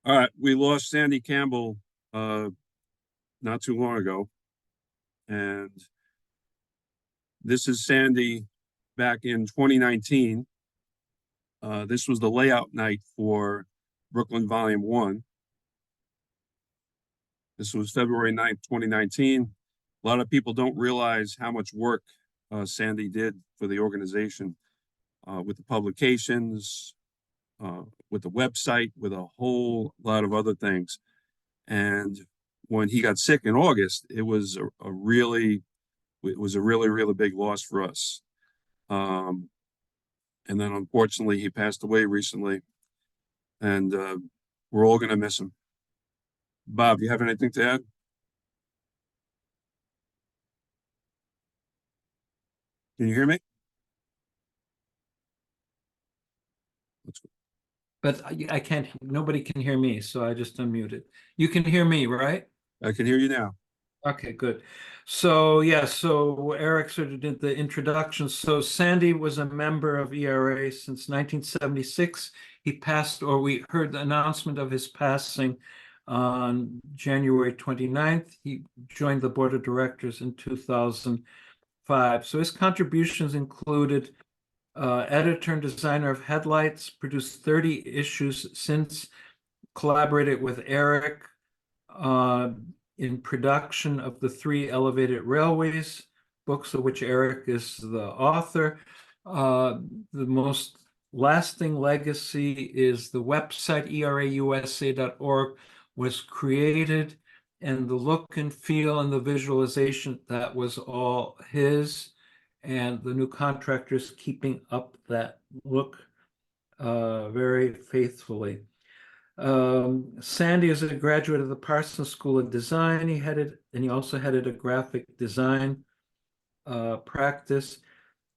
All right, we lost Sandy Campbell not too long ago, and this is Sandy back in 2019. This was the layout night for Brooklyn Volume 1. This was February 9th, 2019. A lot of people don't realize how much work Sandy did for the organization with the publications, with the website, with a whole lot of other things. And when he got sick in August, it was a really big loss for us. And then unfortunately, he passed away recently, and we're all going to miss him. Bob, you have anything to add? Can you hear me? But I can't, nobody can hear me, so I just unmuted. You can hear me, right? I can hear you now. Okay, good. So yeah, so Eric sort of did the introduction. So Sandy was a member of ERA since 1976. He passed, or we heard the announcement of his passing on January 29th. He joined the board of directors in 2005. So his contributions included editor and designer of headlights, produced 30 issues since, collaborated with Eric in production of the 3 elevated railways, books of which Eric is the author. The most lasting legacy is the website erausa.org was created, and the look and feel and the visualization, that was all his. And the new contractor is keeping up that look very faithfully. Sandy is a graduate of the Parsons School of Design. He also headed a graphic design practice.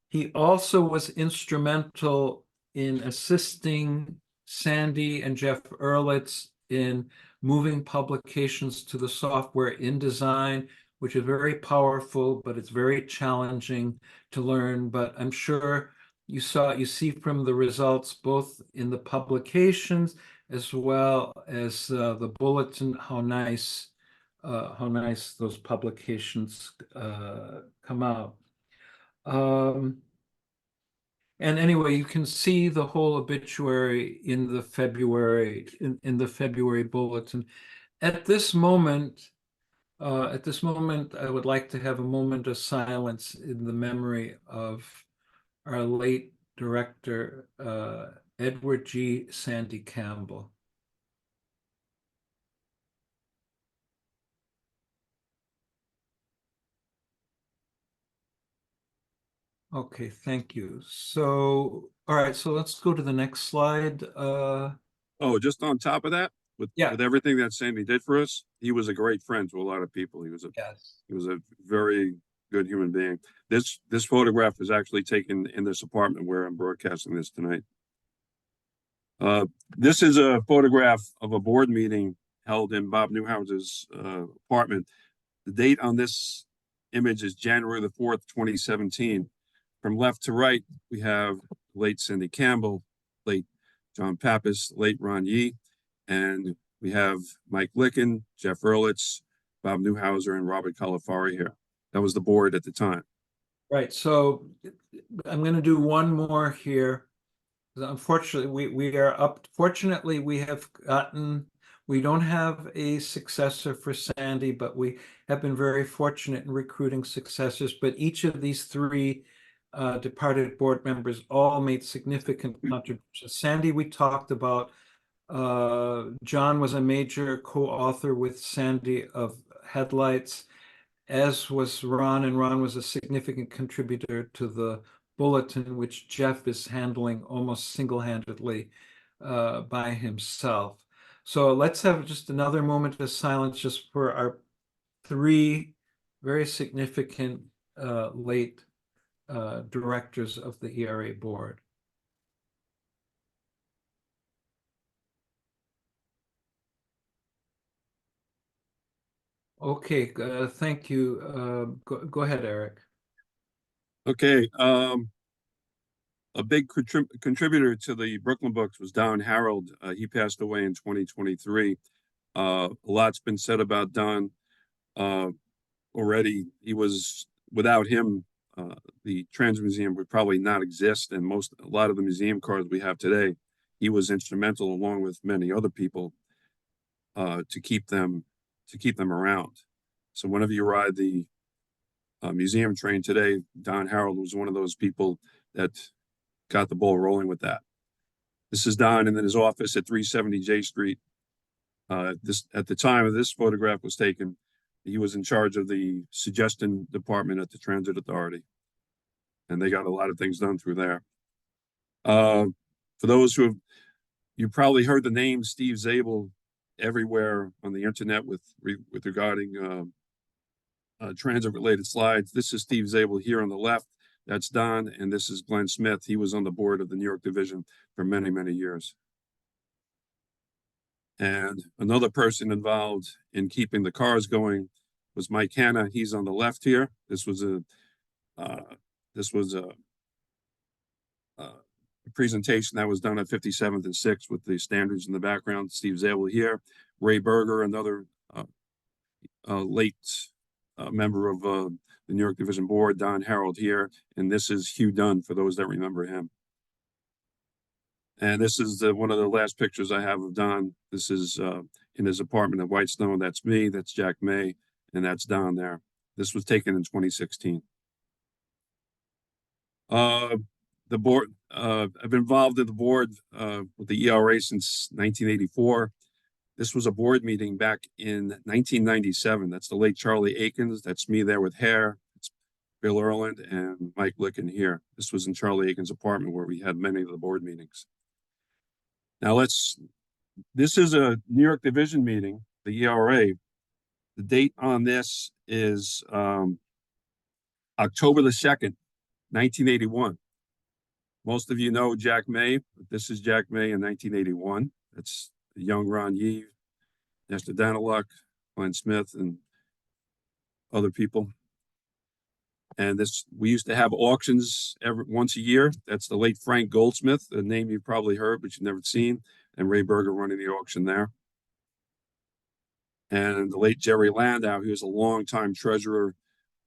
He also was instrumental in assisting Sandy and Jeff Ehrlitz in moving publications to the software InDesign, which is very powerful, but it's very challenging to learn. But I'm sure you see from the results, both in the publications as well as the bulletin, how nice those publications come out. And anyway, you can see the whole obituary in the February bulletin. At this moment, I would like to have a moment of silence in the memory of our late director, Edward G. Sandy Campbell. Okay, thank you. So, all right, so let's go to the next slide. Oh, just on top of that, with everything that Sandy did for us, he was a great friend to a lot of people. He was a very good human being. This photograph is actually taken in this apartment where I'm broadcasting this tonight. This is a photograph of a board meeting held in Bob Newhouse's apartment. The date on this image is January the 4th, 2017. From left to right, we have late Cindy Campbell, late John Pappas, late Ron Yee, and we have Mike Glickman, Jeff Ehrlitz, Bob Newhouser, and Robert Calafari here. That was the board at the time. Right, so I'm going to do one more here. Unfortunately, we are up. Fortunately, we don't have a successor for Sandy, but we have been very fortunate in recruiting successors. But each of these 3 departed board members all made significant contributions. Sandy, we talked about. John was a major co-author with Sandy of headlights, as was Ron, and Ron was a significant contributor to the bulletin, which Jeff is handling almost single-handedly by himself. So let's have just another moment of silence just for our 3 very significant late directors of the ERA board. Okay, thank you. Go ahead, Eric. Okay. A big contributor to the Brooklyn books was Don Harold. He passed away in 2023. A lot's been said about Don already. He was, without him, the Trans Museum would probably not exist, and a lot of the museum cars we have today, he was instrumental, along with many other people, to keep them around. So whenever you ride the museum train today, Don Harold was one of those people that got the ball rolling with that. This is Don in his office at 370 J Street. This, at the time of this photograph was taken, he was in charge of the suggestion department at the Transit Authority, and they got a lot of things done through there. For those who have, you probably heard the name Steve Zabel everywhere on the internet with regarding transit-related slides. This is Steve Zabel here on the left. That's Don, and this is Glenn Smith. He was on the board of the New York division for many, many years. And another person involved in keeping the cars going was Mike Hanna. He's on the left here. This was a presentation that was done at 57th and 6th with the standards in the background. Steve Zabel here. Ray Berger, another late member of the New York Division Board. Don Harold here. And this is Hugh Dunn, for those that remember him. And this is one of the last pictures I have of Don. This is in his apartment at Whitestone. That's me, that's Jack May, and that's Don there. This was taken in 2016. The board, I've been involved in the board with the ERA since 1984. This was a board meeting back in 1997. That's the late Charlie Akins. That's me there with hair. It's Bill Erland and Mike Glickman here. This was in Charlie Akins' apartment where we had many of the board meetings. Now this is a New York Division meeting, the ERA. The date on this is October the 2nd, 1981. Most of you know Jack May, but this is Jack May in 1981. That's the young Ron Yee, Nestor Daniluk, Glenn Smith, and other people. And we used to have auctions once a year. That's the late Frank Goldsmith, a name you've probably heard, but you've never seen, and Ray Berger running the auction there. And the late Jerry Landau, he was a longtime treasurer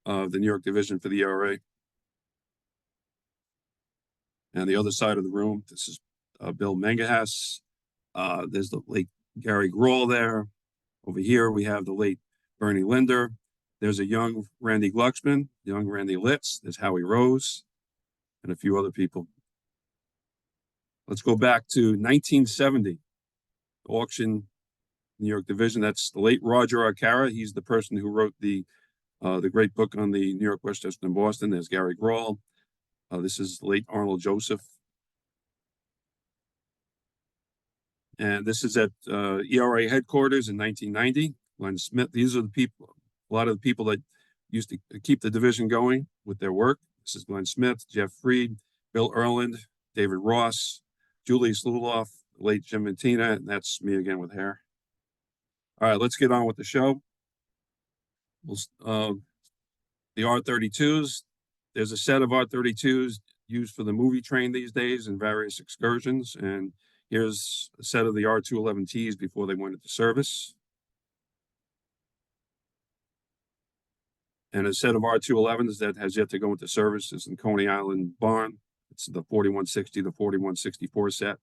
of the New York division for the ERA. And the other side of the room, this is Bill Mengahas. There's the late Gary Grohl there. Over here, we have the late Bernie Linder. There's a young Randy Glucksman, young Randy Litz. There's Howie Rose, and a few other people. Let's go back to 1970. Auction, New York division. That's the late Roger Arcara. He's the person who wrote the great book on the New York, Westchester, and Boston. There's Gary Grohl. This is the late Arnold Joseph. And this is at ERA headquarters in 1990. Glenn Smith. These are the people. A lot of the people that used to keep the division going with their work. This is Glenn Smith, Jeff Freed, Bill Erland, David Ross, Julius Luloff, late Jim Mantina, and that's me again with hair. All right, let's get on with the show. The R32s, there's a set of R32s used for the movie train these days in various excursions, and here's a set of the R211Ts before they went into service. And a set of R211s that has yet to go into service is in Coney Island Barn. It's the 4160, the 4164 set.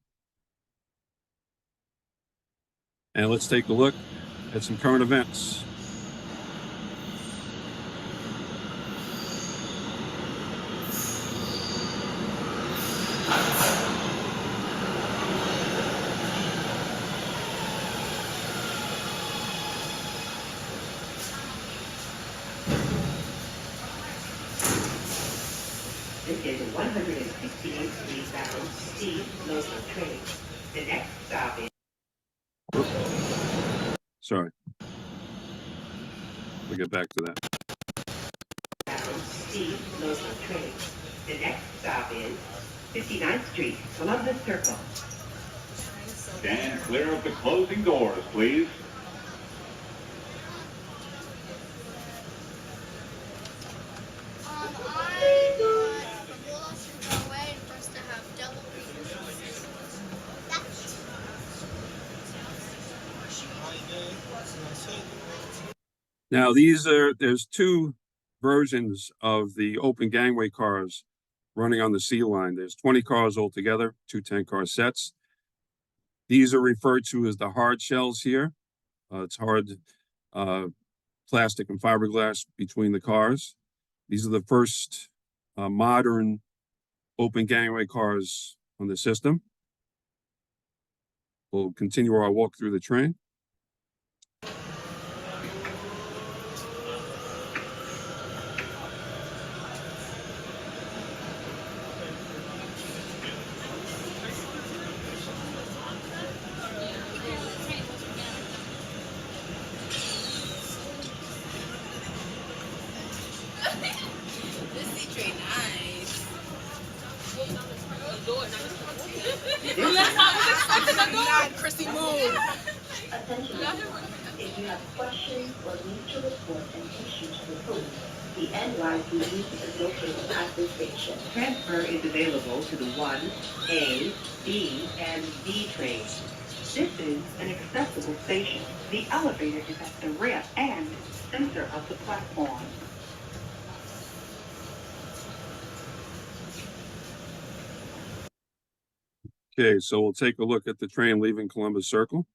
And let's take a look at some current events. This is 168th Street bound steam local train. The next stop is... Sorry. We'll get back to that. Bound steam local train. The next stop is 59th Street, Columbus Circle. Stand clear of the closing doors, please. I thought the bull should go away and for us to have Now, there's two versions of the open gangway cars running on the C line. There's 20 cars altogether, two 10-car sets. These are referred to as the hard shells here. It's hard plastic and fiberglass between the cars. These are the first modern open gangway cars on the system. We'll continue our walk through the train. Attention, if you have questions or need to report an issue to the police, the NYPD is located at this station. Transfer is available to the 1A, B, and D trains. This is an accessible station. The elevator is at the rear and center of the platform. Okay, so we'll take a look at the train leaving Columbus Circle.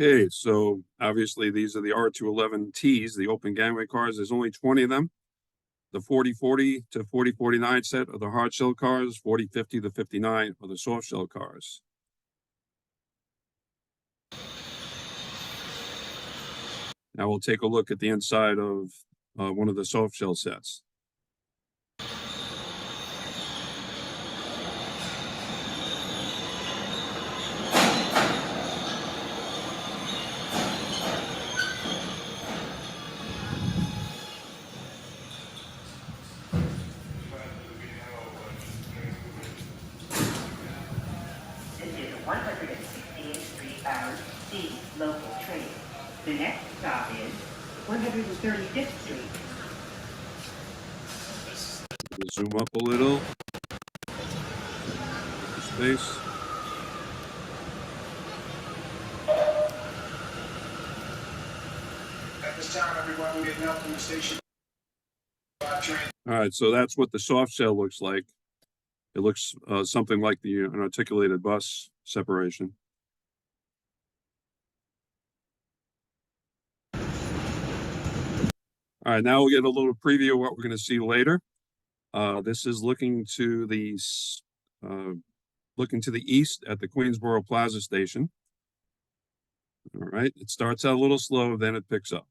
Okay, so obviously these are the R211Ts, the open gangway cars. There's only 20 of them. The 4040 to 4049 set are the hard shell cars, 4050 to 59 are the soft shell cars. Now we'll take a look at the inside of one of the soft shell sets. This is a 168th Street bound C local train. The next stop is 135th Street. We'll zoom up a little. Space. At this time, everyone will get out from the station. All right, so that's what the soft shell looks like. It looks something like an articulated bus separation. All right, now we'll get a little preview of what we're going to see later. This is looking to the east at the Queensboro Plaza station. All right, it starts out a little slow, then it picks up.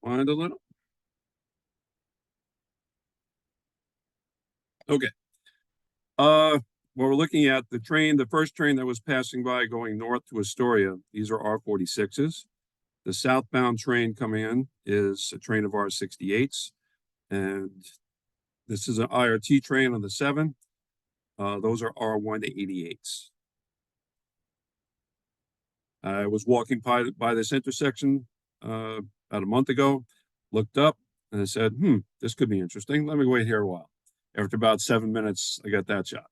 Wind a little. Okay. Well, we're looking at the first train that was passing by going north to Astoria. These are R46s. The southbound train coming in is a train of R68s. And this is an IRT train on the 7. Those are R1 to 88s. I was walking by this intersection about a month ago, looked up, and I said, this could be interesting. Let me wait here a while. After about 7 minutes, I got that shot.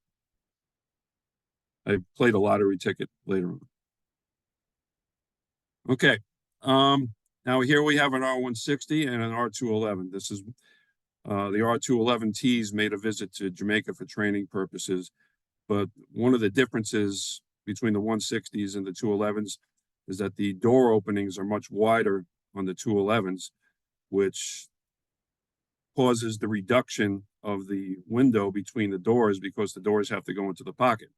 I played a lottery ticket later on. Okay. Now here we have an R160 and an R211. This is the R211Ts made a visit to Jamaica for training purposes. But one of the differences between the 160s and the 211s is that the door openings are much wider on the 211s, which causes the reduction of the window between the doors because the doors have to go into the pocket.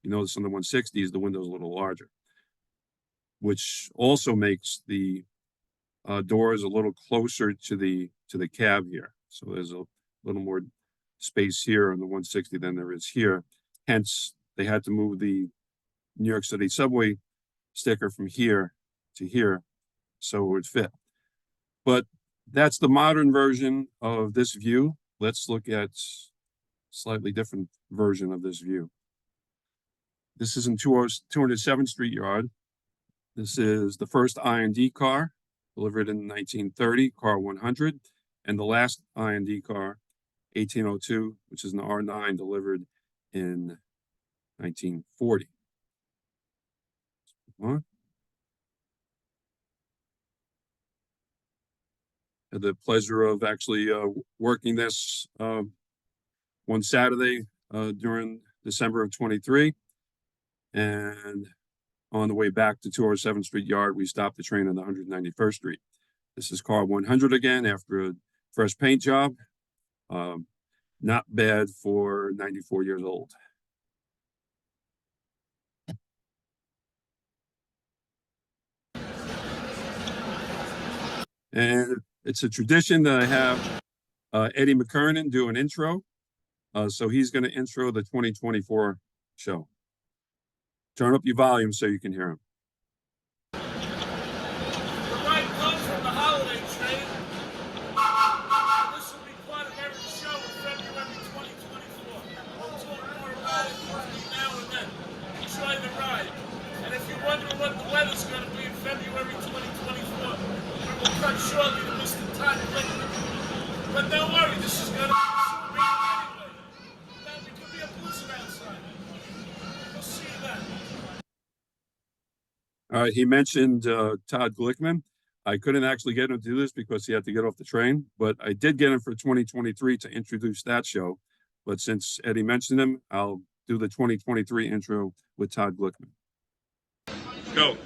You notice on the 160s, the window's a little larger, which also makes the doors a little closer to the cab here. So there's a little more space here on the 160 than there is here. Hence, they had to move the New York City subway sticker from here to here so it would fit. But that's the modern version of this view. Let's look at a slightly different version of this view. This is in 207th Street Yard. This is the first I&D car delivered in 1930, car 100, and the last I&D car, 1802, which is an R9 delivered in 1940. Had the pleasure of actually working this one Saturday during December of 23. And on the way back to 207th Street Yard, we stopped the train on 191st Street. This is car 100 again after a fresh paint job. Not bad for 94 years old. And it's a tradition that I have Eddie McCarthy do an intro. So he's going to intro the 2024 show. Turn up your volume so you can hear him. The ride comes from the holiday train. This will be part of every show in February 2024. We'll talk more about it between now and then. Enjoy the ride. And if you're wondering what the weather's going to be in February 2024, we will cut shortly to Mr. Todd Glickman. But don't worry, this is going to be super anyway. Now, it could be a blizzard outside. We'll see you then. All right, he mentioned Todd Glickman. I couldn't actually get him to do this because he had to get off the train, but I did get him for 2023 to introduce that show. But since Eddie mentioned him, I'll do the 2023 intro with Todd Glickman. Go.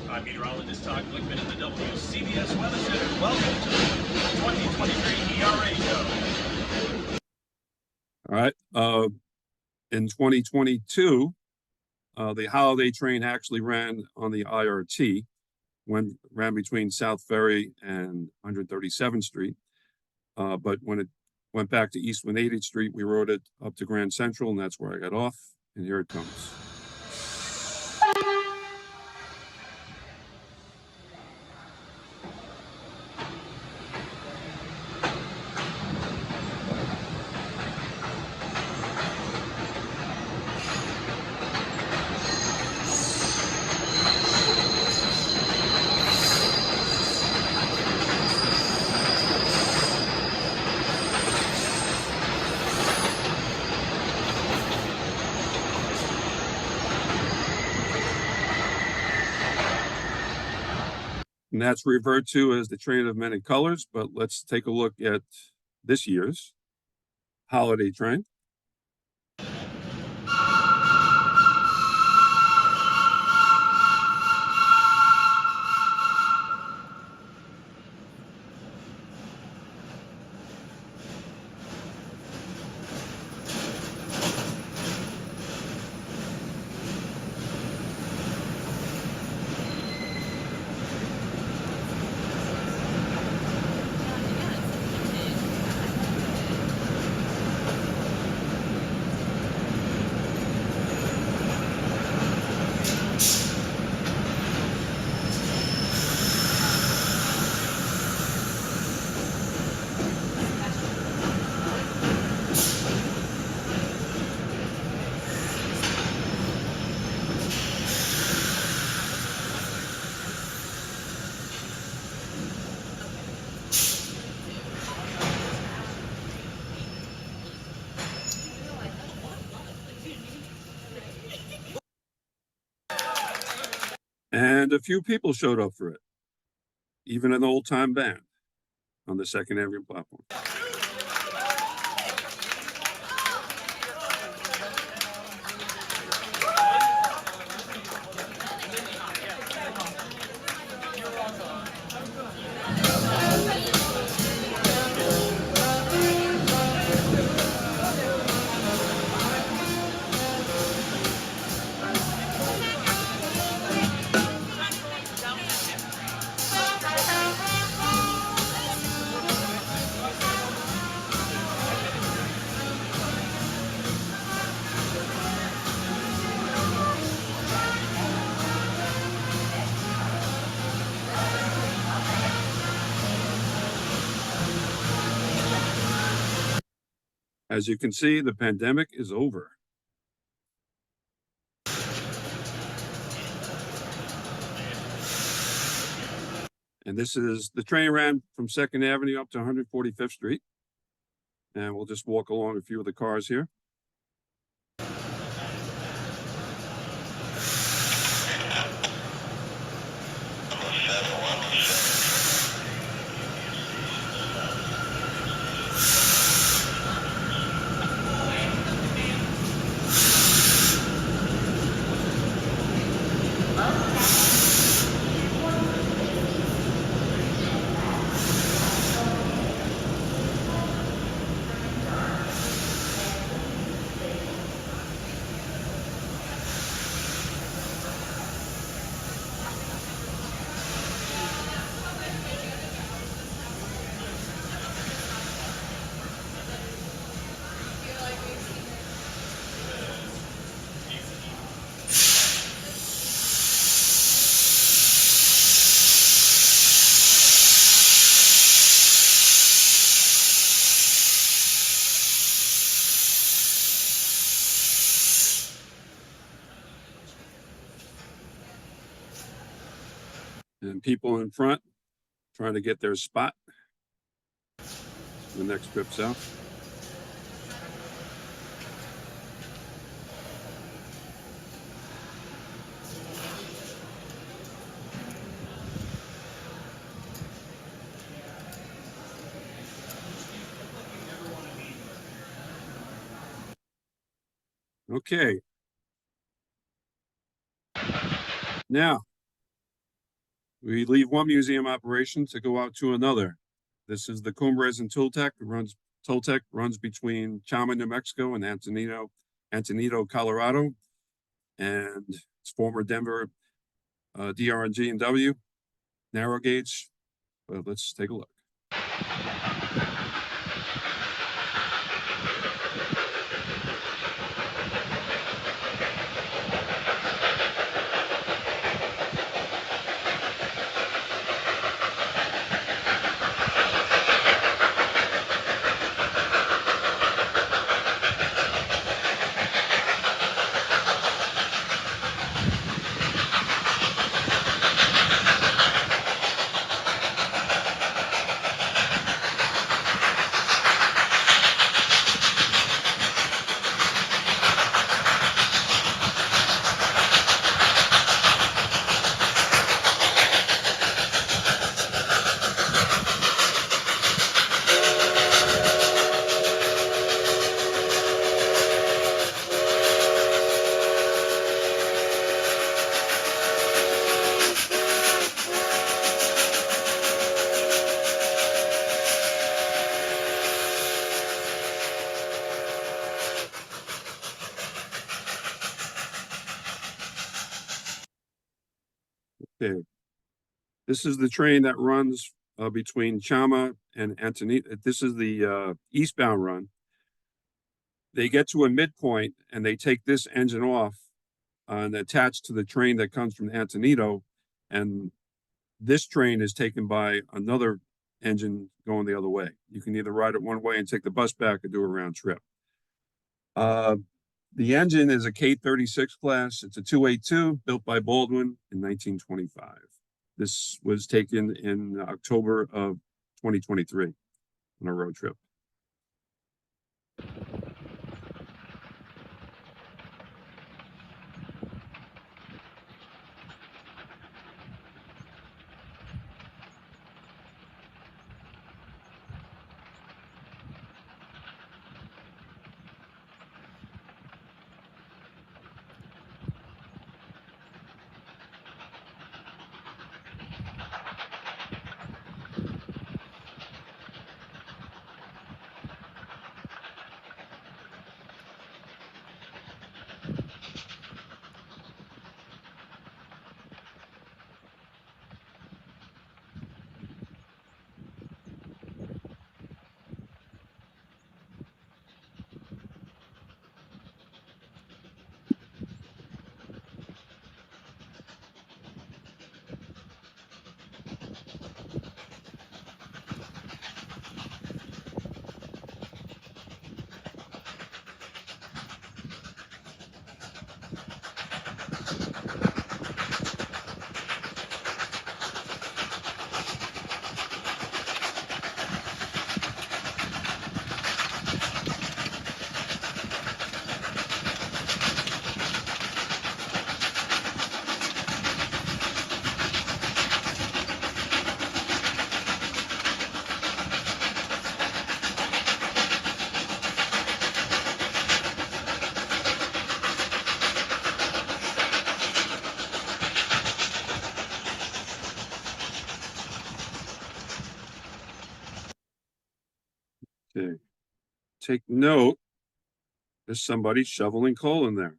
I'm meteorologist Todd Glickman in the WCBS Weather Center. Welcome to the 2023 ERA show. All right. In 2022, the holiday train actually ran on the IRT, ran between South Ferry and 137th Street. But when it went back to East 180th Street, we rode it up to Grand Central, and that's where I got off. And here it comes. And that's referred to as the train of many colors, but let's take a look at this year's holiday train. And a few people showed up for it, even an old-time band on the Second Avenue platform. As you can see, the pandemic is over. And this is, the train ran from 2nd Avenue up to 145th Street. And we'll just walk along a few of the cars here. And people in front trying to get their spot. The next trip south. Okay. Now, we leave one museum operation to go out to another. This is the Cumbres and Tooltech. Toltec runs between Chama, New Mexico and Antonito, Colorado. And it's former Denver DRNG and W, narrow gauge. But let's take a look. Okay. This is the train that runs between Chama and Antonito. This is the eastbound run. They get to a midpoint and they take this engine off and attach to the train that comes from Antonito. And this train is taken by another engine going the other way. You can either ride it one way and take the bus back or do a round trip. The engine is a K36 class. It's a 282 built by Baldwin in 1925. This was taken in October of 2023 on a road trip. Okay. Take note, there's somebody shoveling coal in there.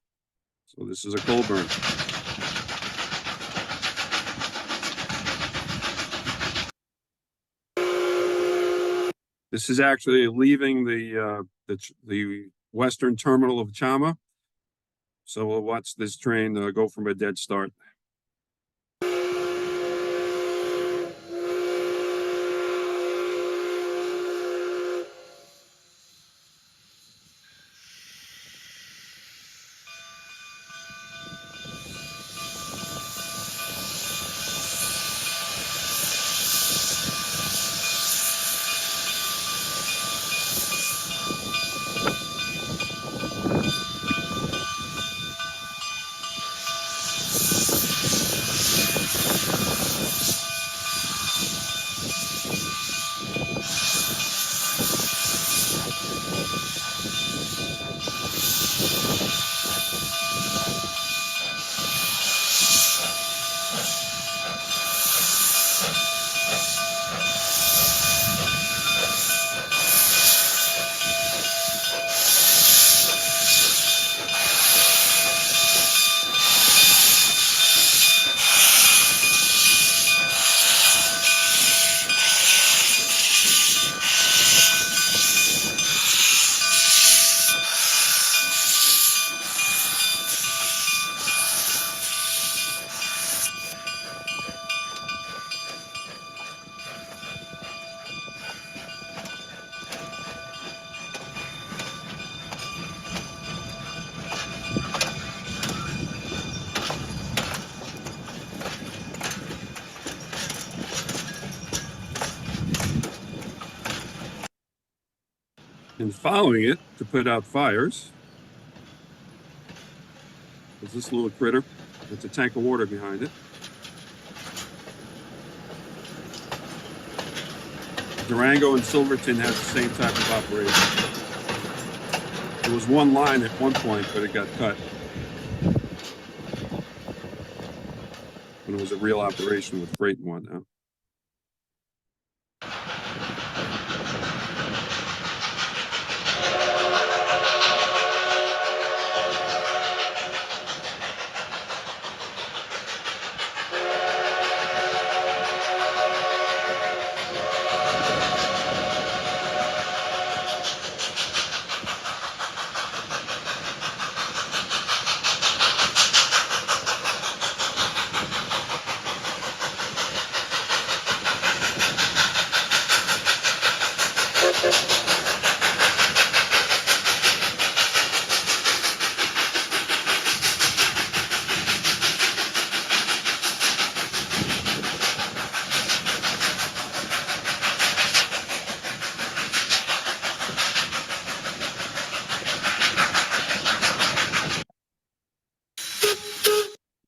So this is a coal burn. This is actually leaving the western terminal of Chama. So we'll watch this train go from a dead start. And following it to put out fires is this little critter with a tank of water behind it. Durango and Silverton has the same type of operation. There was one line at one point, but it got cut. When it was a real operation with freight and whatnot.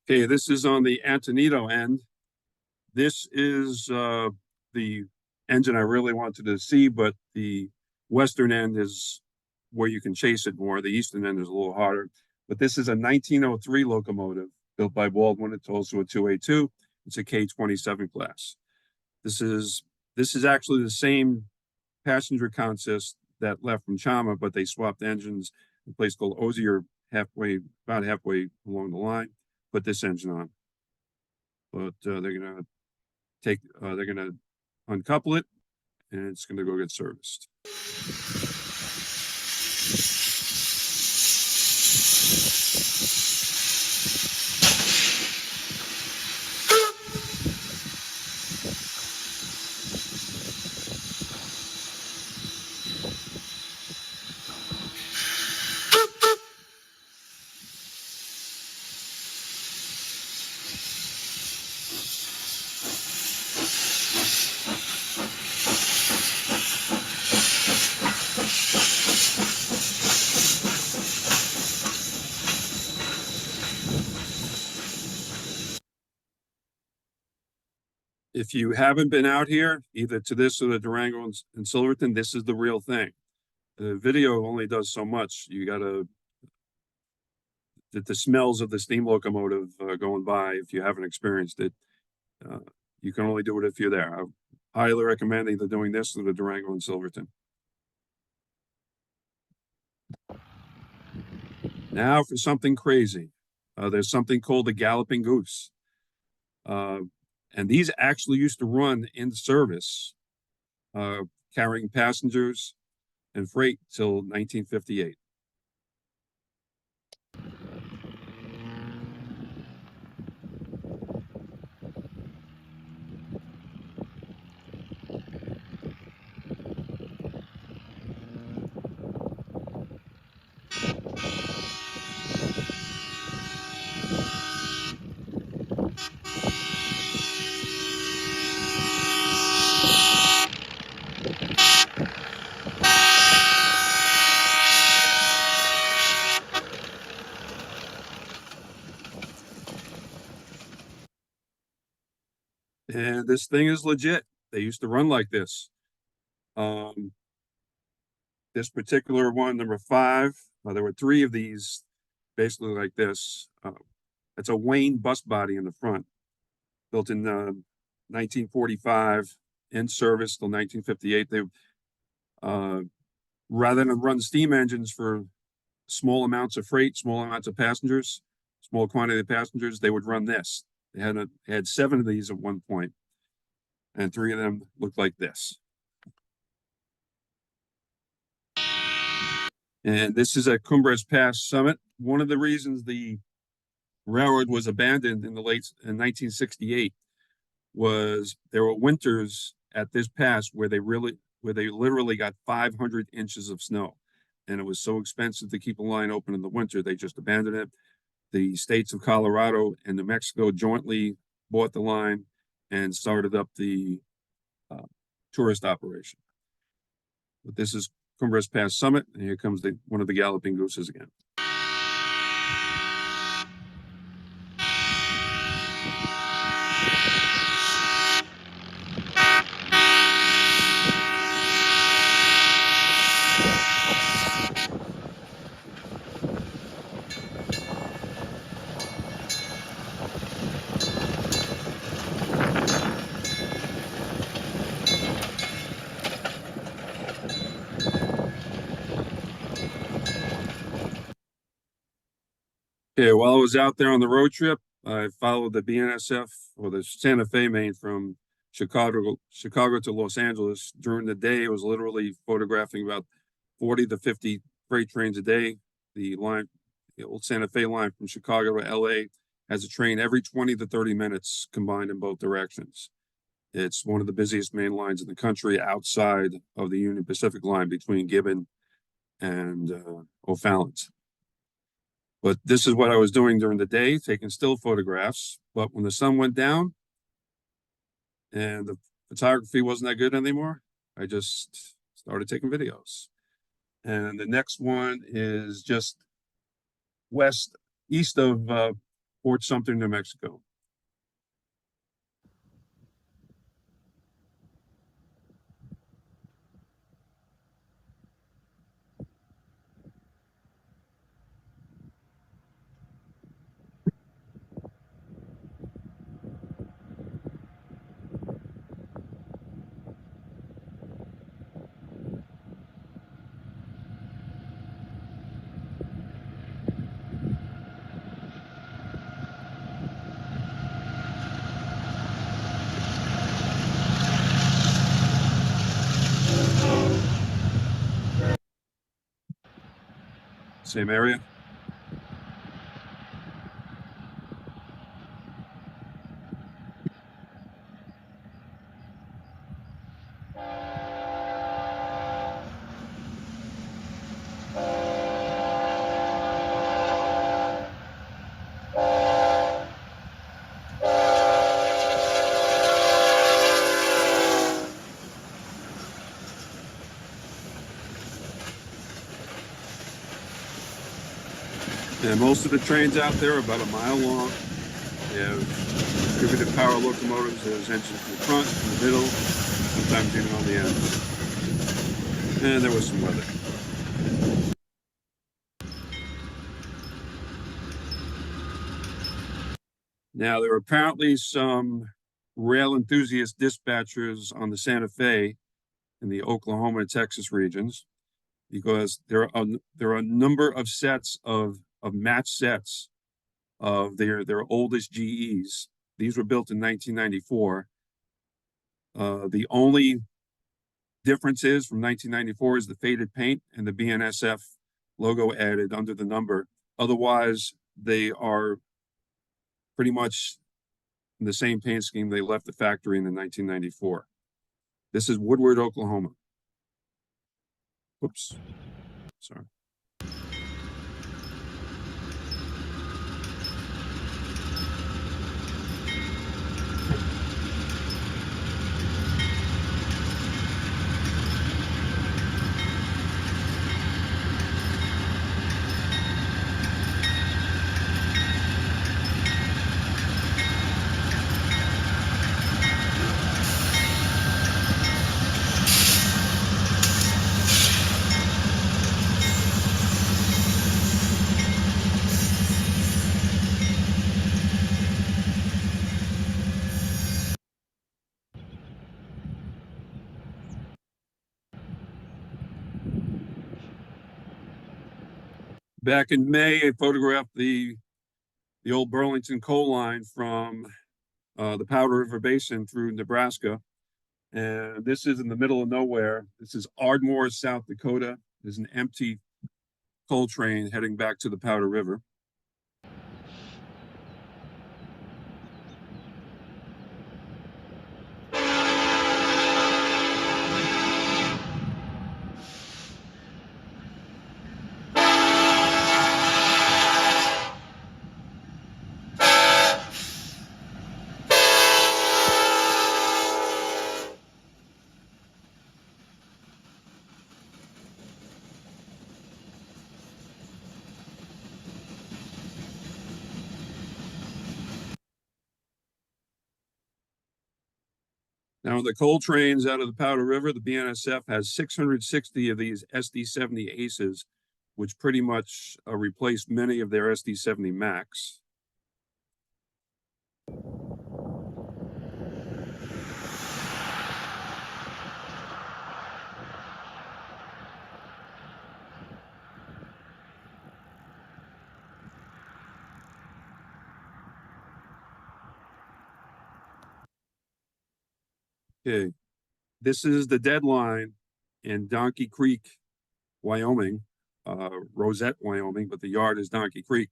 Okay, this is on the Antonito end. This is the engine I really wanted to see, but the western end is where you can chase it more. The eastern end is a little harder. But this is a 1903 locomotive built by Baldwin. It's also a 282. It's a K27 class. This is actually the same passenger consist that left from Chama, but they swapped engines in a place called Osier about halfway along the line. Put this engine on, but they're gonna uncouple it, and it's gonna go get serviced. If you haven't been out here, either to this or the Durango and Silverton, this is the real thing. The video only does so much. You gotta, the smells of the steam locomotive going by, if you haven't experienced it, you can only do it if you're there. I highly recommend either doing this or the Durango and Silverton. Now for something crazy. There's something called the Galloping Goose. And these actually used to run in service, carrying passengers and freight till 1958. And this thing is legit. They used to run like this. This particular one, number 5, there were 3 of these, basically like this. It's a Wayne bus body in the front, built in 1945, in service till 1958. They, rather than run steam engines for small amounts of freight, small amounts of passengers, small quantity of passengers, they would run this. They had 7 of these at one point, and 3 of them looked like this. And this is at Cumbres Pass Summit. One of the reasons the railroad was abandoned in 1968 was there were winters at this pass where they literally got 500 inches of snow, and it was so expensive to keep a line open in the winter, they just abandoned it. The states of Colorado and New Mexico jointly bought the line and started up the tourist operation. But this is Cumbres Pass Summit, and here comes one of the Galloping Gooses again. Okay, while I was out there on the road trip, I followed the BNSF, or the Santa Fe main, from Chicago to Los Angeles. During the day, it was literally photographing about 40 to 50 freight trains a day. The old Santa Fe line from Chicago to LA has a train every 20 to 30 minutes combined in both directions. It's one of the busiest main lines in the country outside of the Union Pacific line between Gibbon and O'Fallon's. But this is what I was doing during the day, taking still photographs. But when the sun went down and the photography wasn't that good anymore, I just started taking videos. And the next one is just east of Fort Sumter, New Mexico. Same area. And most of the trains out there are about a mile long. They have distributed power locomotives. There's engines in the front, in the middle, sometimes even on the ends. And there was some weather. Now, there are apparently some rail enthusiast dispatchers on the Santa Fe in the Oklahoma and Texas regions, because there are a number of sets of of match sets of their oldest GEs. These were built in 1994. The only difference is from 1994 is the faded paint and the BNSF logo added under the number. Otherwise, they are pretty much in the same paint scheme they left the factory in 1994. This is Woodward, Oklahoma. Oops, sorry. Back in May, I photographed the old Burlington coal line from the Powder River Basin through Nebraska. And this is in the middle of nowhere. This is Ardmore, South Dakota. There's an empty coal train heading back to the Powder River. Now, the coal trains out of the Powder River, the BNSF has 660 of these SD70 Aces, which pretty much replaced many of their SD70 Max. Okay, this is the deadline in Donkey Creek, Wyoming, Rosette, Wyoming, but the yard is Donkey Creek.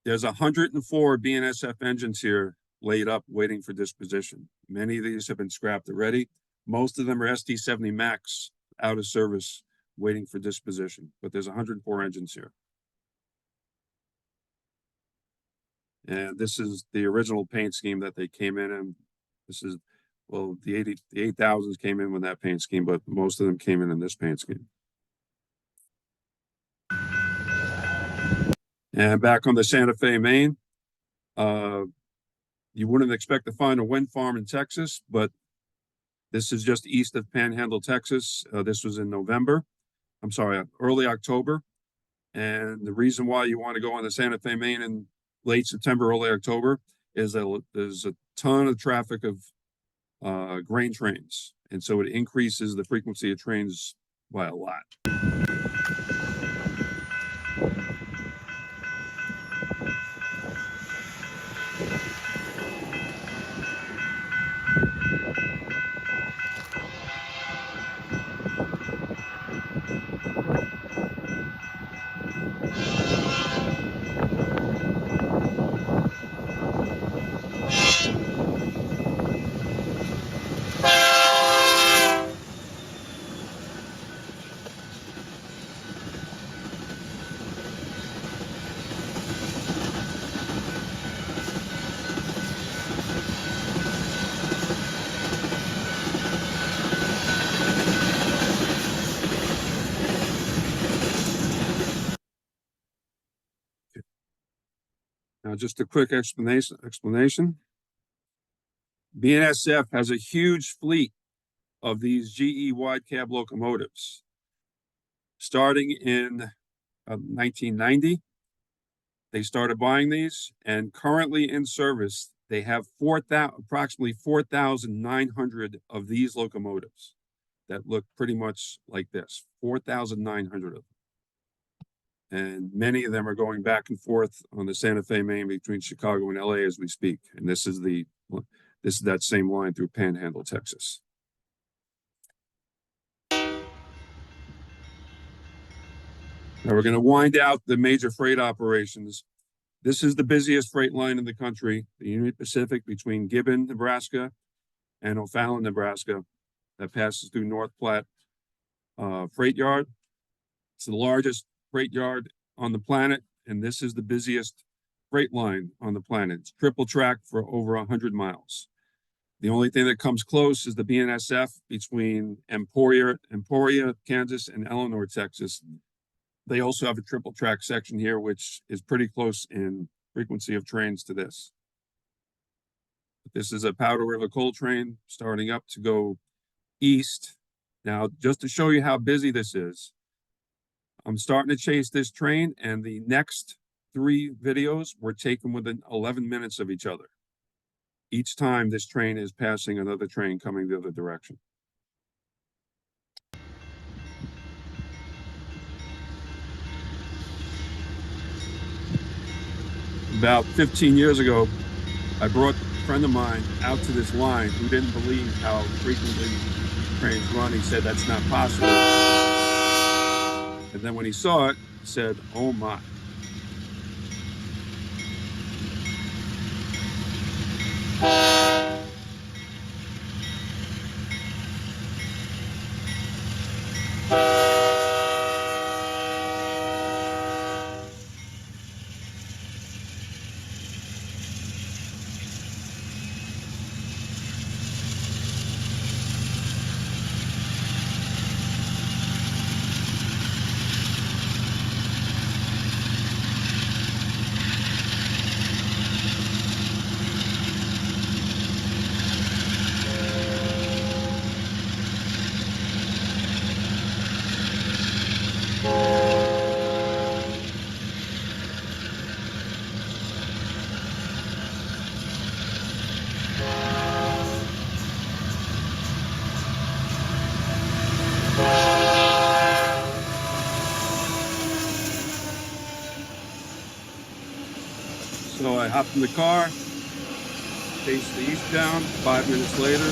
There's 104 BNSF engines here laid up waiting for disposition. Many of these have been scrapped already. Most of them are SD70 Max out of service waiting for disposition, but there's 104 engines here. And this is the original paint scheme that they came in, and this is, well, the 8000s came in with that paint scheme, but most of them came in this paint scheme. And back on the Santa Fe Main, you wouldn't expect to find a wind farm in Texas, but this is just east of Panhandle, Texas. This was in November. I'm sorry, early October. And the reason why you want to go on the Santa Fe Main in late September, early October is that there's a ton of traffic of grain trains. And so it increases the frequency of trains by a lot. Now, just a quick explanation. BNSF has a huge fleet of these GE wide cab locomotives. Starting in 1990, they started buying these, and currently in service, they have approximately 4,900 of these locomotives that look pretty much like this, 4,900 of them. And many of them are going back and forth on the Santa Fe main between Chicago and LA as we speak. And this is that same line through Panhandle, Texas. Now we're going to wind out the major freight operations. This is the busiest freight line in the country, the Union Pacific between Gibbon, Nebraska and O'Fallon, Nebraska, that passes through North Platte Freight Yard. It's the largest freight yard on the planet, and this is the busiest freight line on the planet. It's triple track for over 100 miles. The only thing that comes close is the BNSF between Emporia, Kansas, and Eleanor, Texas. They also have a triple track section here, which is pretty close in frequency of trains to this. This is a Powder River coal train starting up to go east. Now, just to show you how busy this is, I'm starting to chase this train, and the next 3 videos were taken within 11 minutes of each other. Each time this train is passing another train coming the other direction. About 15 years ago, I brought a friend of mine out to this line who didn't believe how frequently trains run. He said, that's not possible. And then when he saw it, he said, oh my. So I hopped in the car, faced the eastbound. 5 minutes later,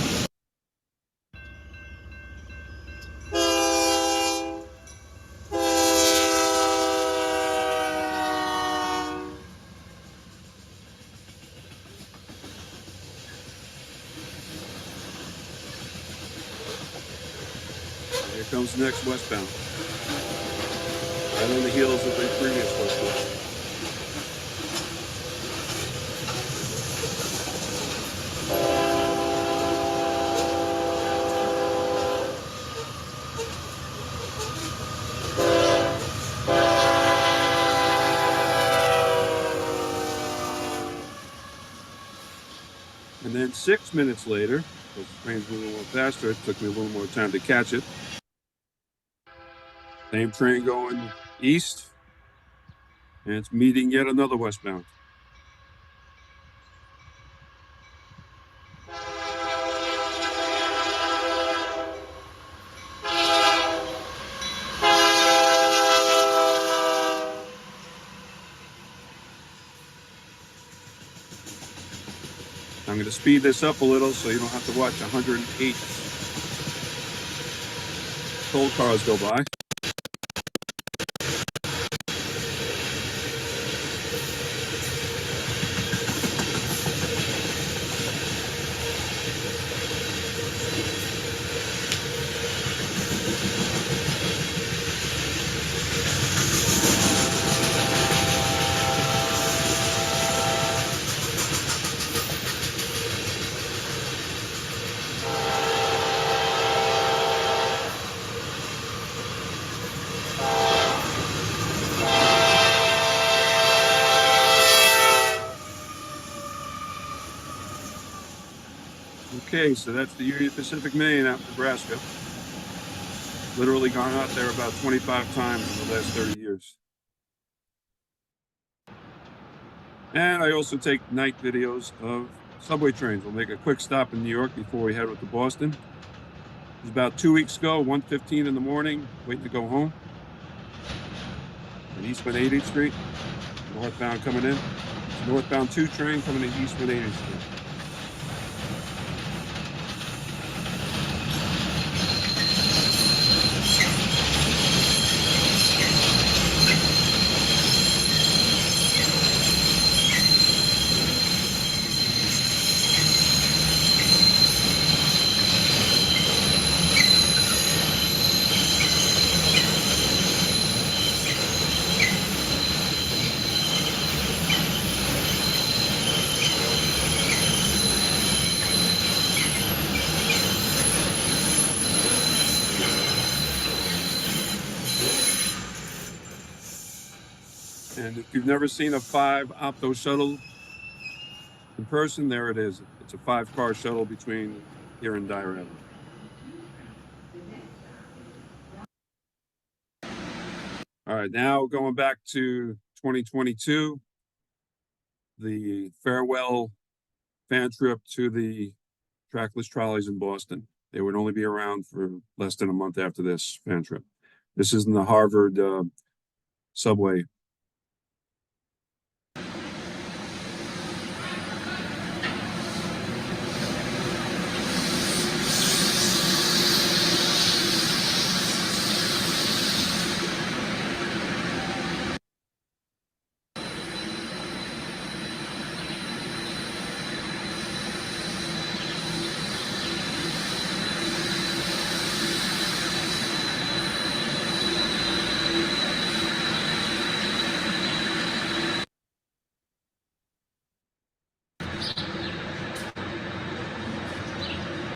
here comes the next westbound. Right on the heels of the previous westbound. And then 6 minutes later, because the train's moving a little faster, it took me a little more time to catch it. Same train going east, and it's meeting yet another westbound. I'm going to speed this up a little so you don't have to watch 108 toll cars go by. Okay, so that's the Union Pacific Main out in Nebraska. Literally gone out there about 25 times in the last 30 years. And I also take night videos of subway trains. We'll make a quick stop in New York before we head up to Boston. It was about 2 weeks ago, 1:15 in the morning, waiting to go home. on Eastman 80th Street, northbound coming in. Northbound 2 train coming in Eastman 80th Street. And if you've never seen a 5 Opto shuttle in person, there it is. It's a 5-car shuttle between here and Dyer Avenue. All right, now going back to 2022, the farewell fan trip to the trackless trolleys in Boston. They would only be around for less than a month after this fan trip. This is in the Harvard subway.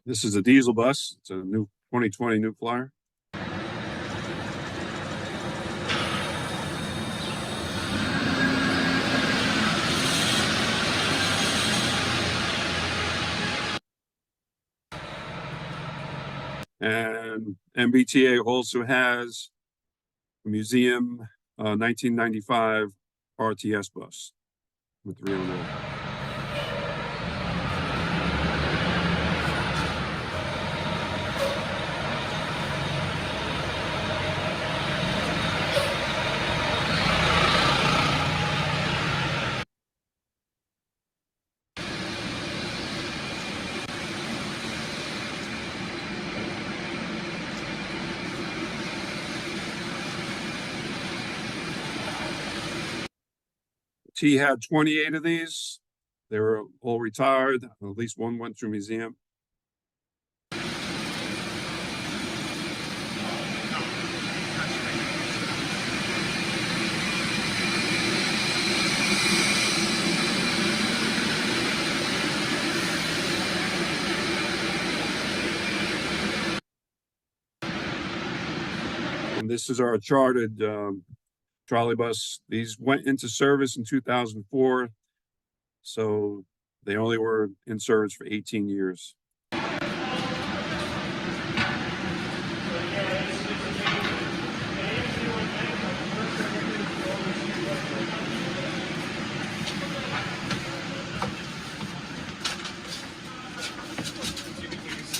This is a diesel bus. It's a new 2020 New Flyer. And MBTA also has a museum 1995 RTS bus with 309. T had 28 of these. They were all retired. At least one went through museum. And this is our chartered trolley bus. These went into service in 2004, so they only were in service for 18 years. It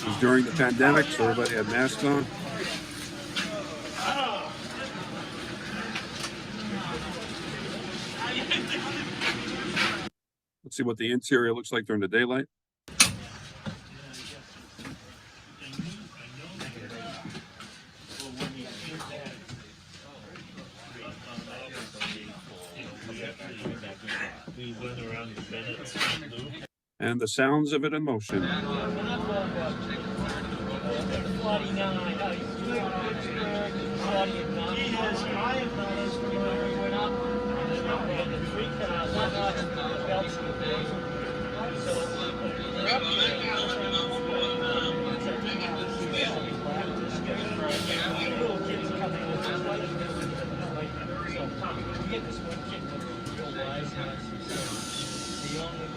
was during the pandemic, so everybody had masks on. Let's see what the interior looks like during the daylight. And the sounds of it in motion.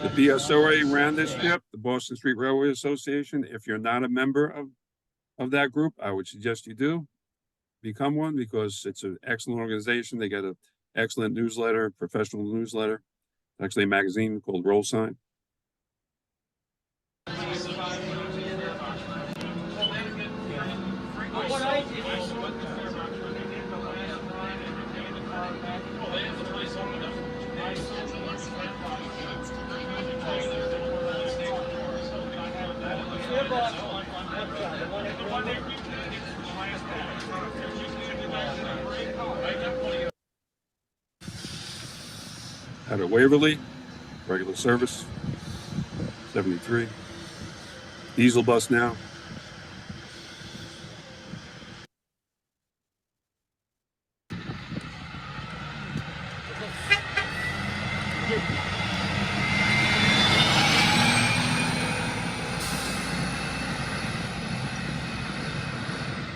The BSOA ran this trip, the Boston Street Railway Association. If you're not a member of that group, I would suggest you do become one, because it's an excellent organization. They get an excellent newsletter, professional newsletter, actually a magazine called Roll Sign. Out of Waverly, regular service, 73. Diesel bus now.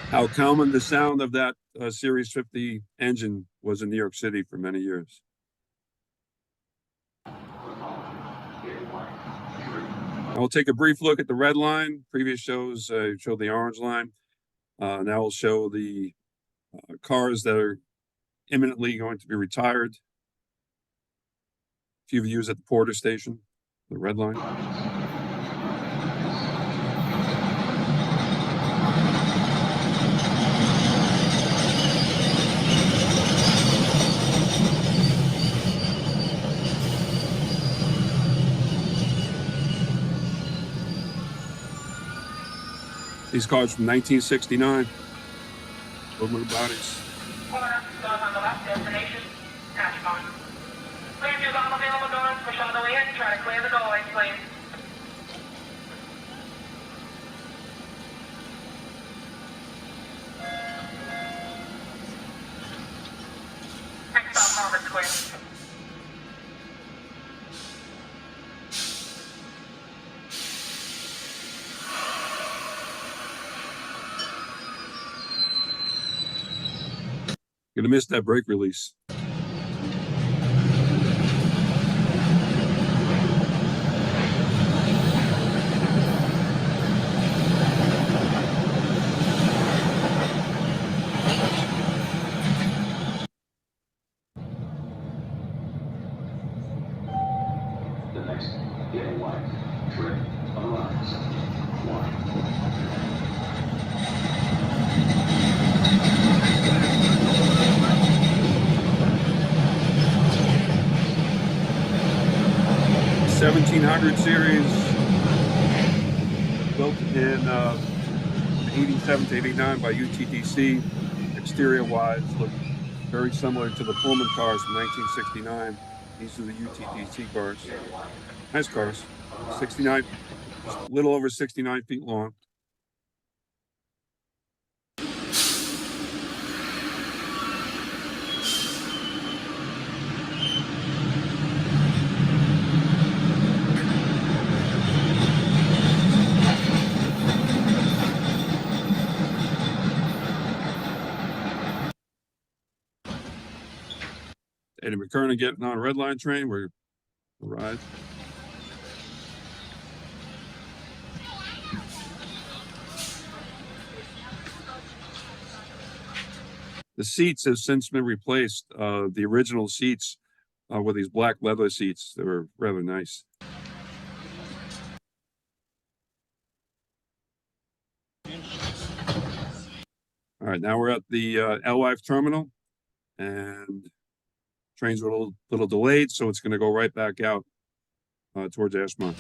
How common the sound of that Series 50 engine was in New York City for many years. I will take a brief look at the red line. Previous shows showed the orange line. Now we'll show the cars that are imminently going to be retired. A few views at the Porter Station, the red line. These cars from 1969. Woodward bodies. Corner, stop on the left, destination, Ashmont. Please use all available doors, push all the way in, try to clear the doorways, please. Next stop, Harvard Square. Gonna miss that brake release. The next gateway trip arrives. 1700 series, built in 87 to 89 by UTDC. Exterior wise, look very similar to the Pullman cars from 1969. These are the UTDC cars. Nice cars. 69, just a little over 69 feet long. Eddie McCarthy getting on a red line train. We're ride. The seats have since been replaced. The original seats were these black leather seats. They were rather nice. All right, now we're at the LFE Terminal, and trains were a little delayed, so it's going to go right back out towards Ashmont.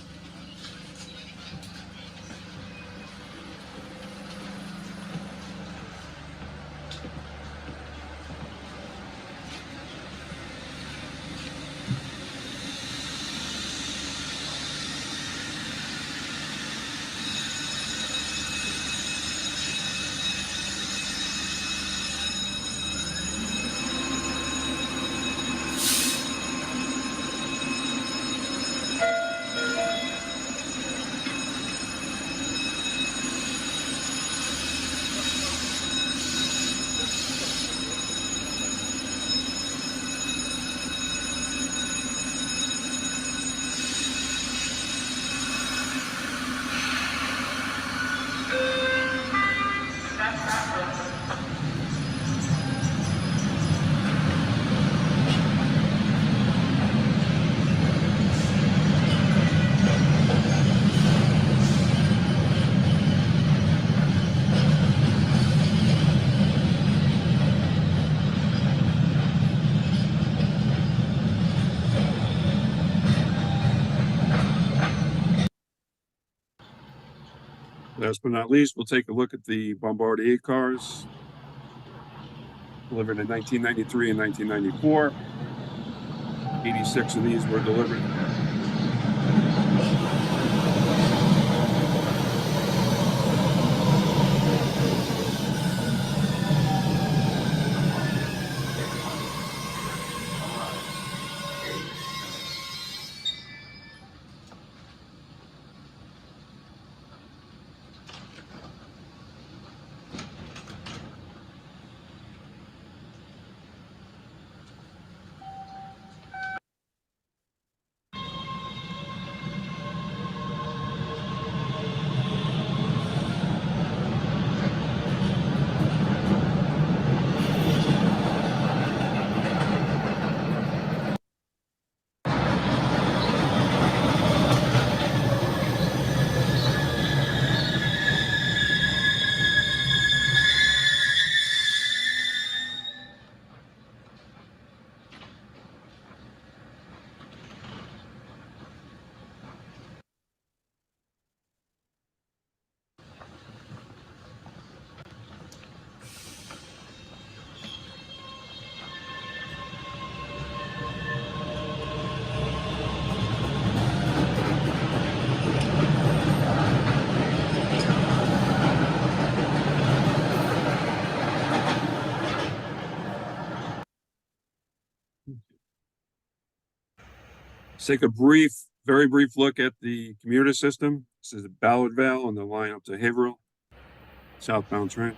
Last but not least, we'll take a look at the Bombardier cars delivered in 1993 and 1994. 86 of these were delivered. Let's take a very brief look at the commuter system. This is Ballard Vale on the line up to Haverhill, southbound train.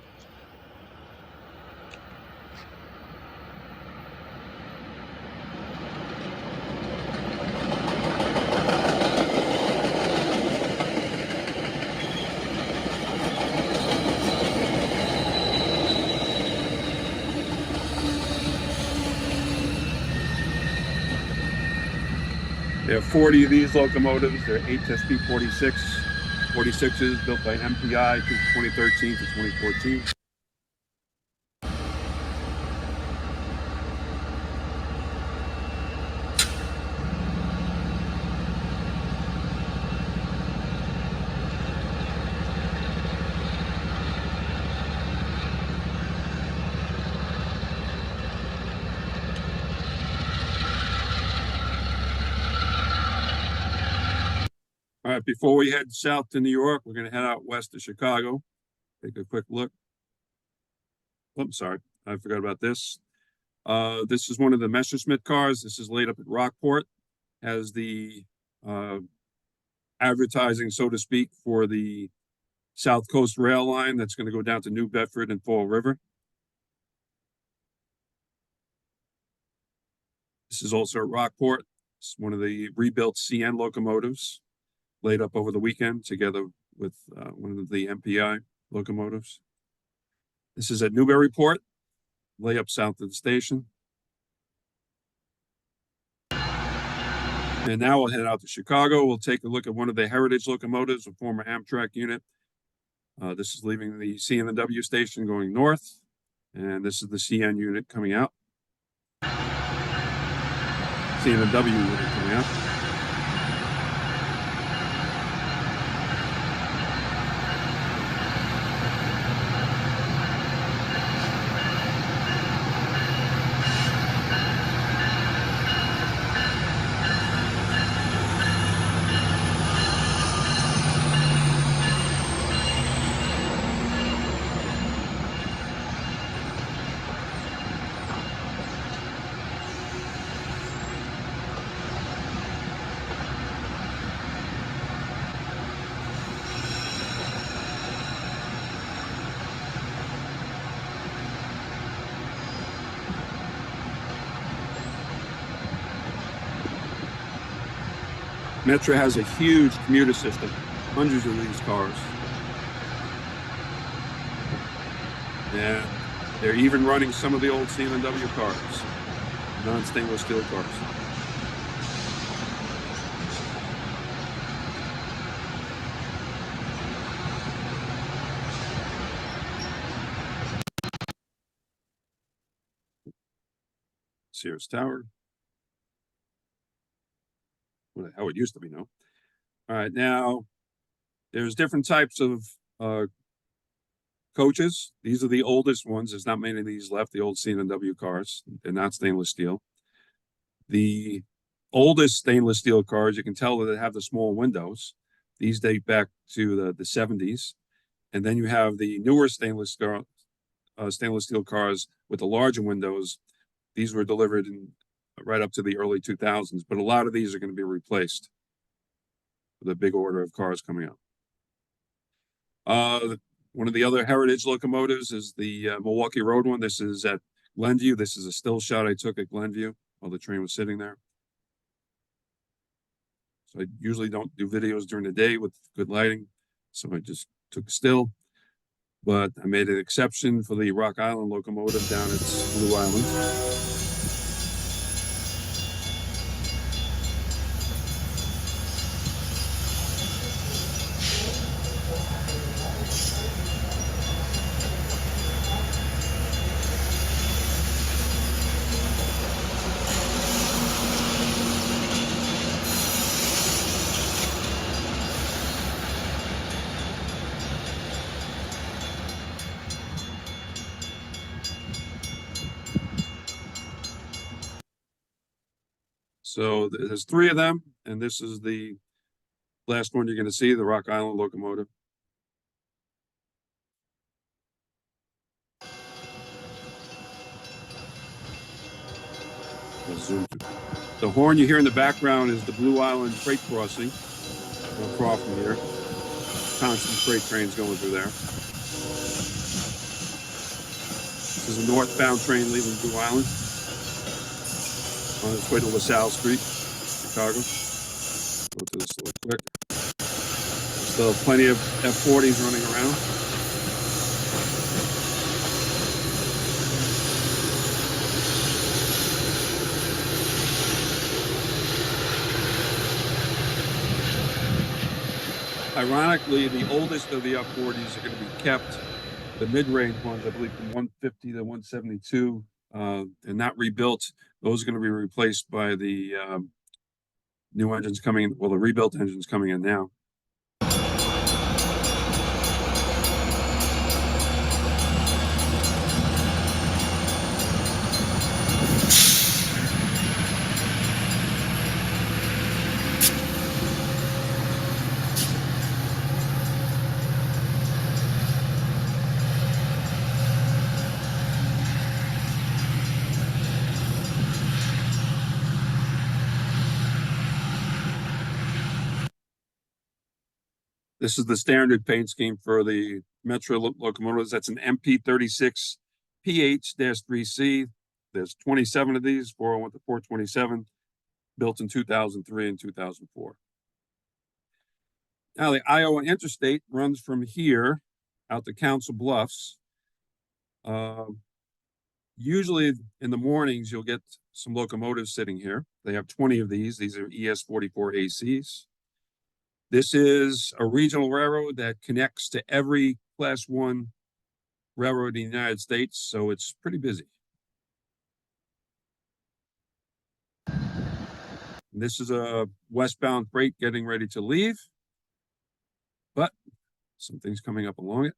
There are 40 of these locomotives. They're HSP 46s built by MPI from 2013 to 2014. All right, before we head south to New York, we're going to head out west to Chicago. Take a quick look. Oh, sorry, I forgot about this. This is one of the Messerschmitt cars. This is laid up at Rockport. Has the advertising, so to speak, for the South Coast Rail line that's going to go down to New Bedford and Fall River. This is also at Rockport. It's one of the rebuilt CN locomotives, laid up over the weekend together with one of the MPI locomotives. This is at Newburyport, lay up south of the station. And now we'll head out to Chicago. We'll take a look at one of the heritage locomotives, a former Amtrak unit. This is leaving the CN&W station going north. And this is the CN unit coming out. CN&W unit coming out. Metra has a huge commuter system, hundreds of these cars. And they're even running some of the old CN&W cars, non-stainless steel cars. Sears Tower. How it used to be, no. All right, now there's different types of Coaches. These are the oldest ones. There's not many of these left. The old C&W cars. They're not stainless steel. The oldest stainless steel cars, you can tell that they have the small windows. These date back to the 70s. And then you have the newer stainless steel cars with the larger windows. These were delivered right up to the early 2000s, but a lot of these are going to be replaced with a big order of cars coming up. One of the other heritage locomotives is the Milwaukee Road one. This is at Glenview. This is a still shot I took at Glenview while the train was sitting there. So I usually don't do videos during the day with good lighting, so I just took a still. But I made an exception for the Rock Island locomotive down at Blue Island. So there's three of them, and this is the last one you're going to see, the Rock Island locomotive. I'll zoom through. The horn you hear in the background is the Blue Island freight crossing across from here. Constant freight trains going through there. This is a northbound train leaving Blue Island on its way to LaSalle Street, Chicago. Go to this real quick. Still plenty of F-40s running around. Ironically, the oldest of the F-40s are going to be kept. The mid-range ones, I believe from 150 to 172, and not rebuilt. Those are going to be replaced by the new engines coming in, well, the rebuilt engines coming in now. This is the standard paint scheme for the Metro locomotives. That's an MP36 PH-3C. There's 27 of these, 401 to 427, built in 2003 and 2004. Now, the Iowa Interstate runs from here out to Council Bluffs. Usually in the mornings, you'll get some locomotives sitting here. They have 20 of these. These are ES44 ACs. This is a regional railroad that connects to every Class 1 railroad in the United States, so it's pretty busy. This is a westbound freight getting ready to leave, but something's coming up along it.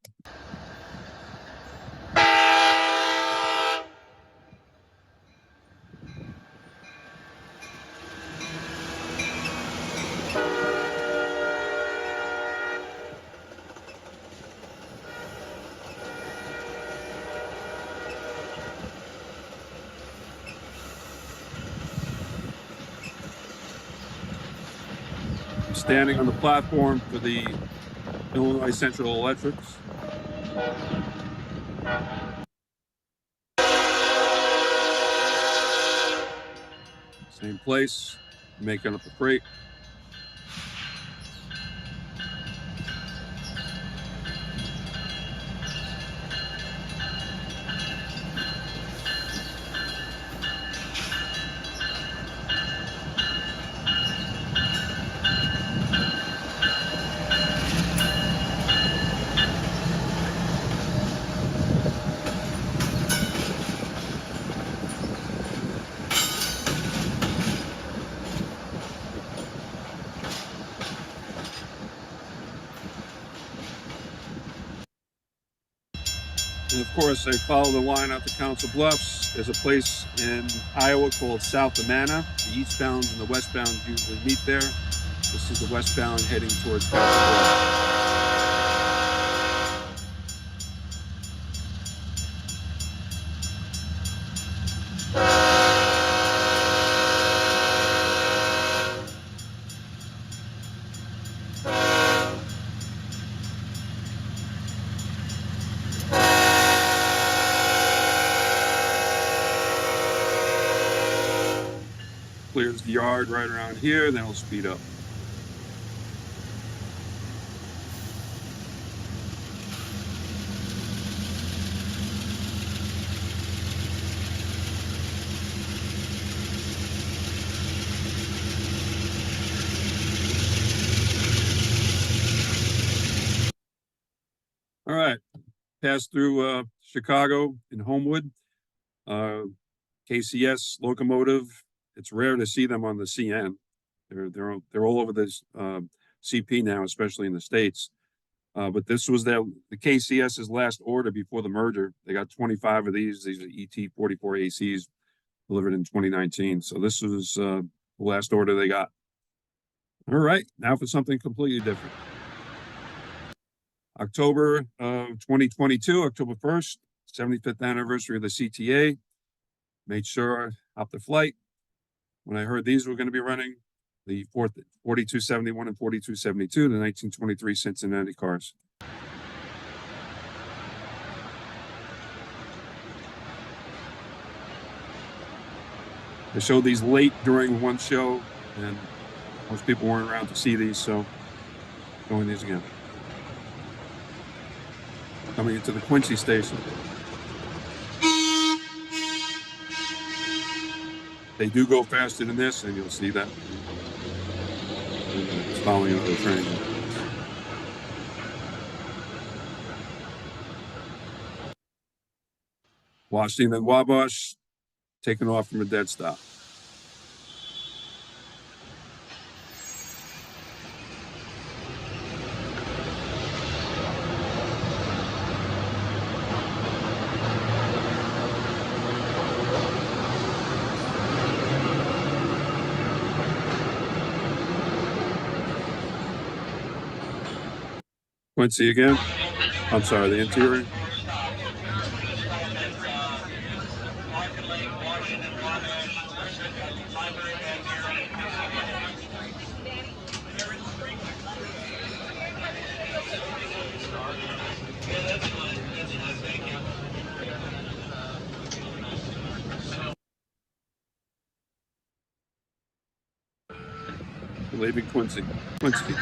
Standing on the platform for the Illinois Central Electrics. Same place, making up the freight. And of course, I follow the line out to Council Bluffs. There's a place in Iowa called South Amana. The eastbound and the westbound usually meet there. This is the westbound heading towards Council Bluffs. Clears the yard right around here, then it'll speed up. All right, pass through Chicago and Homewood. KCS locomotive. It's rare to see them on the CN. They're all over this CP now, especially in the States. But this was the KCS's last order before the merger. They got 25 of these. These are ET 44 ACs delivered in 2019. So this was the last order they got. All right, now for something completely different. October of 2022, October 1st, 75th anniversary of the CTA. Made sure I hopped the flight. When I heard these were going to be running, the 4271 and 4272, the 1923 Cincinnati cars. I showed these late during one show, and most people weren't around to see these, so showing these again. Coming into the Quincy station. They do go faster than this, and you'll see that. It's following another train. Washington Wabash, taking off from a dead stop. Quincy again. I'm sorry, the interior. Leaving Quincy. Quincy.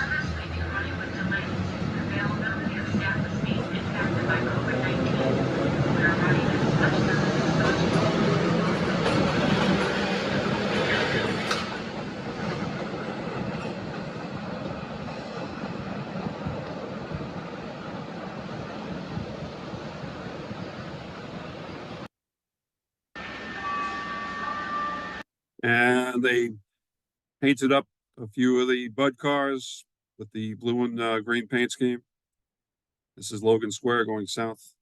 And they painted up a few of the Bud cars with the blue and green paint scheme. This is Logan Square going south.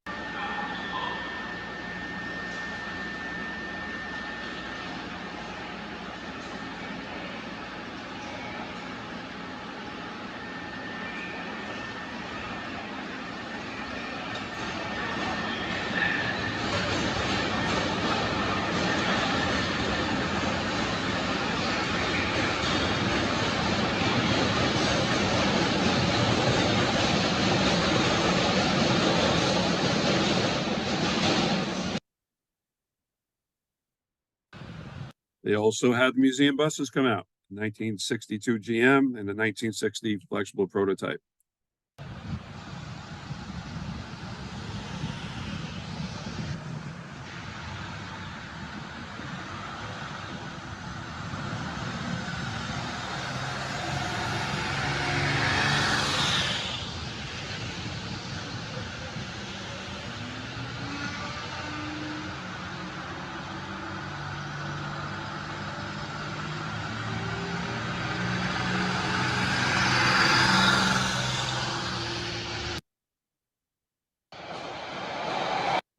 They also had museum buses come out, 1962 GM and the 1960 flexible prototype.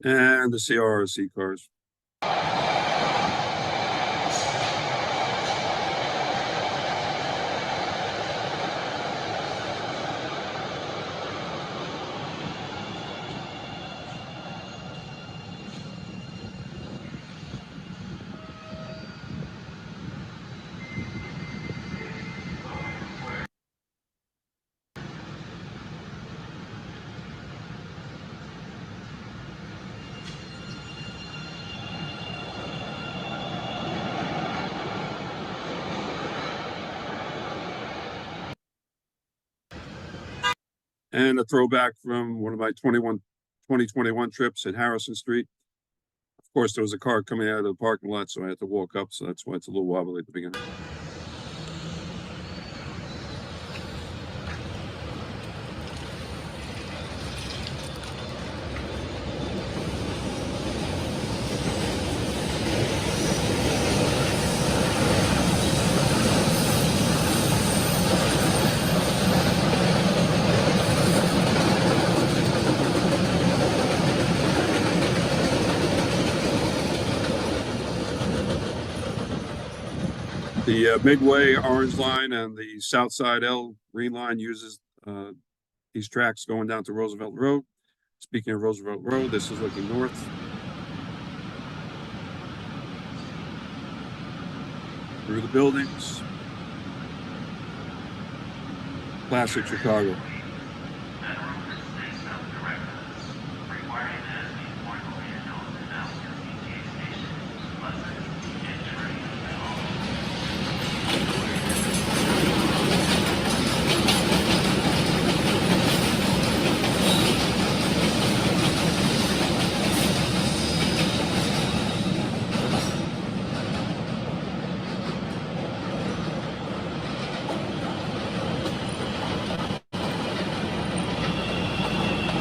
And the CRRC cars. And a throwback from one of my 2021 trips at Harrison Street. Of course, there was a car coming out of the parking lot, so I had to walk up, so that's why it's a little wobbly at the beginning. The Midway Orange Line and the South Side L Green Line uses these tracks going down to Roosevelt Road. Speaking of Roosevelt Road, this is looking north. Through the buildings. Classic Chicago.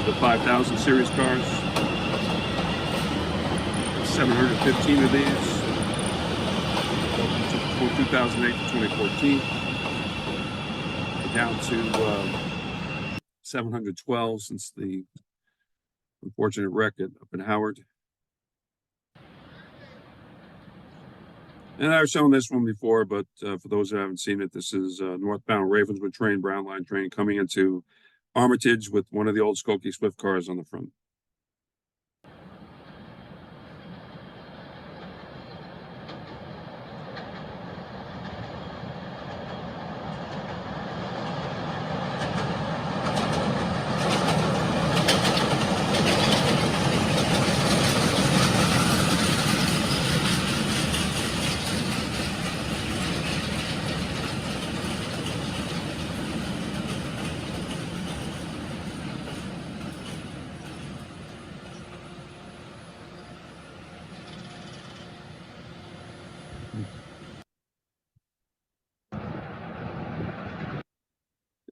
The 5,000 series cars, 715 of these, from 2008 to 2014, down to 712 since the unfortunate wreck up in Howard. And I've shown this one before, but for those who haven't seen it, this is northbound Ravenswood train, Brown Line train coming into Armitage with one of the old Skokie Swift cars on the front.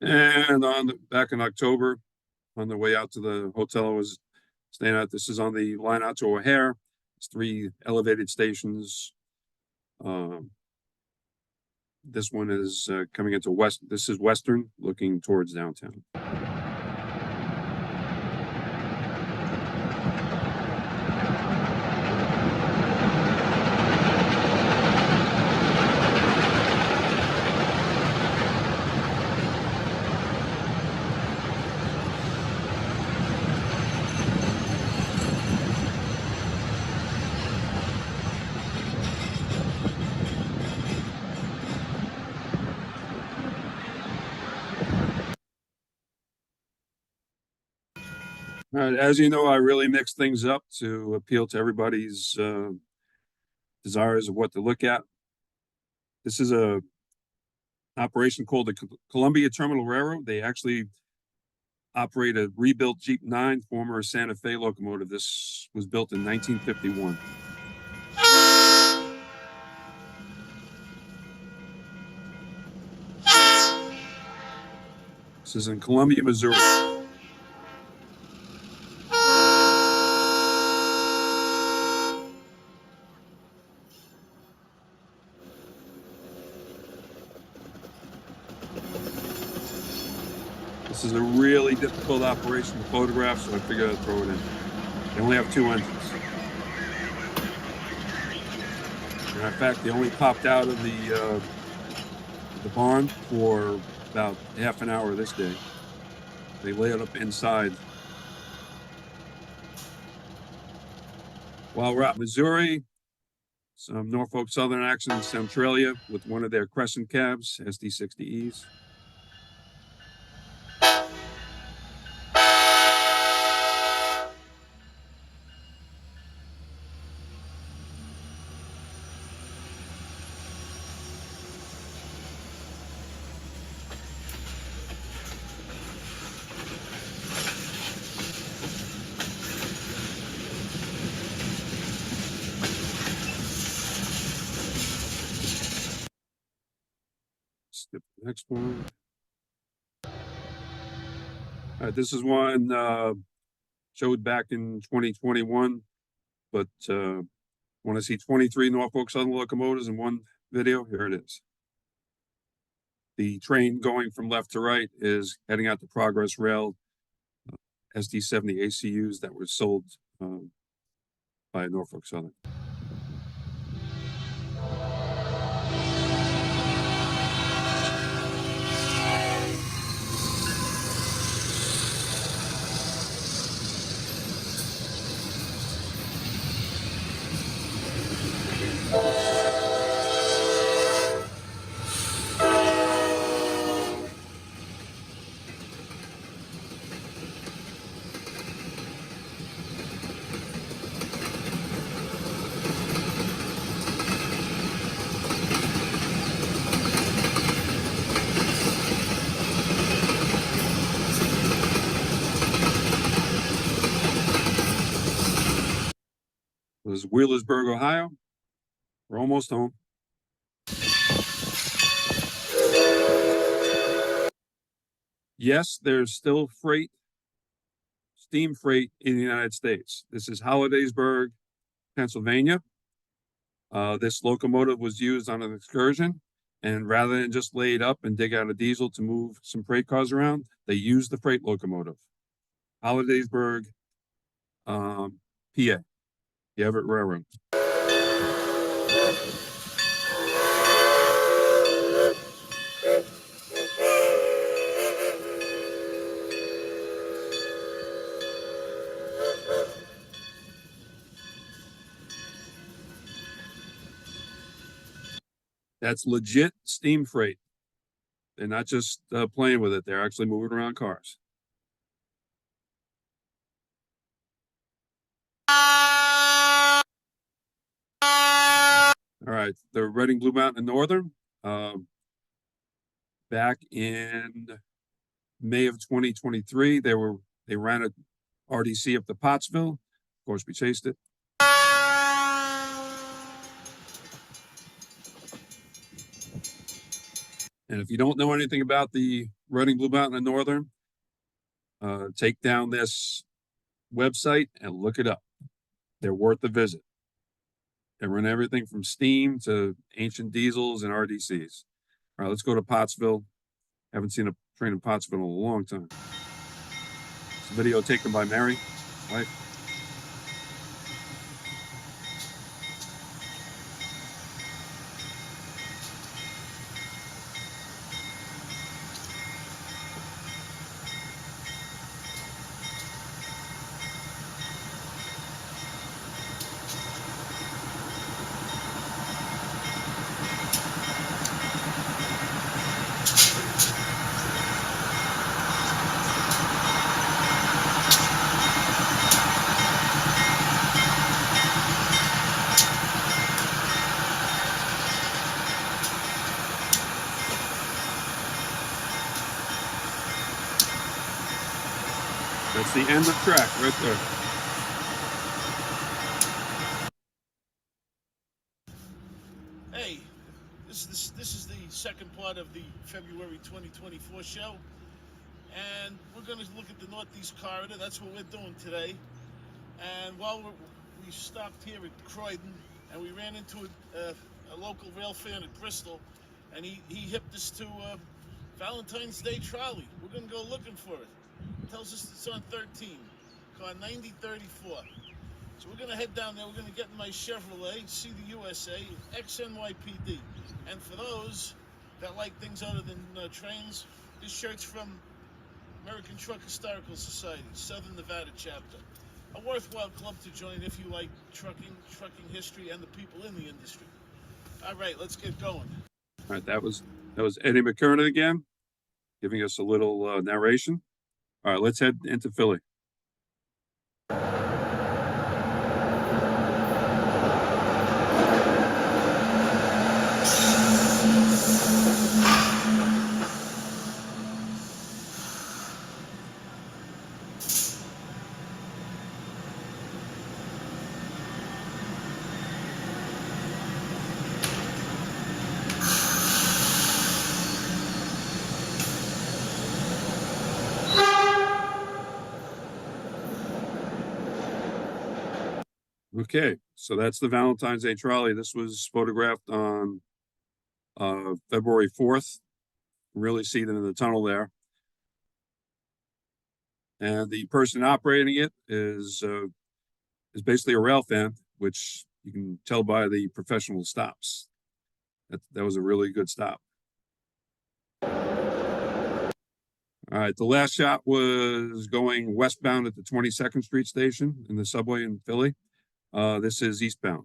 And back in October, on the way out to the hotel I was staying at, this is on the line out to O'Hare. It's 3 elevated stations. This one is coming into west. This is Western, looking towards downtown. As you know, I really mix things up to appeal to everybody's desires of what to look at. This is a operation called the Columbia Terminal Railroad. They actually operate a rebuilt Jeep 9, former Santa Fe locomotive. This was built in 1951. This is in Columbia, Missouri. This is a really difficult operation to photograph, so I figured I'd throw it in. They only have 2 engines. And in fact, they only popped out of the barn for about half an hour this day. They lay it up inside. While we're out in Missouri, some Norfolk Southern action in Centralia with one of their Crescent cabs, SD60Es. Skip the next one. All right, this is one showed back in 2021, but want to see 23 Norfolk Southern locomotives in one video? Here it is. The train going from left to right is heading out to Progress Rail, SD70 ACUs that were sold by Norfolk Southern. This is Wheelersburg, Ohio. We're almost home. Yes, there's still freight, steam freight in the United States. This is Hollidaysburg, Pennsylvania. This locomotive was used on an excursion, and rather than just lay it up and dig out a diesel to move some freight cars around, they used the freight locomotive. Hollidaysburg, PA, the Everett Railroad. That's legit steam freight. They're not just playing with it. They're actually moving around cars. All right, the Reading Blue Mountain and Northern. Back in May of 2023, they ran a RDC up to Pottsville. Of course, we chased it. And if you don't know anything about the Reading Blue Mountain and Northern, take down this website and look it up. They're worth a visit. They run everything from steam to ancient diesels and RDCs. All right, let's go to Pottsville. Haven't seen a train in Pottsville in a long time. It's a video taken by Mary, wife. That's the end of track right there. Hey, this is the second part of the February 2024 show, and we're going to look at the Northeast Corridor. That's what we're doing today. And while we stopped here at Croydon, and we ran into a local rail fan at Bristol, and he hipped us to Valentine's Day Trolley. We're going to go looking for it. Tells us it's on 13, car 9034. So we're gonna head down there. We're gonna get in my Chevrolet, see the USA, XNYPD. And for those that like things other than trains, this shirt's from American Truck Historical Society, Southern Nevada chapter. A worthwhile club to join if you like trucking history, and the people in the industry. All right, let's get going. All right, that was Eddie McCurdy again, giving us a little narration. All right, let's head into Philly. Okay, so that's the Valentine's Day trolley. This was photographed on February 4th. Really see them in the tunnel there. And the person operating it is basically a rail fan, which you can tell by the professional stops. That was a really good stop. All right, the last shot was going westbound at the 22nd Street station in the subway in Philly. This is eastbound.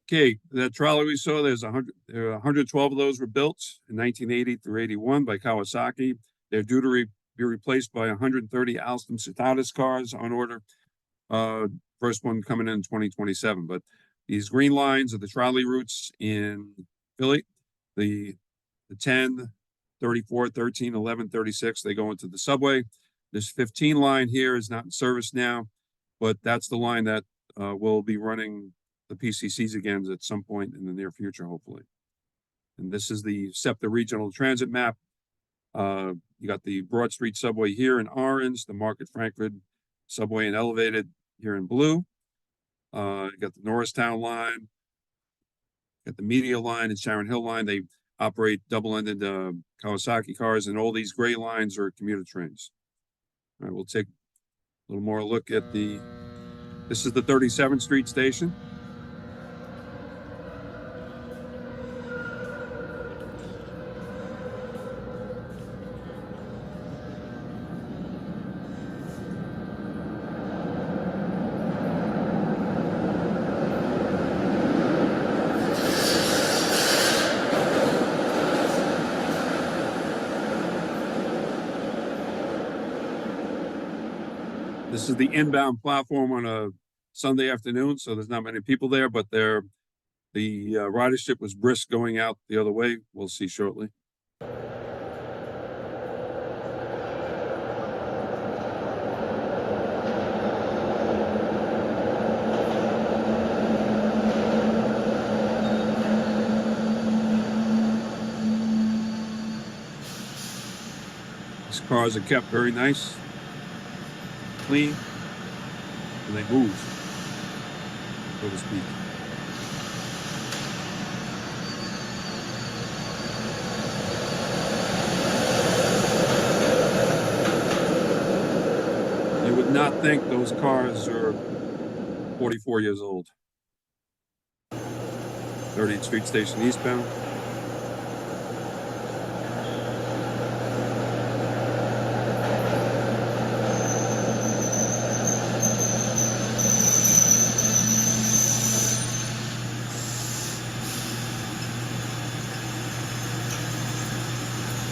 Okay, that trolley we saw, there's 112 of those were built in 1980 through 81 by Kawasaki. They're due to be replaced by 130 Alstom Citatus cars on order. First one coming in 2027. But these green lines are the trolley routes in Philly. The 10, 34, 13, 11, 36, they go into the subway. This 15 line here is not in service now, but that's the line that will be running the PCCs again at some point in the near future, hopefully. And this is the SEPTA regional transit map. You got the Broad Street subway here in orange, the Market Frankfurt subway and elevated here in blue. You got the Norristown line, got the Media line and Sharon Hill line. They operate double-ended Kawasaki cars, and all these gray lines are commuter trains. All right, we'll take a little more look at this is the 37th Street station. This is the inbound platform on a Sunday afternoon, so there's not many people there, but the ridership was brisk going out the other way. We'll see shortly. These cars are kept very nice, clean, and they move, so to speak. You would not think those cars are 44 years old. 30th Street Station eastbound.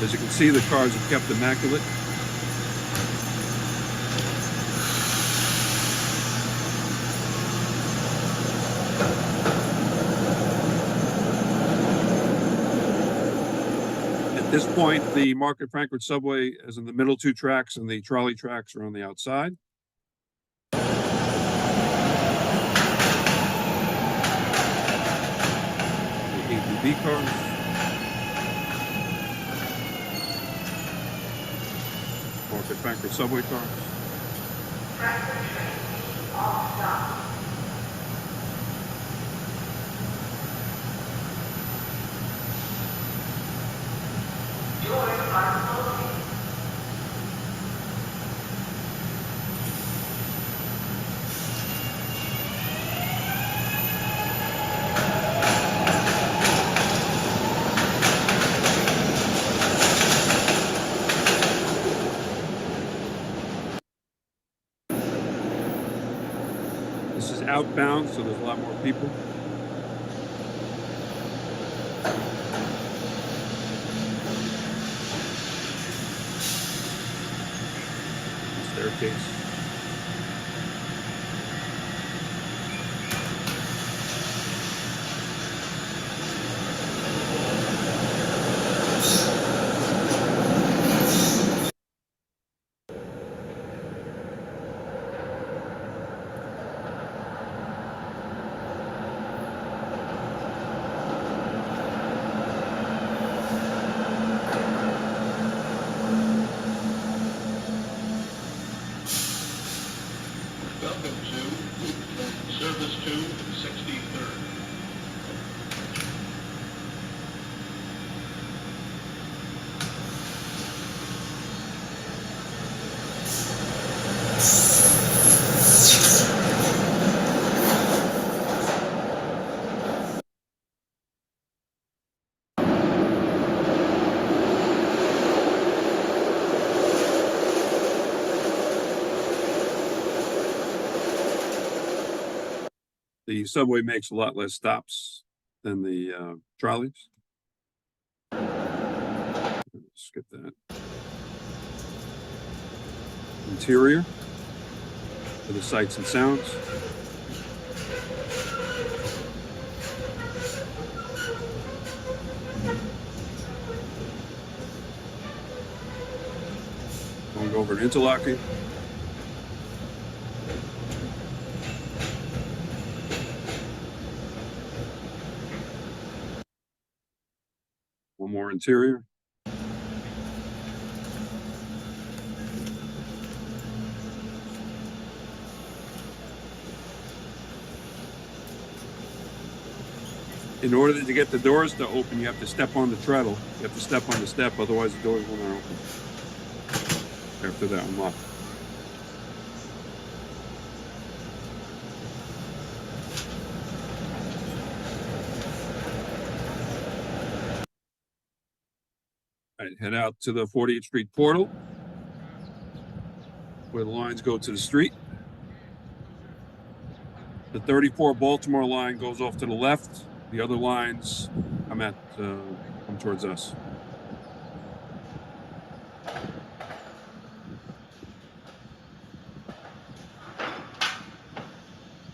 As you can see, the cars are kept immaculate. At this point, the Market Frankfurt subway is in the middle two tracks, and the trolley tracks are on the outside. B cars. Market Banker subway cars. This is outbound, so there's a lot more people. Staircase. Welcome to Service to 63rd. The subway makes a lot less stops than the trolleys. Skip that. Interior for the sights and sounds. Going over to interlocking. One more interior. In order to get the doors to open, you have to step on the treadle. You have to step on the step, otherwise the doors will not open. After that unlock. All right, head out to the 40th Street portal, where the lines go to the street. The 34 Baltimore line goes off to the left. The other lines come towards us.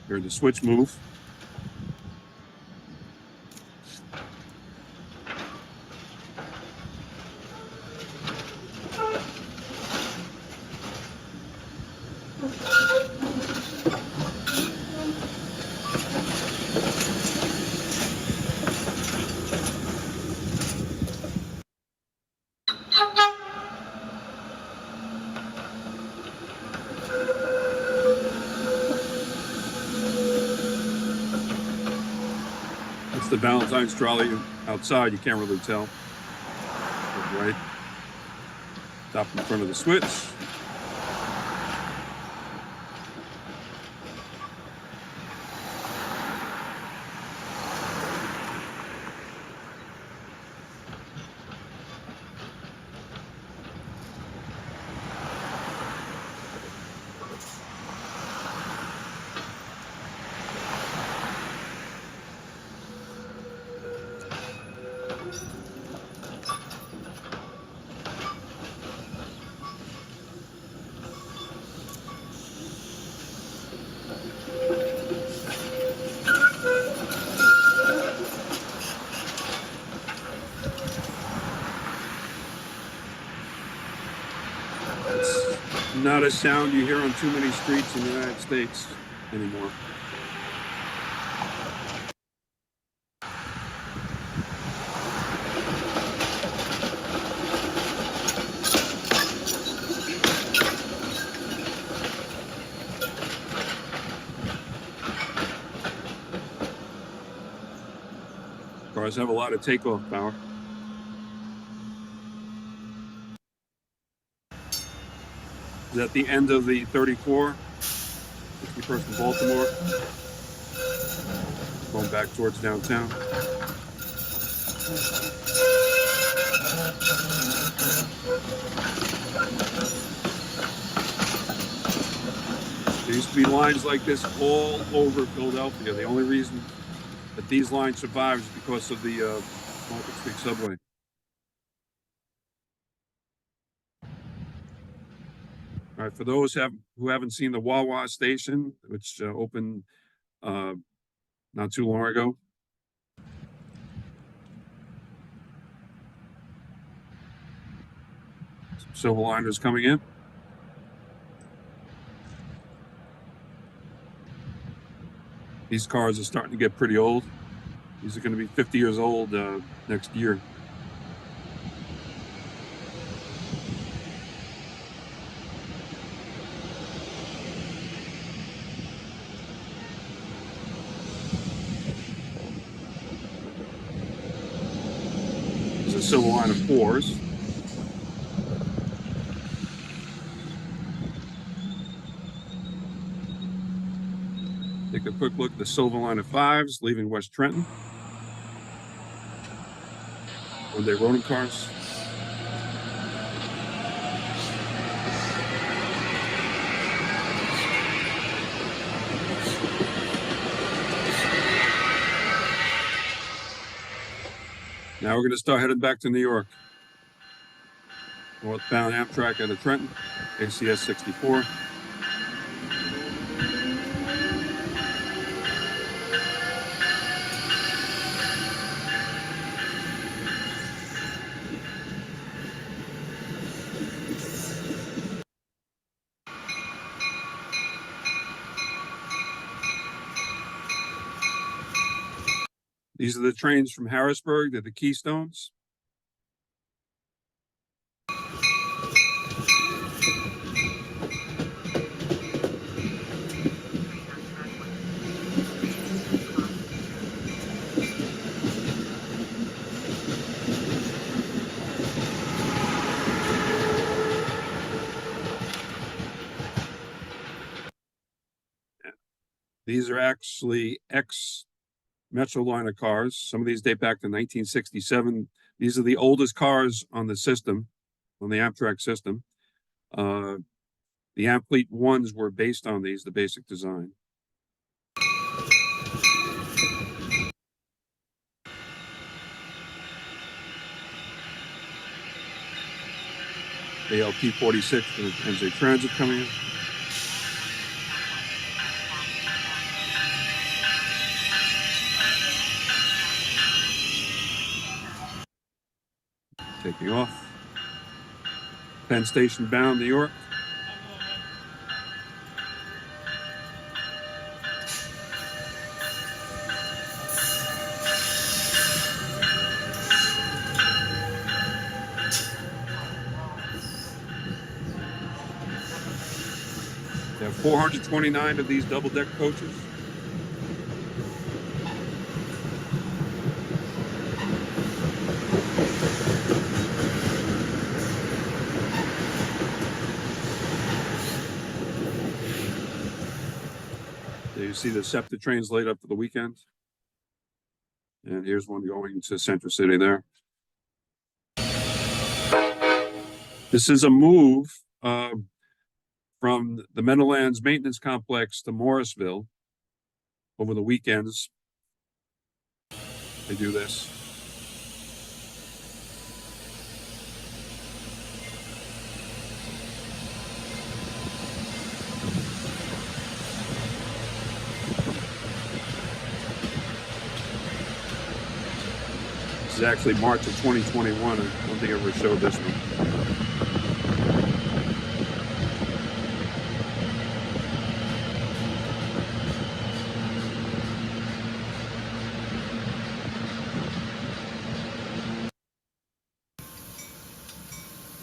Here's the switch move. The Valentine's trolley outside, you can't really tell. Right, stop in front of the switch. Not a sound you hear on too many streets in the United States anymore. Cars have a lot of takeoff power. Is at the end of the 34, 61st and Baltimore, going back towards downtown. There used to be lines like this all over Philadelphia. The only reason that these lines survive is because of the Market Street subway. All right, for those who haven't seen the Wawa station, which opened not too long ago. Some silver liners coming in. These cars are starting to get pretty old. These are going to be 50 years old next year. This is a silver line of 4s. Take a quick look at the silver line of 5s leaving West Trenton. One-day rolling cars. Now we're going to start heading back to New York. Northbound Amtrak out of Trenton, ACS 64. These are the trains from Harrisburg. They're the Keystones. These are actually Metroliner cars. Some of these date back to 1967. These are the oldest cars on the system, on the Amtrak system. The Amfleet ones were based on these, the basic design. ALP 46 for the NJ Transit coming in. Taking off. Penn Station bound, New York. There are 429 of these double-deck coaches. You see the SEPTA trains laid up for the weekend. And here's one going to Central City there. This is a move from the Meadowlands Maintenance Complex to Morrisville over the weekends. They do this. This is actually March of 2021. I don't think I ever showed this one.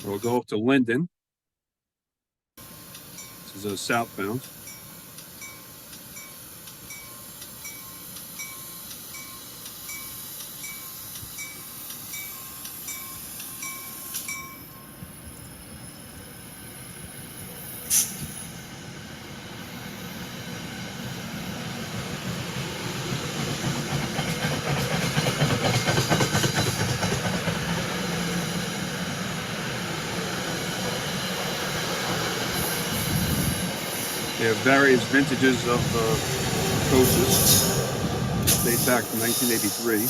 We'll go up to Linden. This is a southbound. They have various vintages of coaches. Date back to 1983.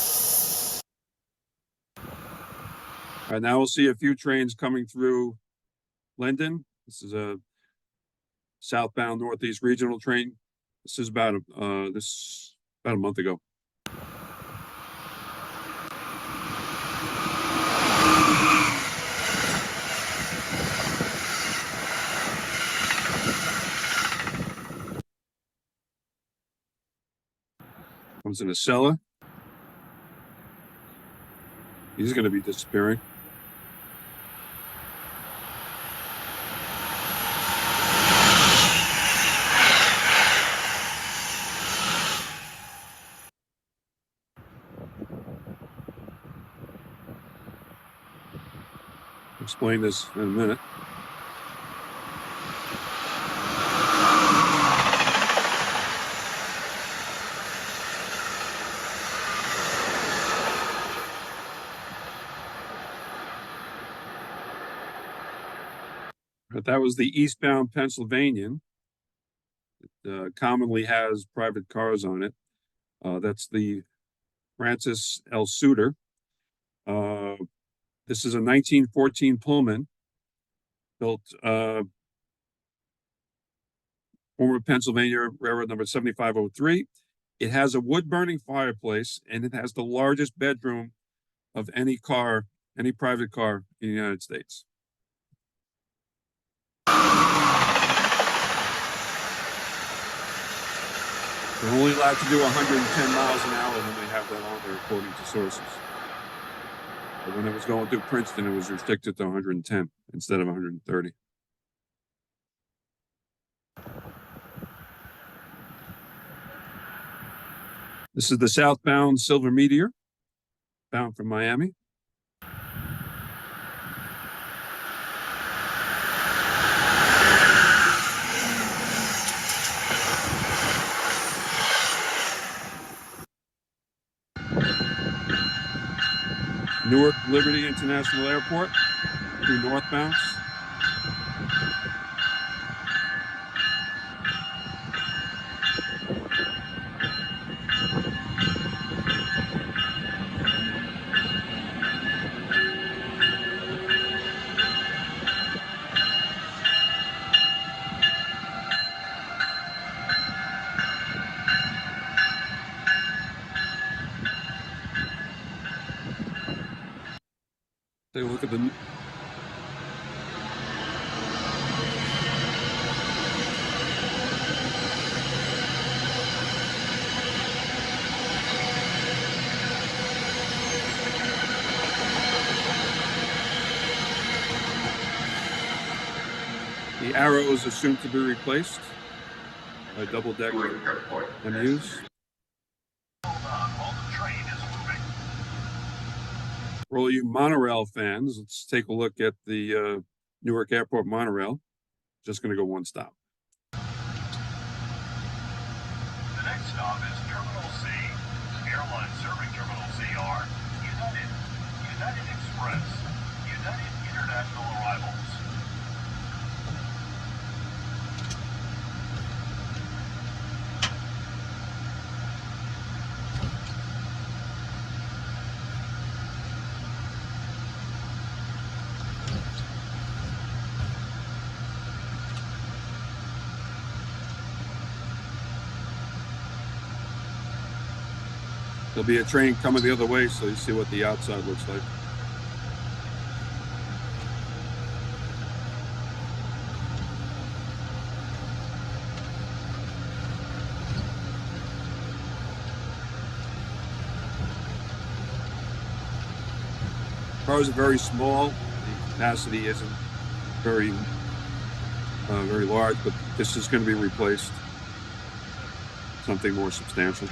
All right, now we'll see a few trains coming through Linden. This is a southbound Northeast regional train. This is about a month ago. Comes in a cellar. He's going to be disappearing. Explain this in a minute. But that was the eastbound Pennsylvanian. It commonly has private cars on it. That's the Francis L. Suter. This is a 1914 Pullman built former Pennsylvania Railroad number 7503. It has a wood-burning fireplace, and it has the largest bedroom of any car, any private car in the United States. They're only allowed to do 110 miles an hour when they have that on there, according to sources. But when it was going through Princeton, it was restricted to 110 instead of 130. This is the southbound Silver Meteor, bound from Miami. Newark Liberty International Airport, two northbounds. Take a look at the Arrow is assumed to be replaced by double-decker MUs. For all you monorail fans, let's take a look at the Newark Airport monorail. Just going to go one stop. The next stop is Terminal C. Airlines serving Terminal C are United, United Express, United International Arrivals. There'll be a train coming the other way, so you see what the outside looks like. Cars are very small. The capacity isn't very large, but this is going to be replaced. Something more substantial.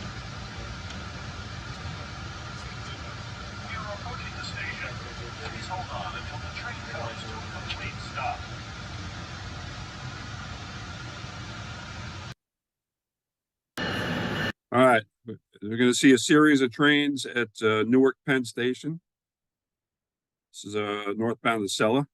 All right, we're going to see a series of trains at Newark Penn Station. This is northbound to Sella.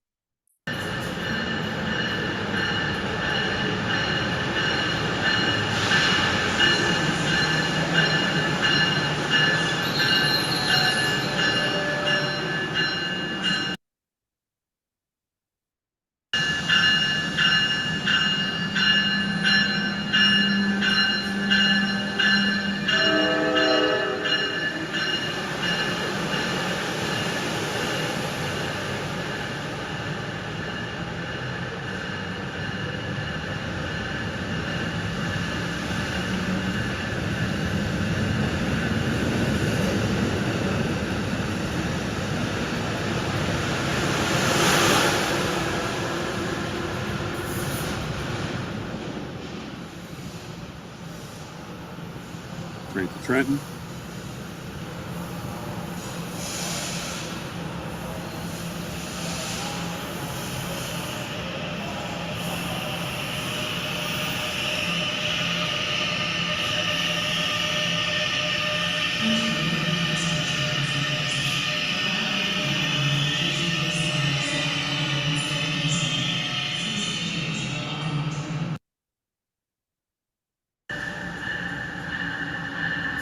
Train to Trenton.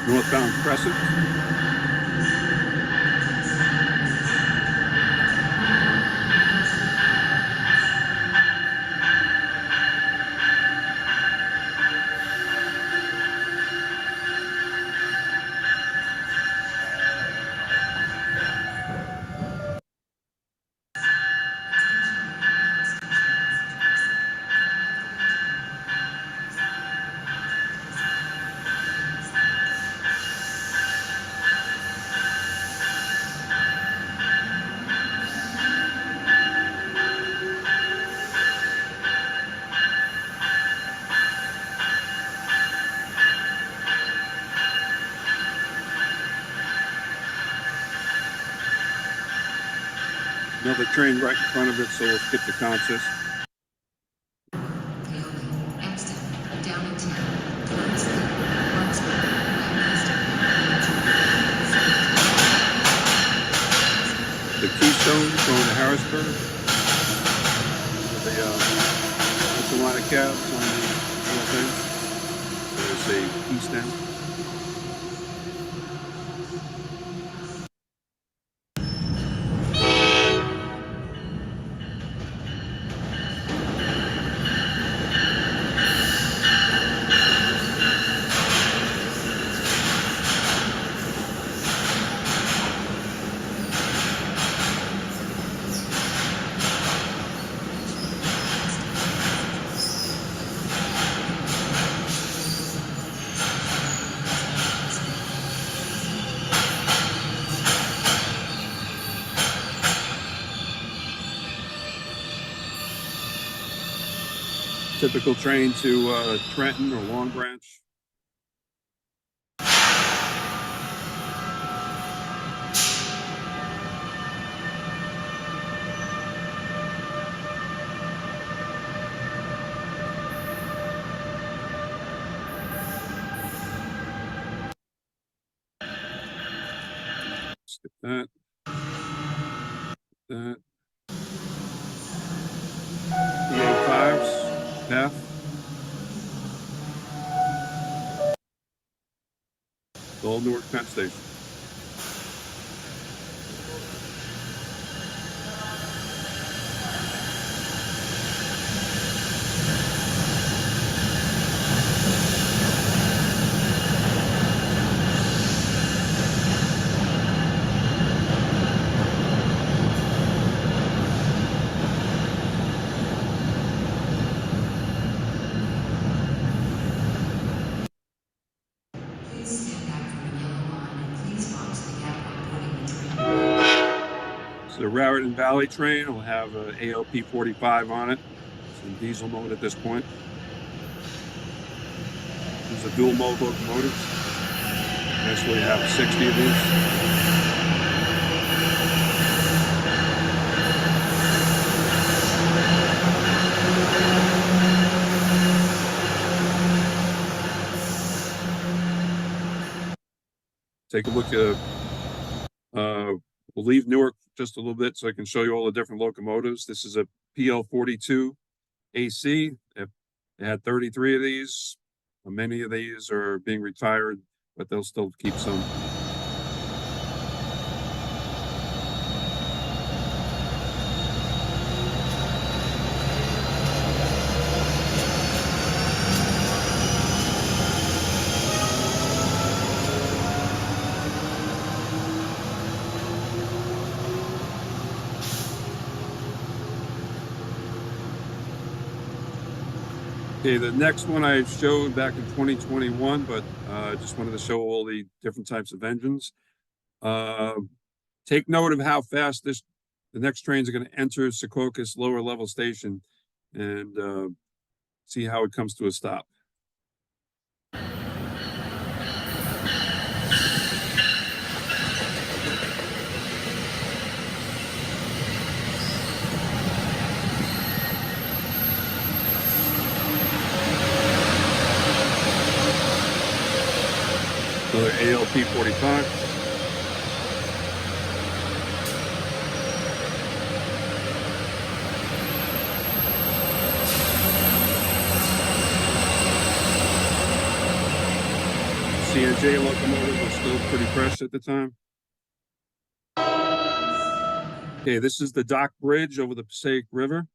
Northbound Crescent. Another train right in front of it, so we'll skip the consist. The Keystone going to Harrisburg. That's a lot of cabs on the whole thing. So there's a Keystone. Typical train to Trenton or Long Branch. Skip that. That. PA5s, F. The Old Newark Penn Station. The Raritan Valley train will have a ALP 45 on it. It's in diesel mode at this point. These are dual mode locomotives. Eventually have 60 of these. Take a look at we'll leave Newark just a little bit so I can show you all the different locomotives. This is a PL42 AC. They had 33 of these. Many of these are being retired, but they'll still keep some. Okay, the next one I showed back in 2021, but just wanted to show all the different types of engines. Take note of how fast the next trains are going to enter Secaucus lower level station and see how it comes to a stop. Another ALP 45. CNJ locomotive was still pretty fresh at the time. Okay, this is the dock bridge over the Passaic River.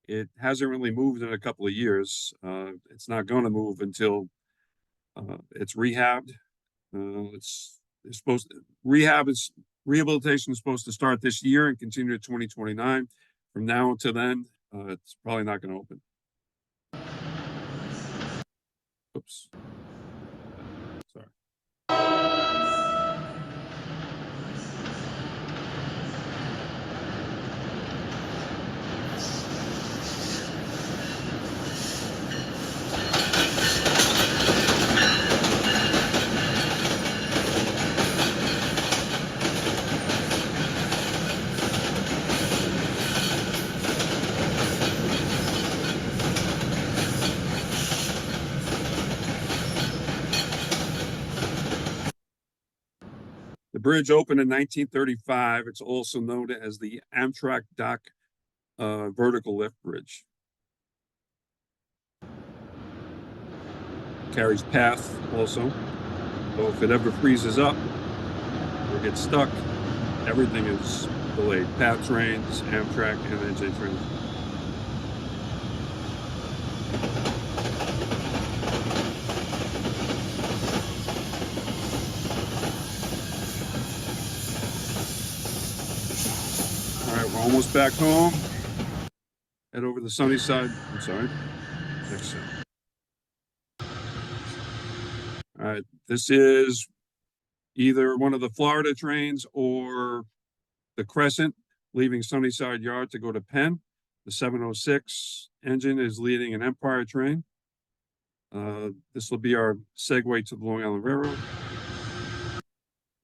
It hasn't really moved in a couple of years. It's not going to move until it's rehabbed. Rehabilitation is supposed to start this year and continue to 2029. From now until then, it's probably not going to open. Oops. Sorry. The bridge opened in 1935. It's also known as the Amtrak Dock Vertical Lift Bridge. Carries path also. So if it ever freezes up or gets stuck, everything is delayed. Path trains, Amtrak, and NJ trains. We're almost back home. Head over the sunny side. I'm sorry. Next side. All right. This is either one of the Florida trains or the Crescent leaving Sunnyside Yard to go to Penn. The 706 engine is leading an Empire train. This will be our segue to the Long Island Railroad.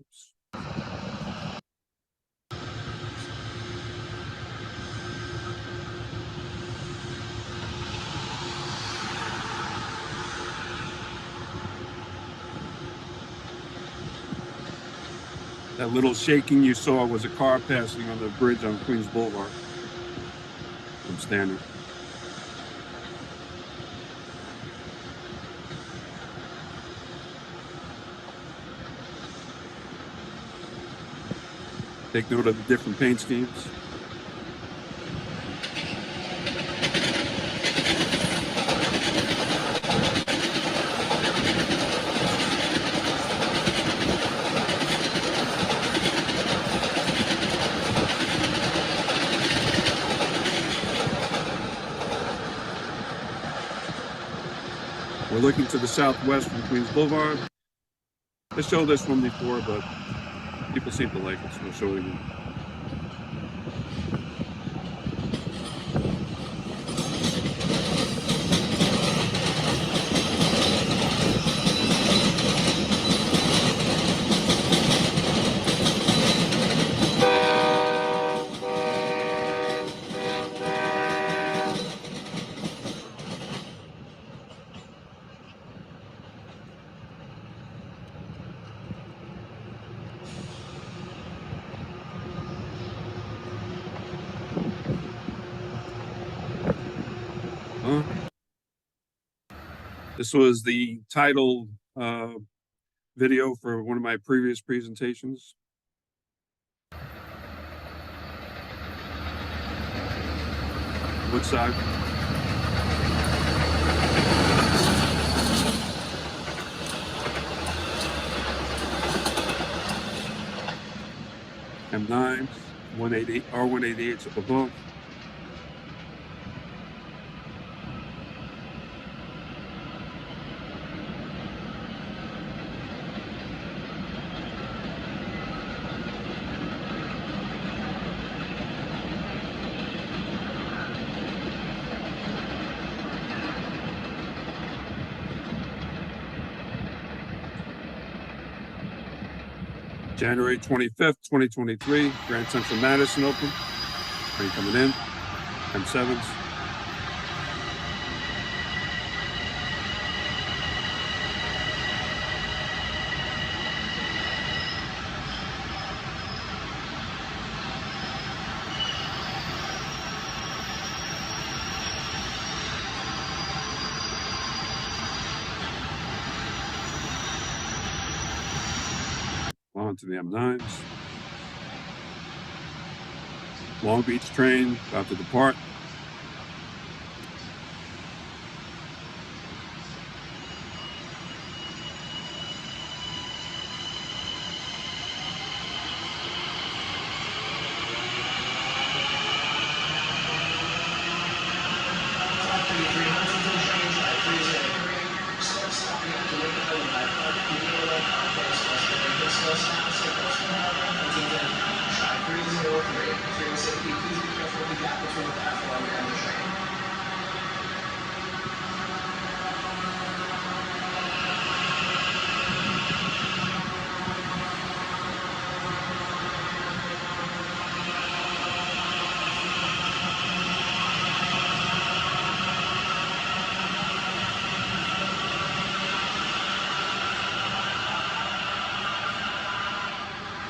Oops. That little shaking you saw was a car passing on the bridge on Queens Boulevard. I'm standing. Take note of the different paint schemes. We're looking to the southwest from Queens Boulevard. I showed this one before, but people seem to like it, so I'll show it again. This was the title video for one of my previous presentations. Woodside. M9, 188, R188 up above. January 25th, 2023, Grand Central Madison open. Train coming in, M7s. onto the M9s. Long Beach train about to depart.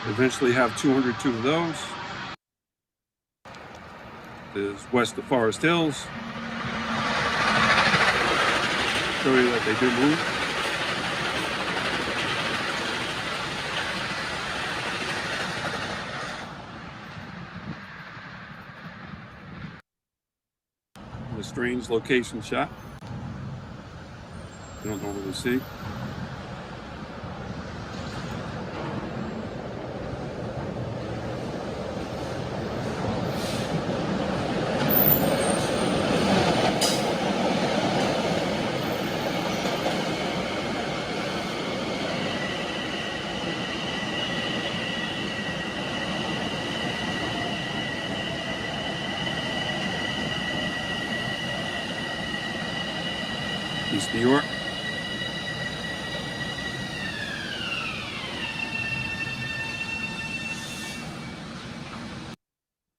Eventually have 202 of those. This is west of Forest Hills. Show you that they do move. A strange location shot. You don't normally see. East New York.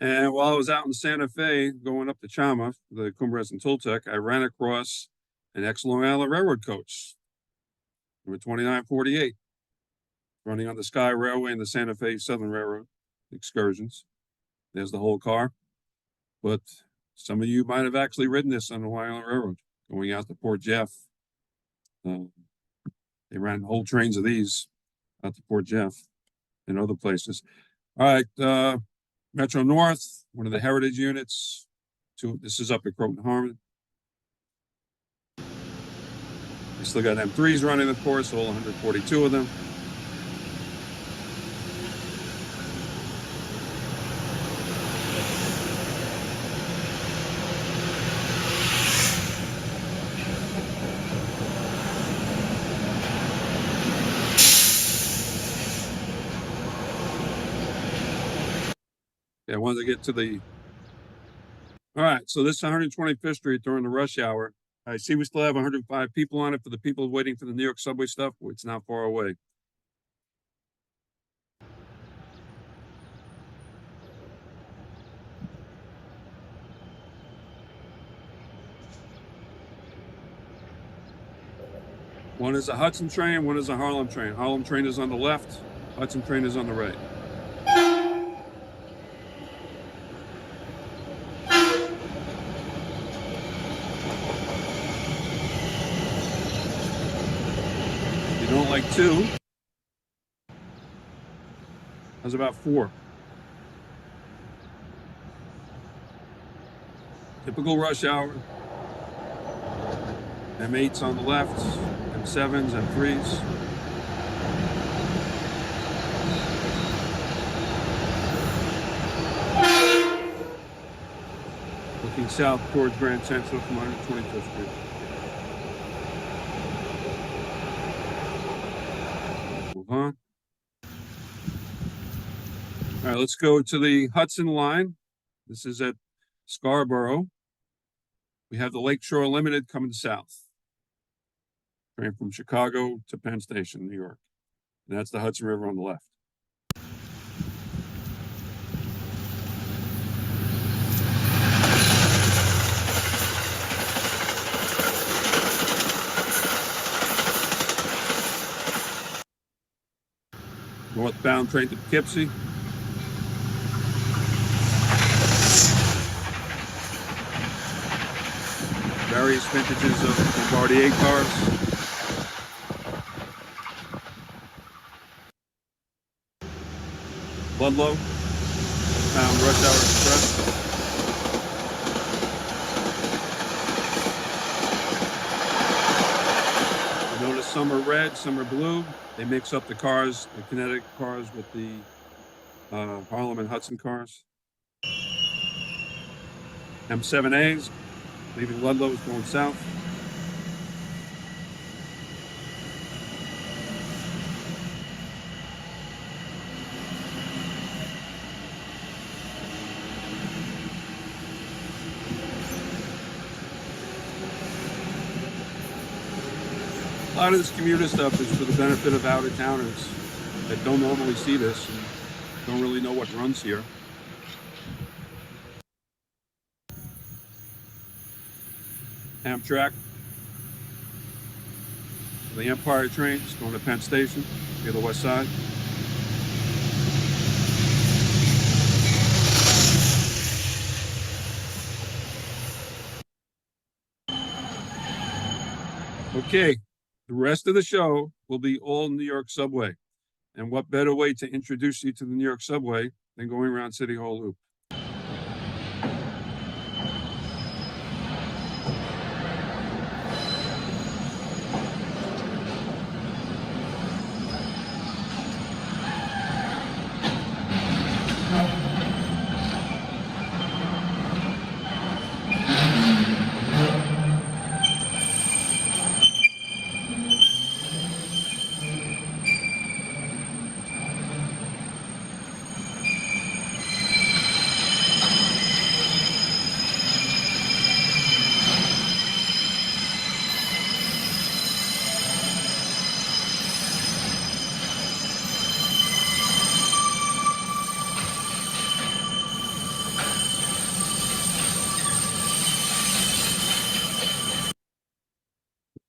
And while I was out in Santa Fe, going up to Chama, the Cumbres and Tooltech, I ran across an ex-Long Island Railroad coach, number 2948, running on the Sky Railway and the Santa Fe Southern Railroad excursions. There's the whole car. But some of you might have actually ridden this on the Long Island Railroad, going out to Port Jeff. They ran whole trains of these out to Port Jeff and other places. All right, Metro North, one of the heritage units. This is up at Croton Harmon. We still got M3s running, of course, all 142 of them. I wanted to get to the, all right, so this is 125th Street during the rush hour. I see we still have 105 people on it for the people waiting for the New York subway stuff. It's not far away. One is a Hudson train, one is a Harlem train. Harlem train is on the left, Hudson train is on the right. Like 2. That's about 4. Typical rush hour. M8s on the left, M7s, M3s. Looking south towards Grand Central from 125th Street. On. All right, let's go to the Hudson line. This is at Scarborough. We have the Lakeshore Limited coming south. Train from Chicago to Penn Station, New York. And that's the Hudson River on the left. Northbound train to Poughkeepsie. Various vintages of Bombardier cars. Ludlow, found Rush Hour Express. Notice some are red, some are blue. They mix up the cars, the Connecticut cars with the Harlem and Hudson cars. M7As, leaving Ludlow, going south. A lot of this commuter stuff is for the benefit of out-of-towners that don't normally see this and don't really know what runs here. Amtrak. The Empire trains going to Penn Station near the west side. Okay, the rest of the show will be all New York subway. And what better way to introduce you to the New York subway than going around City Hall Loop?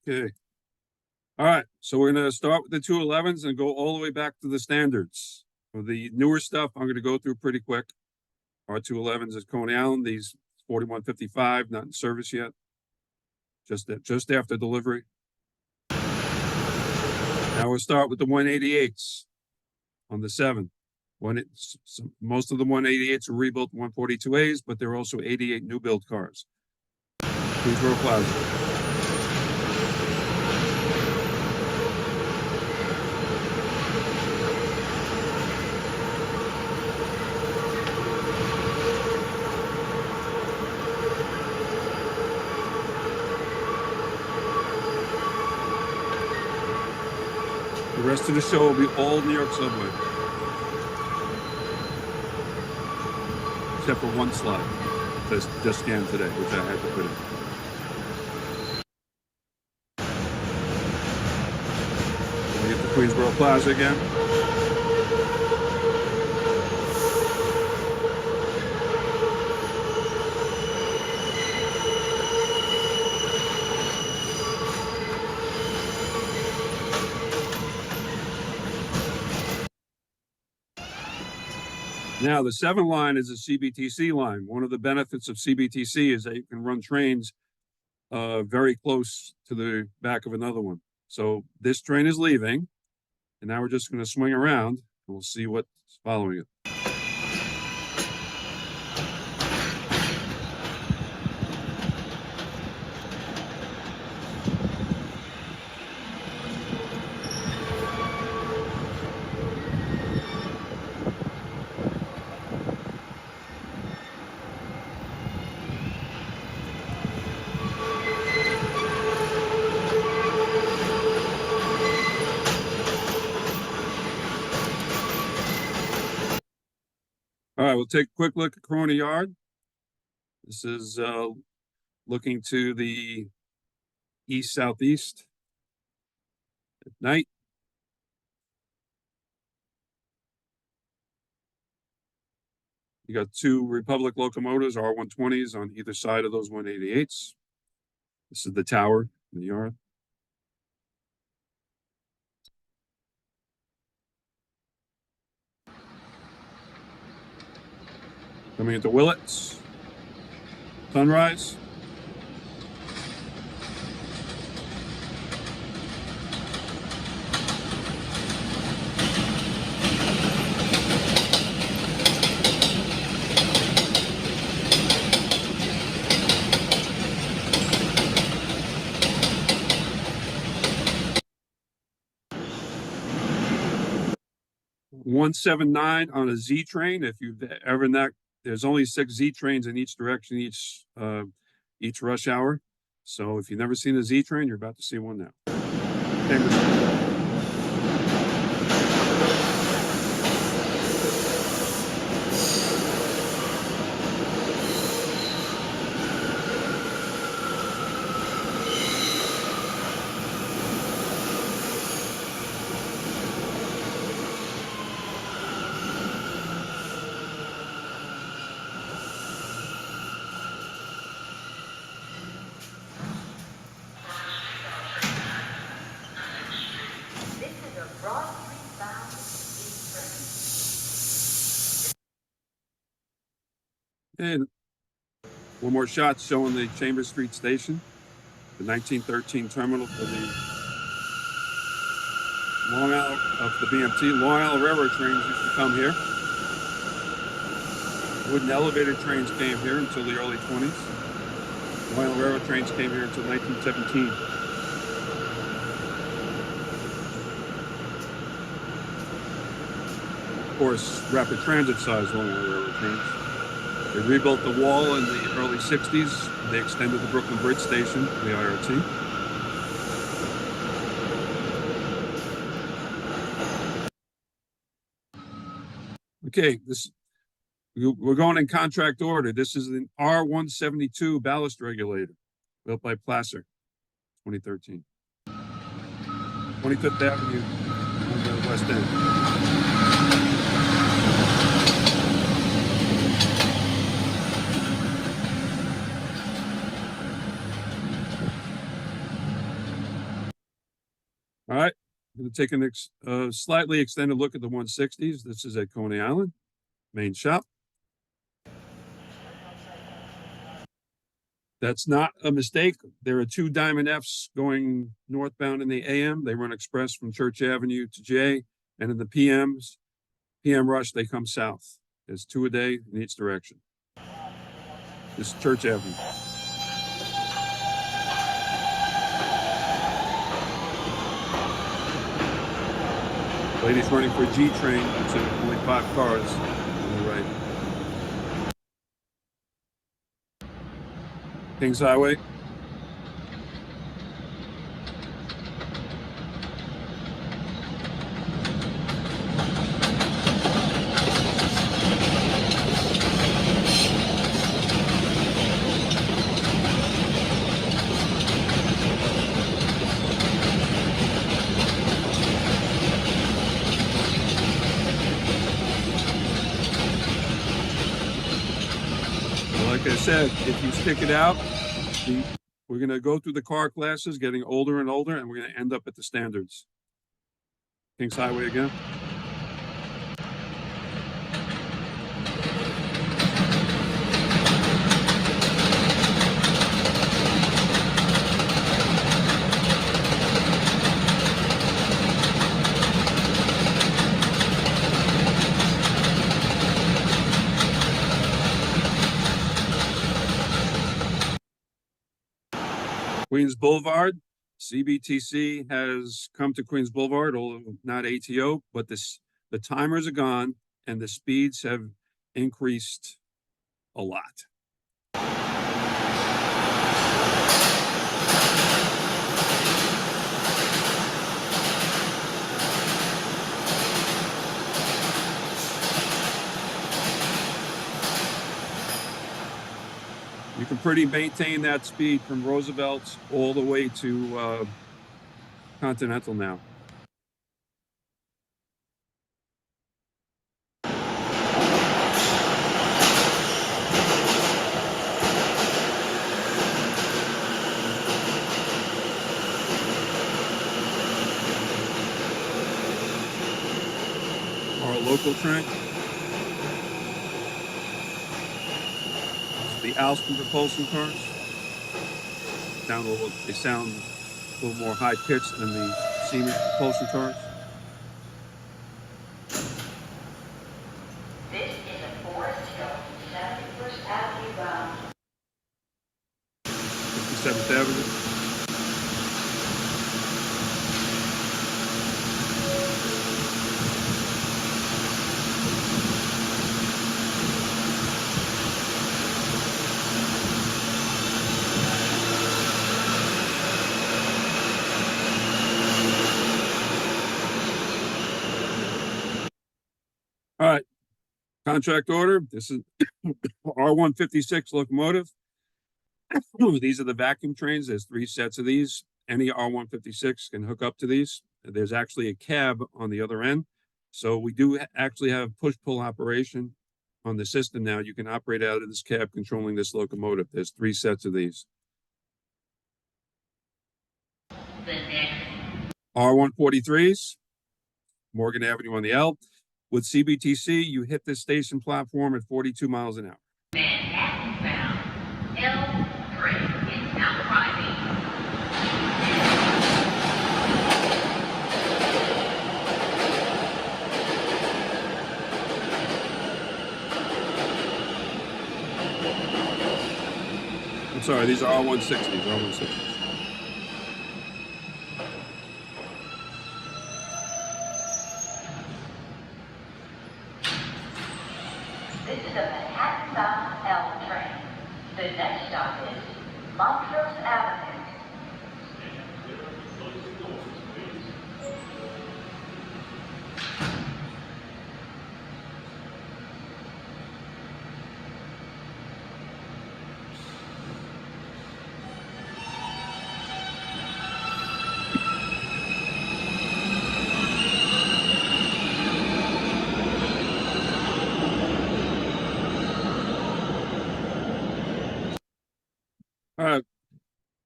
Okay. All right. So we're going to start with the 211s and go all the way back to the standards. For the newer stuff, I'm going to go through pretty quick. Our 211s is Coney Island. These 4155, not in service yet. Just after delivery. Now we'll start with the 188s on the 7. Most of the 188s are rebuilt 142As, but there are also 88 new build cars. Queensboro Plaza. The rest of the show will be all New York subway. Except for one slide that's just scanned today, which I had to put in. We get to Queensboro Plaza again. Now, the 7 line is a CBTC line. One of the benefits of CBTC is that you can run trains very close to the back of another one. So this train is leaving, and now we're just going to swing around, and we'll see what's following it. All right, we'll take a quick look at Corona Yard. This is looking to the east-southeast at night. You got 2 Republic locomotives, R120s, on either side of those 188s. This is the tower in the yard. Coming into Willits, Sunrise. 179 on a Z train. If you've ever not, there's only 6 Z trains in each direction, each rush hour. So if you've never seen a Z train, you're about to see one now. And one more shot showing the Chambers Street Station, the 1913 terminal for the Long Island of the BMT. Long Island Railroad trains used to come here. Wooden elevator trains came here until the early 20s. Long Island Railroad trains came here until 1917. Of course, rapid transit size Long Island Railroad trains. They rebuilt the wall in the early 60s. They extended the Brooklyn Bridge Station, the IRT. Okay, we're going in contract order. This is an R172 ballast regulator built by Placer, 2013. 25th Avenue on the West End. All right, I'm going to take a slightly extended look at the 160s. This is at Coney Island, main shop. That's not a mistake. There are 2 Diamond Fs going northbound in the AM. They run express from Church Avenue to J, and in the PM rush, they come south. There's 2 a day in each direction. This is Church Avenue. Ladies running for G train, so only 5 cars on the right. Kings Highway. Like I said, if you stick it out, we're going to go through the car classes, getting older and older, and we're going to end up at the standards. Kings Highway again. Queens Boulevard, CBTC has come to Queens Boulevard, although not ATO, but the timers are gone and the speeds have increased a lot. You can pretty maintain that speed from Roosevelt all the way to Continental now. Our local train. The Alston propulsion cars. They sound a little more high pitched than the Siemens propulsion cars. This is a Forest Hill 71st Avenue bound. 57th Avenue. Contract order, this is R-156 locomotive. These are the vacuum trains. There's 3 sets of these. Any R-156 can hook up to these. There's actually a cab on the other end. So we do actually have push-pull operation on the system now. You can operate out of this cab controlling this locomotive. There's 3 sets of these. R-143s, Morgan Avenue on the L. With CBTC, you hit this station platform at 42 miles an hour. Manhattan bound L train is now arriving. I'm sorry, these are R-160s, R-160s. This is a Manhattan-bound L train. The next stop is Montrose Avenue. All right,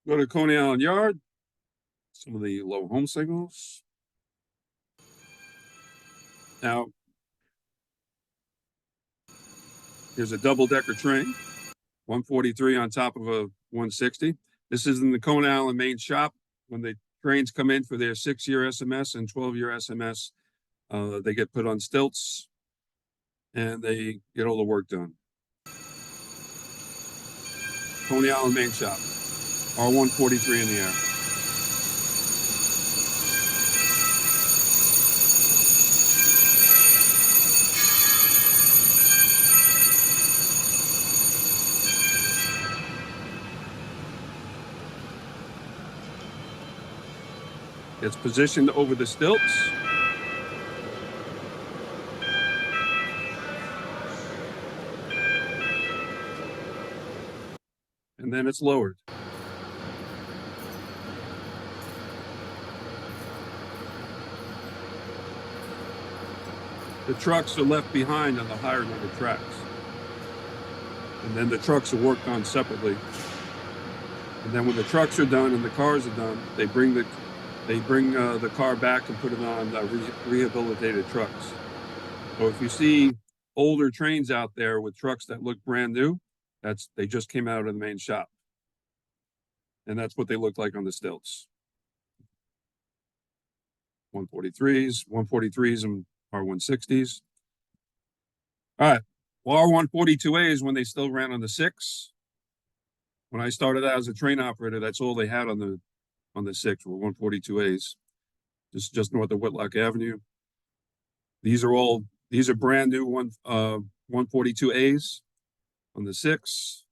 go to Coney Island Yard. Some of the low home signals. Now, here's a double-decker train, 143 on top of a 160. This is in the Coney Island main shop. When the trains come in for their 6-year SMS and 12-year SMS, they get put on stilts and they get all the work done. Coney Island main shop, R-143 in the air. It's positioned over the stilts. And then it's lowered. The trucks are left behind on the higher number tracks. And then the trucks are worked on separately. And then when the trucks are done and the cars are done, they bring the car back and put it on rehabilitated trucks. So if you see older trains out there with trucks that look brand new, they just came out of the main shop. And that's what they look like on the stilts. 143s and R-160s. All right, well, R-142As when they still ran on the 6. When I started out as a train operator, that's all they had on the 6 were 142As. Just north of Whitlock Avenue. These are brand new 142As on the 6.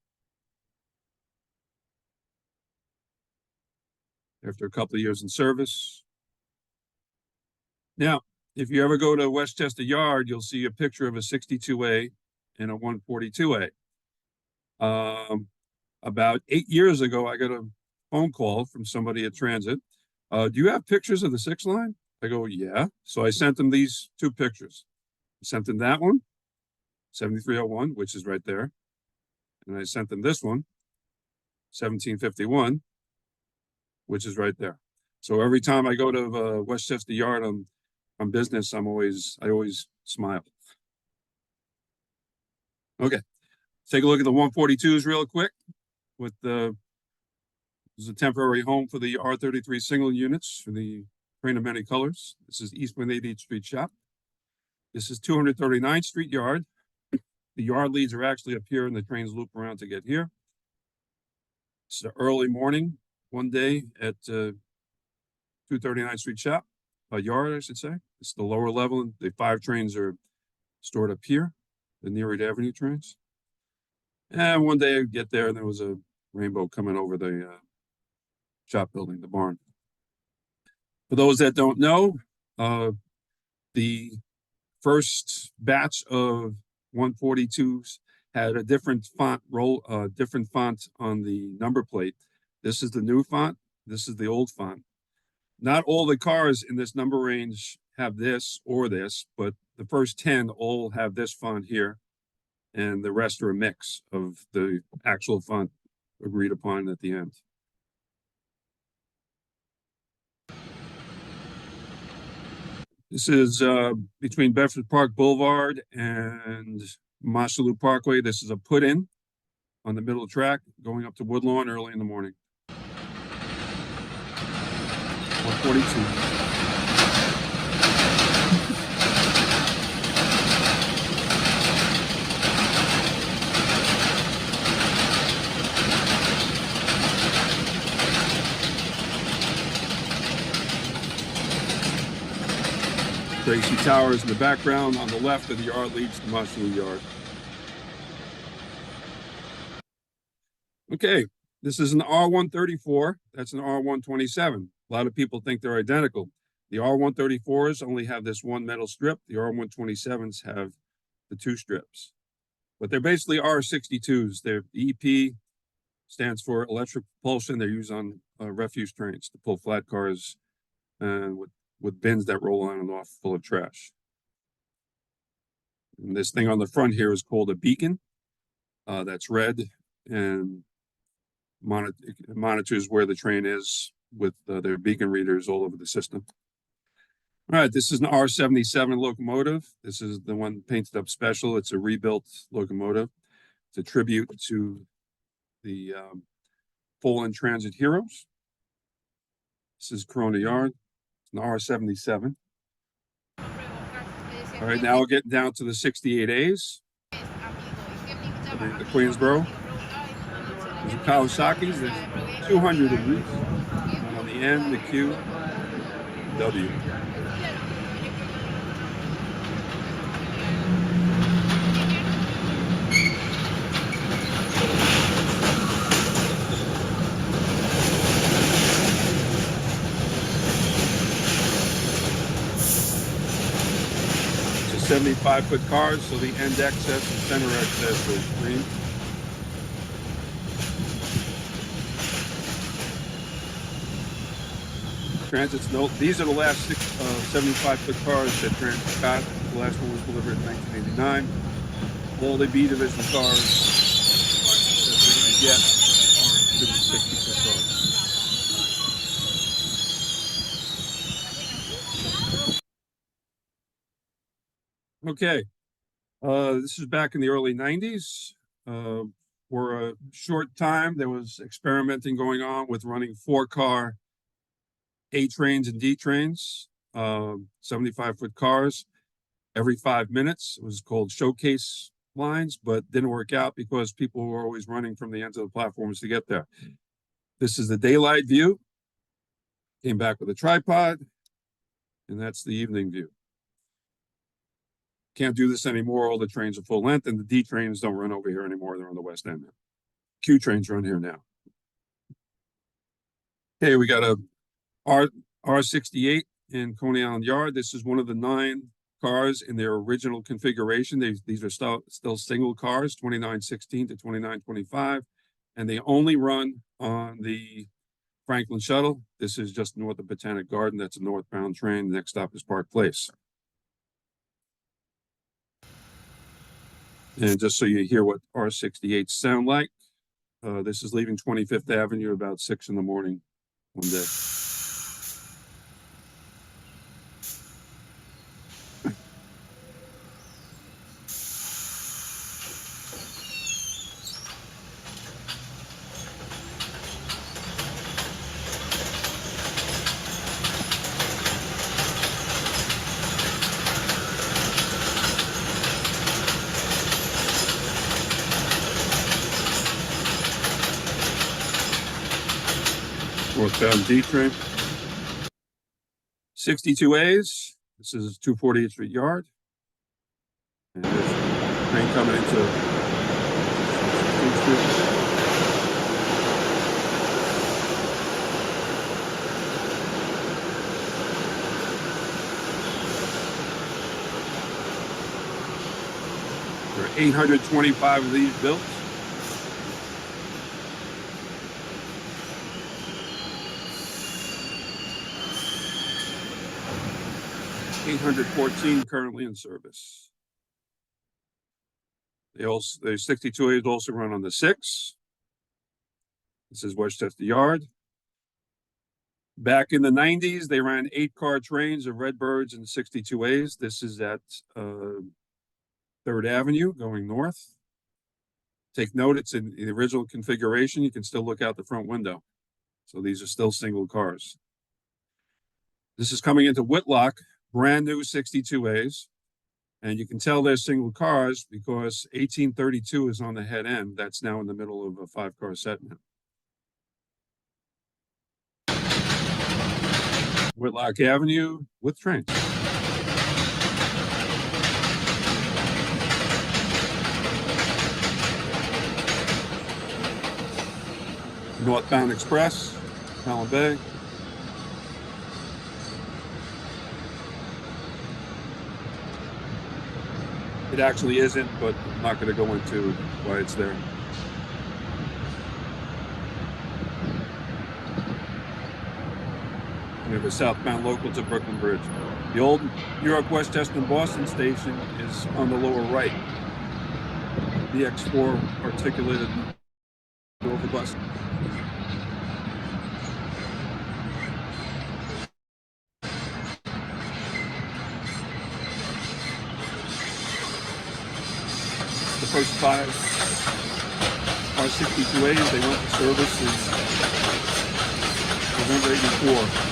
After a couple of years in service. Now, if you ever go to Westchester Yard, you'll see a picture of a 62A and a 142A. About 8 years ago, I got a phone call from somebody at Transit. Do you have pictures of the 6 line? I go, yeah. So I sent them these 2 pictures. I sent them that one, 7301, which is right there. And I sent them this one, 1751, which is right there. So every time I go to Westchester Yard on business, I always smile. Okay, take a look at the 142s real quick. This is a temporary home for the R33 single units for the train of many colors. This is East 180th Street shop. This is 239th Street Yard. The yard leads are actually up here and the trains loop around to get here. It's an early morning, one day at 239th Street shop, yard, I should say. It's the lower level. And the 5 trains are stored up here, the Nereid Avenue trains. And one day I get there and there was a rainbow coming over the shop building, the barn. For those that don't know, the first batch of 142s had a different font different font on the number plate. This is the new font. This is the old font. Not all the cars in this number range have this or this, but the first 10 all have this font here, and the rest are a mix of the actual font agreed upon at the end. This is between Bedford Park Boulevard and Masalu Parkway. This is a put-in on the middle track going up to Woodlawn early in the morning. 142. Tracy Towers in the background. On the left of the yard leads to Masalu Yard. Okay, this is an R134. That's an R127. A lot of people think they're identical. The R134s only have this one metal strip. The R127s have the two strips. But they're basically R62s. Their EP stands for electric propulsion. They're used on refuse trains to pull flat cars and with bins that roll on and off full of trash. And this thing on the front here is called a beacon. That's red and monitors where the train is with their beacon readers all over the system. All right, this is an R77 locomotive. This is the one painted up special. It's a rebuilt locomotive. It's a tribute to the fallen transit heroes. This is Corona Yard. It's an R77. All right, now we're getting down to the 68As. The Queensboro. There's the Kawasaki's. There's 200 of these. And on the end, the Q, W. It's a 75-foot cars, so the end excess and center excess is green. Transit's note. These are the last 75-foot cars that Transit got. The last one was delivered in 1989. All the B division cars that we're going to get are to the 60-foot cars. Okay. This is back in the early 90s. For a short time, there was experimenting going on with running 4-car A trains and D trains, 75-foot cars every 5 minutes. It was called showcase lines, but didn't work out because people were always running from the ends of the platforms to get there. This is the daylight view. Came back with a tripod, and that's the evening view. Can't do this anymore. All the trains are full length, and the D trains don't run over here anymore. They're on the west end now. Q trains run here now. Okay, we got a R68 in Coney Island Yard. This is one of the 9 cars in their original configuration. These are still single cars, 2916 to 2925, and they only run on the Franklin Shuttle. This is just north of Botanic Garden. That's a northbound train. The next stop is Park Place. And just so you hear what R68s sound like, this is leaving 25th Avenue about 6 in the morning one day. Northbound D train. 62As. This is 248th Street Yard. And there's a train coming into 16th Street. 825 of these built. $814 currently in service. The 62As also run on the 6. This is Westchester Yard. Back in the 90s, they ran 8-car trains of Redbirds and 62As. This is at 3rd Avenue going north. Take note, it's in the original configuration. You can still look out the front window. So these are still single cars. This is coming into Whitlock, brand new 62As. And you can tell they're single cars because 1832 is on the head end. That's now in the middle of a 5-car set now. Whitlock Avenue with trains. Northbound Express, Allen Bay. It actually isn't, but I'm not going to go into why it's there. We have a southbound local to Brooklyn Bridge. The old New York, Westchester, and Boston station is on the lower right. The X4 articulated over bus. The first 5 are 62As. They went to service in November '84.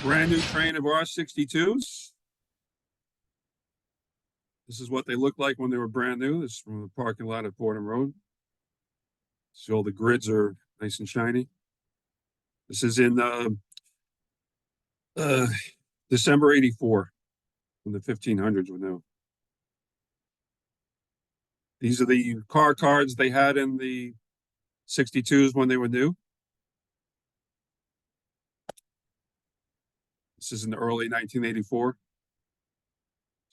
Brand new train of R62s. This is what they looked like when they were brand new. This is from the parking lot at Fordham Road. See, all the grids are nice and shiny. This is in December '84, when the 1500s were new. These are the car cards they had in the 62s when they were new. This is in the early 1984. As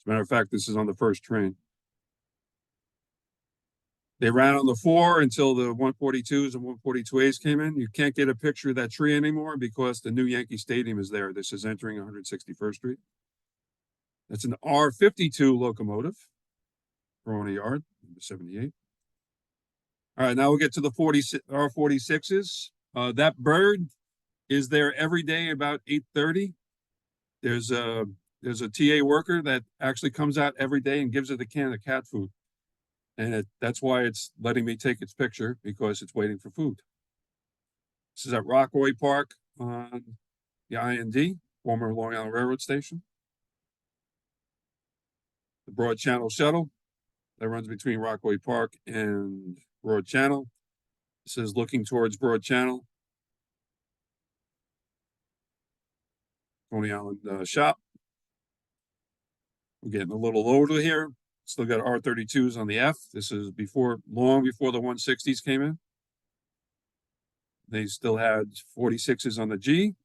a matter of fact, this is on the first train. They ran on the 4 until the 142s and 142As came in. You can't get a picture of that tree anymore because the new Yankee Stadium is there. This is entering 161st Street. That's an R52 locomotive, Corona Yard, number 78. All right, now we'll get to the R46s. That bird is there every day about 8:30. There's a TA worker that actually comes out every day and gives it a can of cat food. And that's why it's letting me take its picture, because it's waiting for food. This is at Rockaway Park on the IND, former Long Island Railroad Station. The Broad Channel Shuttle that runs between Rockaway Park and Broad Channel. This is looking towards Broad Channel. Coney Island shop. We're getting a little older here. Still got R32s on the F. This is long before the 160s came in. They still had 46s on the G,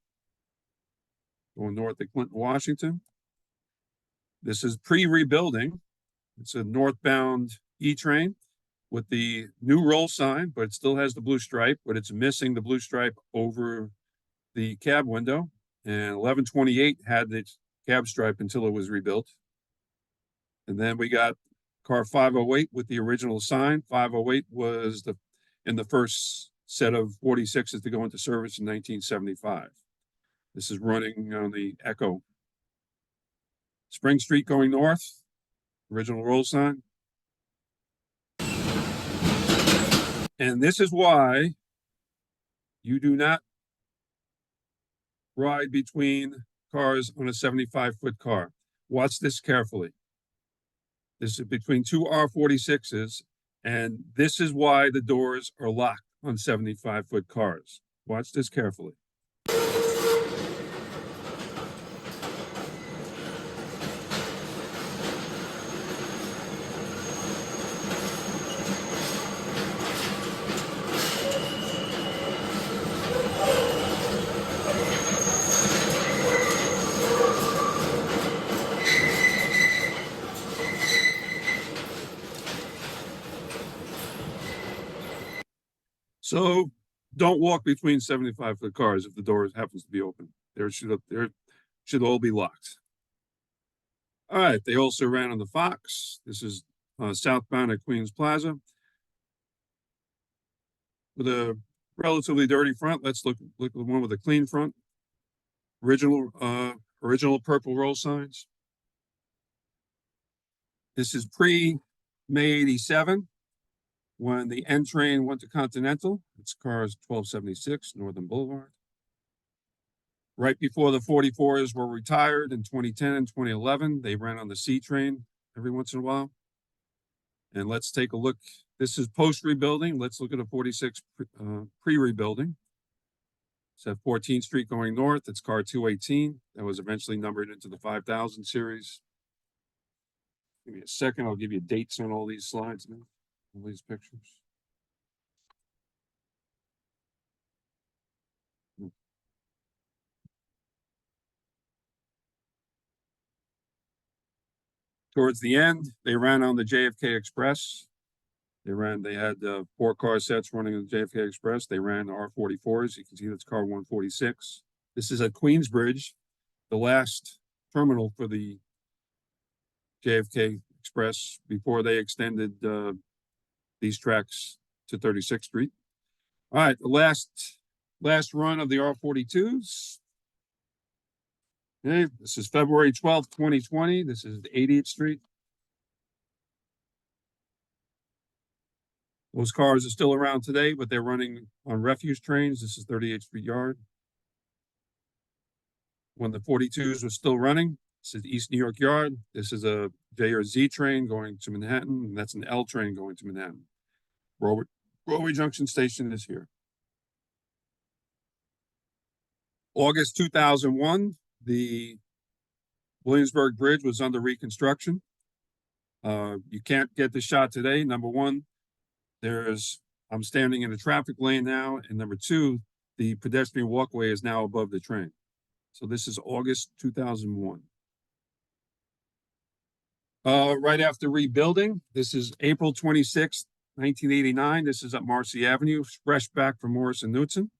going north of Clinton, Washington. This is pre-rebuilding. It's a northbound E-train with the new roll sign, but it still has the blue stripe, but it's missing the blue stripe over the cab window. And 1128 had the cab stripe until it was rebuilt. And then we got car 508 with the original sign. 508 was in the first set of 46s to go into service in 1975. This is running on the Echo. Spring Street going north, original roll sign. And this is why you do not ride between cars on a 75-foot car. Watch this carefully. This is between 2 R46s, and this is why the doors are locked on 75-foot cars. Watch this carefully. So don't walk between 75-foot cars if the door happens to be open. There should all be locked. All right, they also ran on the Fox. This is southbound at Queens Plaza. With a relatively dirty front, let's look at the one with a clean front. Original purple roll signs. This is pre-May 87, when the N train went to Continental. Its car is 1276 Northern Boulevard. Right before the 44s were retired in 2010 and 2011, they ran on the C train every once in a while. And let's take a look. This is post-rebuilding. Let's look at a 46 pre-rebuilding. It's at 14th Street going north. It's car 218. That was eventually numbered into the 5000 series. Give me a second. I'll give you dates on all these slides now, all these pictures. Towards the end, they ran on the JFK Express. They had 4 car sets running on the JFK Express. They ran the R44s. You can see that's car 146. This is at Queensbridge, the last terminal for the JFK Express before they extended these tracks to 36th Street. All right, the last run of the R42s. Okay, this is February 12th, 2020. This is 80th Street. Those cars are still around today, but they're running on refuse trains. This is 38th Street Yard. When the 42s were still running, this is East New York Yard. This is a J or Z train going to Manhattan, and that's an L train going to Manhattan. Broadway Junction Station is here. August 2001, the Williamsburg Bridge was under reconstruction. You can't get the shot today. Number one, I'm standing in a traffic lane now, and number two, the pedestrian walkway is now above the train. So this is August 2001. Right after rebuilding, this is April 26th, 1989. This is up Marcy Avenue, fresh back from Morris and Knudsen.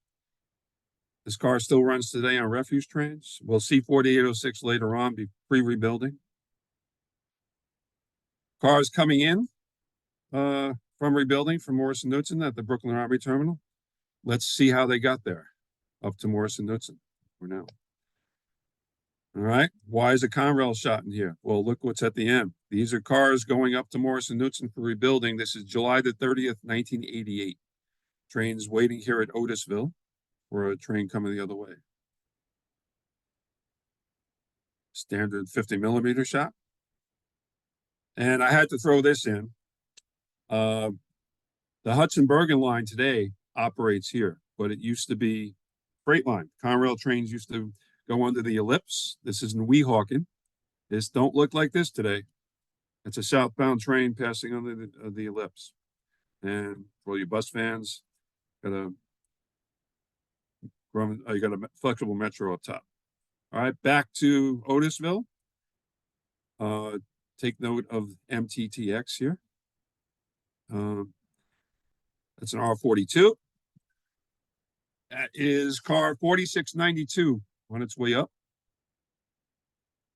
This car still runs today on refuse trains. We'll see 4806 later on, pre-rebuilding. Cars coming in from rebuilding from Morris and Knudsen at the Brooklyn Armory Terminal. Let's see how they got there up to Morris and Knudsen for now. All right, why is a Conrail shot in here? Well, look what's at the end. These are cars going up to Morris and Knudsen for rebuilding. This is July the 30th, 1988. Trains waiting here at Otisville for a train coming the other way. Standard 50mm shot. And I had to throw this in. The Hudson-Bergen line today operates here, but it used to be freight line. Conrail trains used to go under the ellipse. This is in Weehawken. This don't look like this today. It's a southbound train passing under the ellipse. And for all you bus fans, you got a flexible metro up top. All right, back to Otisville. Take note of MTTX here. That's an R42. That is car 4692 on its way up.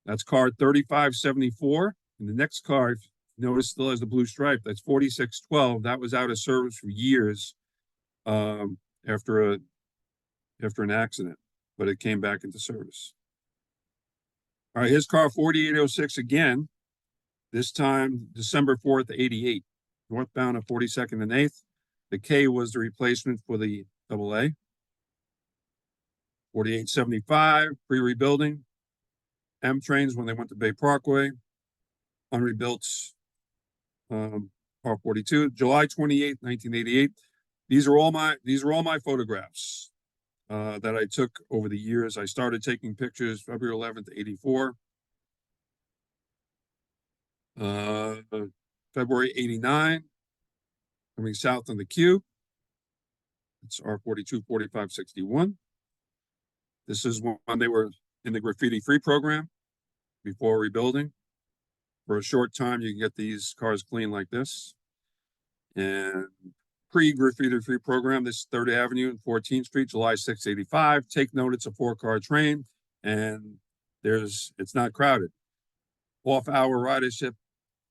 That's car 3574. And the next car, if you notice, still has the blue stripe. That's 4612. That was out of service for years after an accident, but it came back into service. All right, here's car 4806 again. This time, December 4th, 88. Northbound at 42nd and 8th. The K was the replacement for the AA. 4875, pre-rebuilding. M trains when they went to Bay Parkway. Unrebuilt R42. July 28th, 1988. These are all my photographs that I took over the years. I started taking pictures February 11th, 84. February 89, coming south on the Q. It's R42 4561. This is when they were in the graffiti-free program before rebuilding. For a short time, you can get these cars clean like this. And pre-graffiti-free program. This is 3rd Avenue and 14th Street, July 6, 85. Take note, it's a 4-car train, and it's not crowded. Off-hour ridership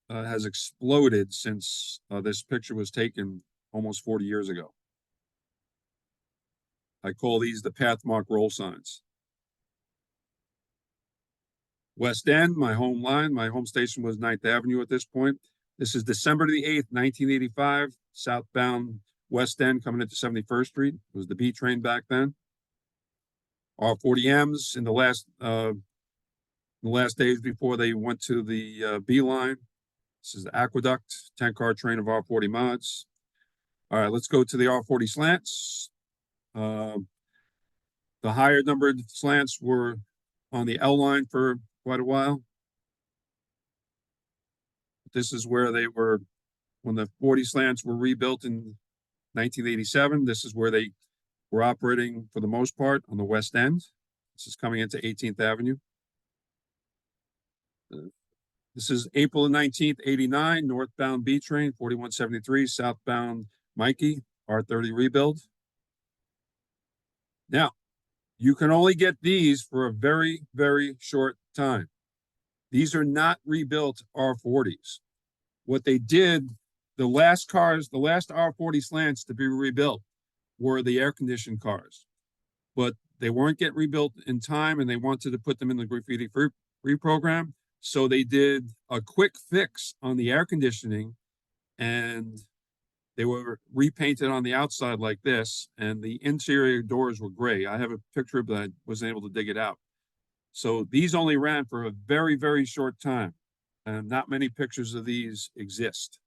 has exploded since this picture was taken almost 40 years ago. I call these the pathmark roll signs. West End, my home line, my home station was 9th Avenue at this point. This is December the 8th, 1985, southbound West End coming into 71st Street. It was the B train back then. R40Ms in the last days before they went to the B line. This is the Aqueduct, 10-car train of R40 mods. All right, let's go to the R40 slants. The higher numbered slants were on the L line for quite a while. This is where they were, when the 40 slants were rebuilt in 1987, this is where they were operating for the most part on the West End. This is coming into 18th Avenue. This is April 19th, 89, northbound B train, 4173, southbound Mikey, R30 rebuild. Now, you can only get these for a very, very short time. These are not rebuilt R40s. What they did, the last R40 slants to be rebuilt were the air-conditioned cars. But they weren't getting rebuilt in time, and they wanted to put them in the graffiti-free program. So they did a quick fix on the air conditioning, and they were repainted on the outside like this, and the interior doors were gray. I have a picture, but I wasn't able to dig it out. So these only ran for a very, very short time, and not many pictures of these exist.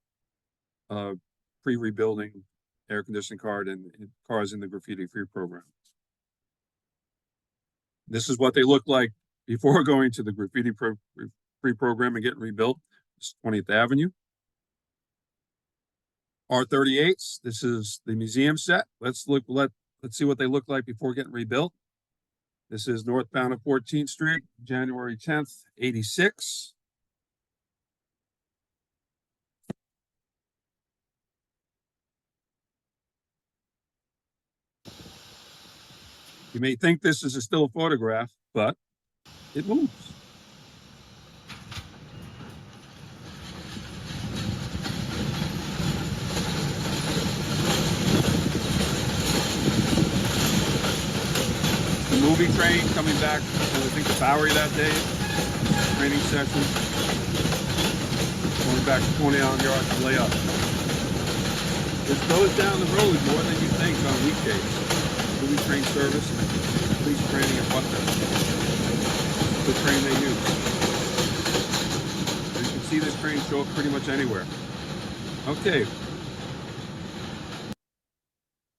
Pre-rebuilding air conditioning cars in the graffiti-free program. This is what they looked like before going to the graffiti-free program and getting rebuilt. This is 20th Avenue. R38s, this is the museum set. Let's see what they look like before getting rebuilt. This is northbound of 14th Street, January 10th, 86. You may think this is a still photograph, but it moves. The movie train coming back, I think the Bowery that day, training session. Going back to 20 Allen Yard to lay up. This goes down the road more than you think on weekdays. Movie train service and police training at Butler. The train they use. And you can see this train show up pretty much anywhere. Okay.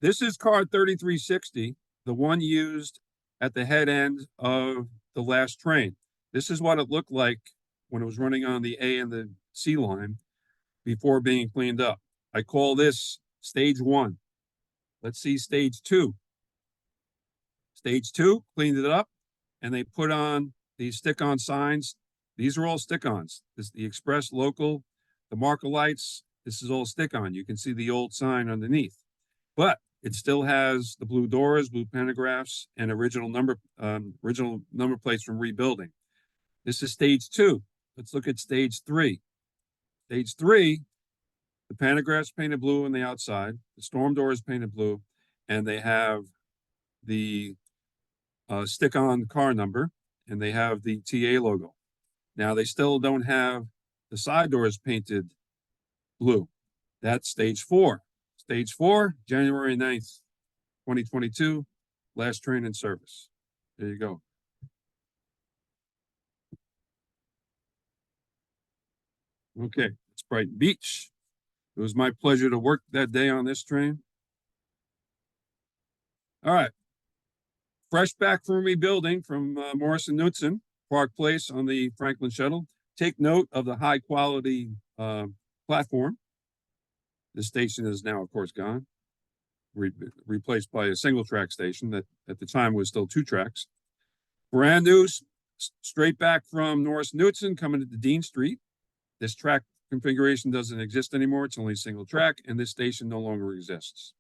This is car 3360, the one used at the head end of the last train. This is what it looked like when it was running on the A and the C line before being cleaned up. I call this stage 1. Let's see stage 2. Stage 2 cleaned it up, and they put on these stick-on signs. These are all stick-ons. This is the express, local, the marker lights. This is all stick-on. You can see the old sign underneath, but it still has the blue doors, blue pantographs, and original number plates from rebuilding. This is stage 2. Let's look at stage 3. Stage 3, the pantographs painted blue on the outside, the storm doors painted blue, and they have the stick-on car number, and they have the TA logo. Now they still don't have the side doors painted blue. That's stage 4. Stage 4, January 9th, 2022, last train in service. There you go. Okay, it's Brighton Beach. It was my pleasure to work that day on this train. All right. Fresh back from rebuilding from Morrison Knudsen, Park Place on the Franklin Shuttle. Take note of the high quality platform. This station is now, of course, gone. Replaced by a single track station that at the time was still 2 tracks. Brand new, straight back from Norris Knudsen coming into Dean Street. This track configuration doesn't exist anymore. It's only a single track, and this station no longer exists.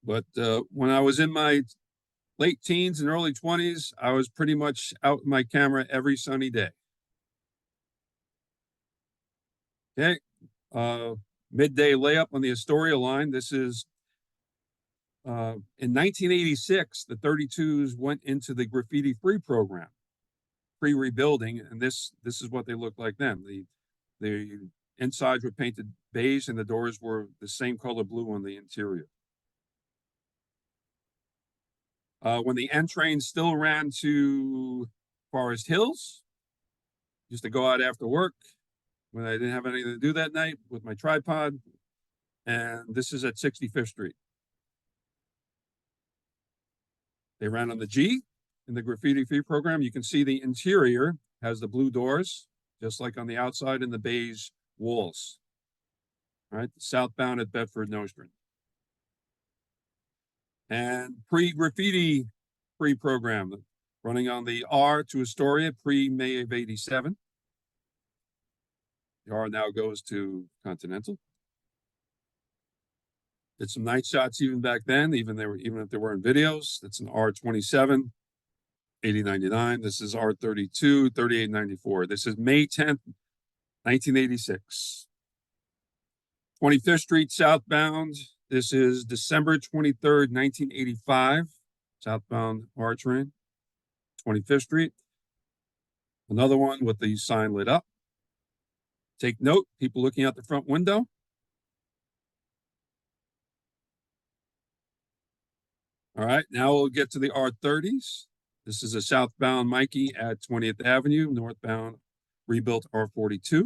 But when I was in my late teens and early 20s, I was pretty much out with my camera every sunny day. Okay, midday layup on the Astoria line. This is in 1986, the 32s went into the graffiti-free program, pre-rebuilding, and this is what they looked like then. The insides were painted beige, and the doors were the same color blue on the interior. When the N train still ran to Forest Hills, used to go out after work when I didn't have anything to do that night with my tripod. And this is at 65th Street. They ran on the G in the graffiti-free program. You can see the interior has the blue doors, just like on the outside, and the beige walls. All right, southbound at Bedford Nostrand. And pre-graffiti free program running on the R to Astoria pre-May of 87. The R now goes to Continental. Did some night shots even back then, even if they weren't videos. That's an R27, 8099. This is R32, 3894. This is May 10th, 1986. 25th Street southbound. This is December 23rd, 1985, southbound R train, 25th Street. Another one with the sign lit up. Take note, people looking out the front window. All right, now we'll get to the R30s. This is a southbound Mikey at 20th Avenue, northbound rebuilt R42.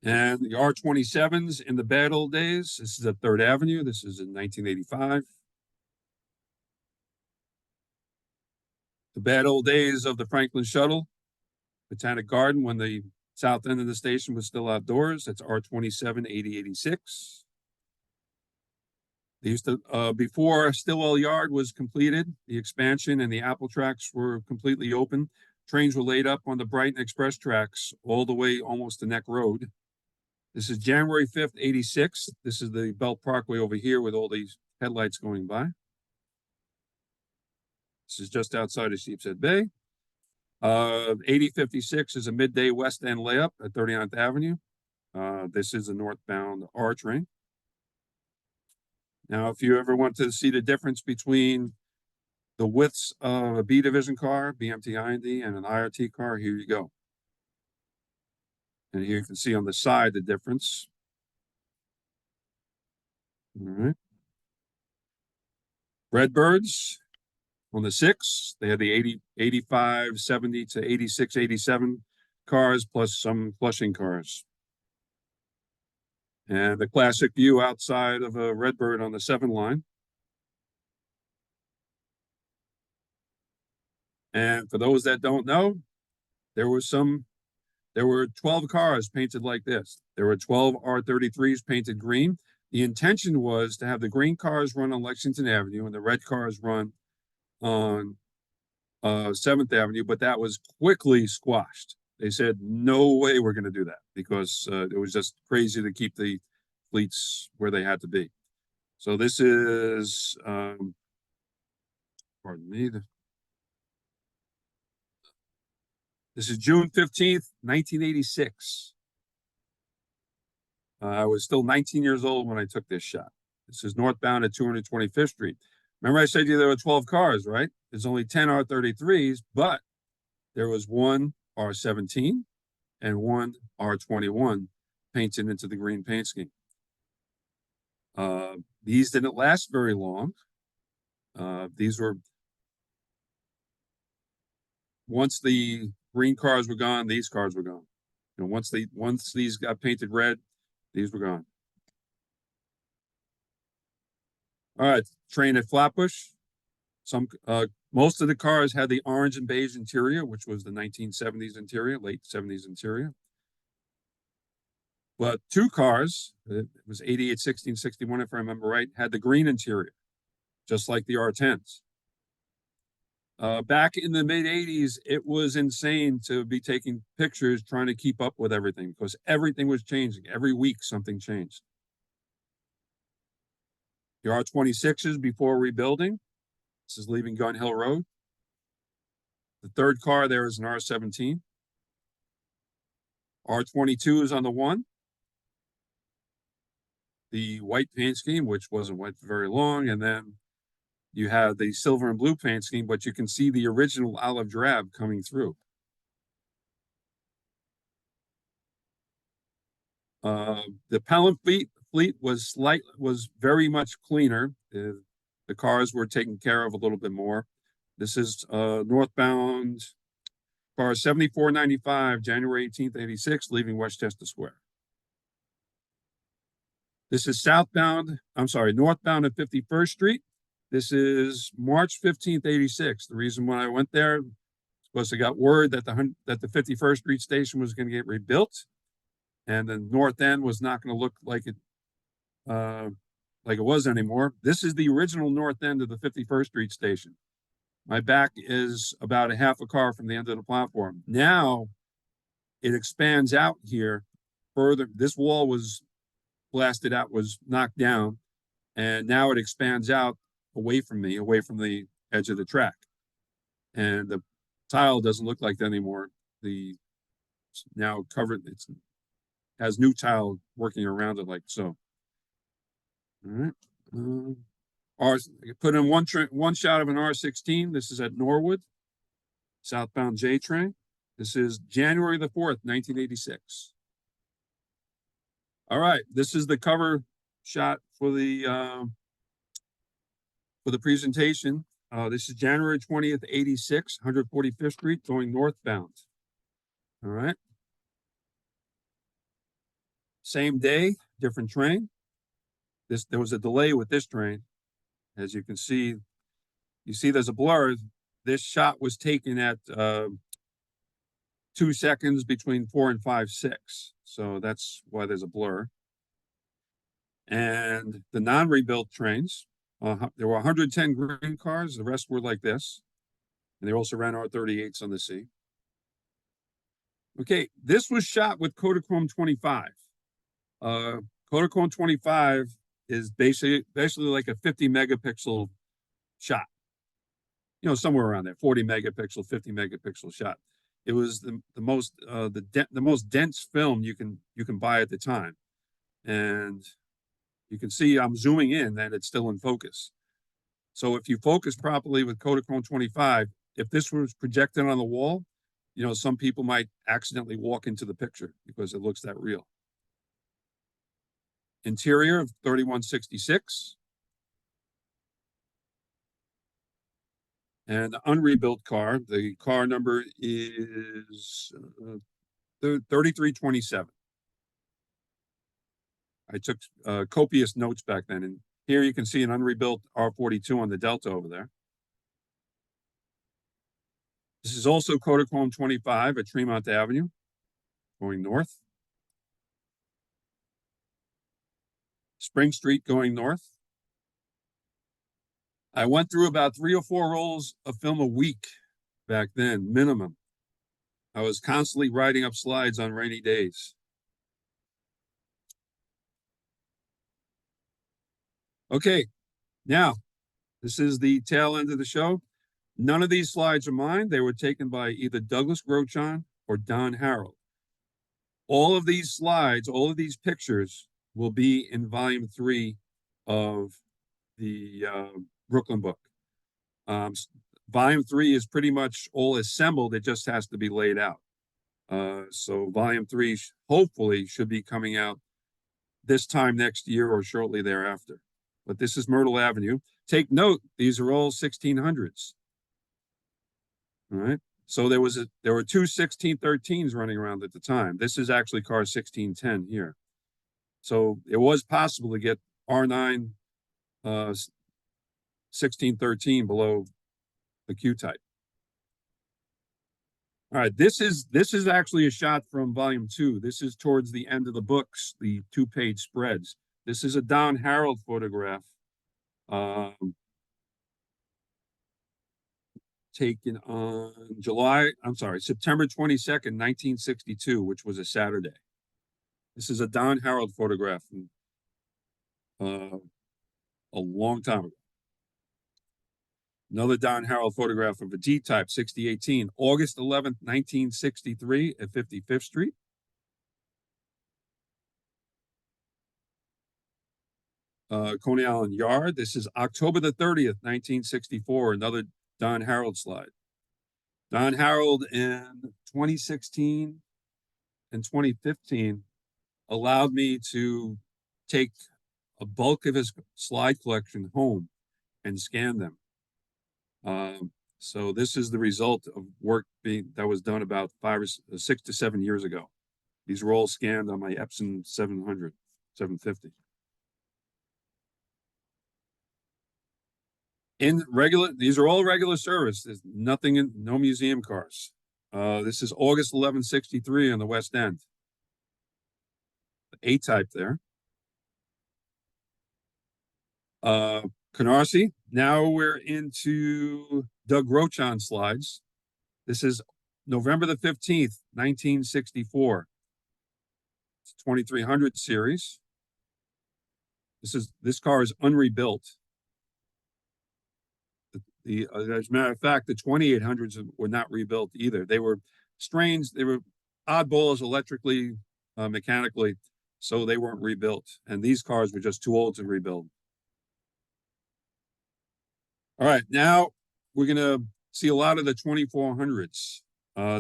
And the R27s in the bad old days. This is at 3rd Avenue. This is in 1985. The bad old days of the Franklin Shuttle, Botanic Garden, when the south end of the station was still outdoors. That's R27, 8086. They used to, before Stillwell Yard was completed, the expansion and the Apple tracks were completely open. Trains were laid up on the Brighton Express tracks all the way almost to Neck Road. This is January 5th, 86. This is the Belt Parkway over here with all these headlights going by. This is just outside of Sheepshead Bay. 8056 is a midday west end layup at 39th Avenue. This is a northbound R train. Now, if you ever want to see the difference between the widths of a B division car, BMT-IND, and an IRT car, here you go. And here you can see on the side the difference. All right. Redbirds on the 6, they had the 80, 85, 70 to 86, 87 cars, plus some Flushing cars. And the classic view outside of a Redbird on the 7 line. And for those that don't know, there were 12 cars painted like this. There were 12 R33s painted green. The intention was to have the green cars run on Lexington Avenue and the red cars run on 7th Avenue, but that was quickly squashed. They said, no way we're going to do that, because it was just crazy to keep the fleets where they had to be. So this is, pardon me, this is June 15th, 1986. I was still 19 years old when I took this shot. This is northbound at 225th Street. Remember I said to you there were 12 cars, right? There's only 10 R33s, but there was one R17 and one R21 painted into the green paint scheme. These didn't last very long. These were, once the green cars were gone, these cars were gone. You know, once these got painted red, these were gone. All right, train at Flatbush. Most of the cars had the orange and beige interior, which was the 1970s interior, late 70s interior. But 2 cars, it was 88, 16, 61, if I remember right, had the green interior, just like the R10s. Back in the mid-80s, it was insane to be taking pictures, trying to keep up with everything because everything was changing. Every week, something changed. The R26s before rebuilding. This is leaving Gun Hill Road. The third car there is an R17. R22 is on the one. The white paint scheme, which wasn't white for very long, and then you have the silver and blue paint scheme, but you can see the original olive drab coming through. The Pelham fleet was very much cleaner. The cars were taken care of a little bit more. This is northbound car 7495, January 18th, 86, leaving Westchester Square. This is northbound at 51st Street. This is March 15th, 86. The reason why I went there was I got word that the 51st Street station was going to get rebuilt, and the north end was not going to look like it was anymore. This is the original north end of the 51st Street station. My back is about a half a car from the end of the platform. Now it expands out here further. This wall was blasted out, was knocked down, and now it expands out away from me, away from the edge of the track. And the tile doesn't look like that anymore. It's now covered, it has new tile working around it like so. All right. Put in one shot of an R16. This is at Norwood, southbound J train. This is January the 4th, 1986. All right, this is the cover shot for the presentation. This is January 20th, 86, 145th Street, going northbound. All right. Same day, different train. There was a delay with this train. As you can see, there's a blur. This shot was taken at 2 seconds between 4 and 5, 6. So that's why there's a blur. And the non-rebuilt trains, there were 110 green cars. The rest were like this. And they also ran R38s on the C. Okay, this was shot with Kodachrome 25. Kodachrome 25 is basically like a 50 megapixel shot. You know, somewhere around there, 40 megapixel, 50 megapixel shot. It was the most dense film you can buy at the time. And you can see I'm zooming in that it's still in focus. So if you focus properly with Kodachrome 25, if this was projected on the wall, you know, some people might accidentally walk into the picture because it looks that real. Interior of 3166. And the unrebuilt car, the car number is 3327. I took copious notes back then, and here you can see an unrebuilt R42 on the Delta over there. This is also Kodachrome 25 at Tremont Avenue, going north. Spring Street going north. I went through about 3 or 4 rolls of film a week back then, minimum. I was constantly writing up slides on rainy days. Okay, now, this is the tail end of the show. None of these slides are mine. They were taken by either Douglas Grochon or Don Harold. All of these slides, all of these pictures will be in volume 3 of the Brooklyn book. Volume 3 is pretty much all assembled. It just has to be laid out. So volume 3 hopefully should be coming out this time next year or shortly thereafter. But this is Myrtle Avenue. Take note, these are all 1600s. All right. So there were 2 1613s running around at the time. This is actually car 1610 here. So it was possible to get R9 1613 below the Q type. All right, this is actually a shot from volume 2. This is towards the end of the books, the 2-page spreads. This is a Don Harold photograph taken on September 22nd, 1962, which was a Saturday. This is a Don Harold photograph from a long time ago. Another Don Harold photograph of a D-type 6018, August 11th, 1963 at 55th Street. Coney Island Yard. This is October the 30th, 1964, another Don Harold slide. Don Harold in 2016 and 2015 allowed me to take a bulk of his slide collection home and scan them. So this is the result of work that was done about 6 to 7 years ago. These were all scanned on my Epson 700, 750. These are all regular service. There's nothing no museum cars. This is August 1163 on the West End. The A-type there. Canarsie. Now we're into Doug Rochon slides. This is November the 15th, 1964. It's a 2300 series. This car is unrebuilt. As a matter of fact, the 2800s were not rebuilt either. They were strange. They were oddballs electrically, mechanically, so they weren't rebuilt. And these cars were just too old to rebuild. All right, now we're going to see a lot of the 2400s.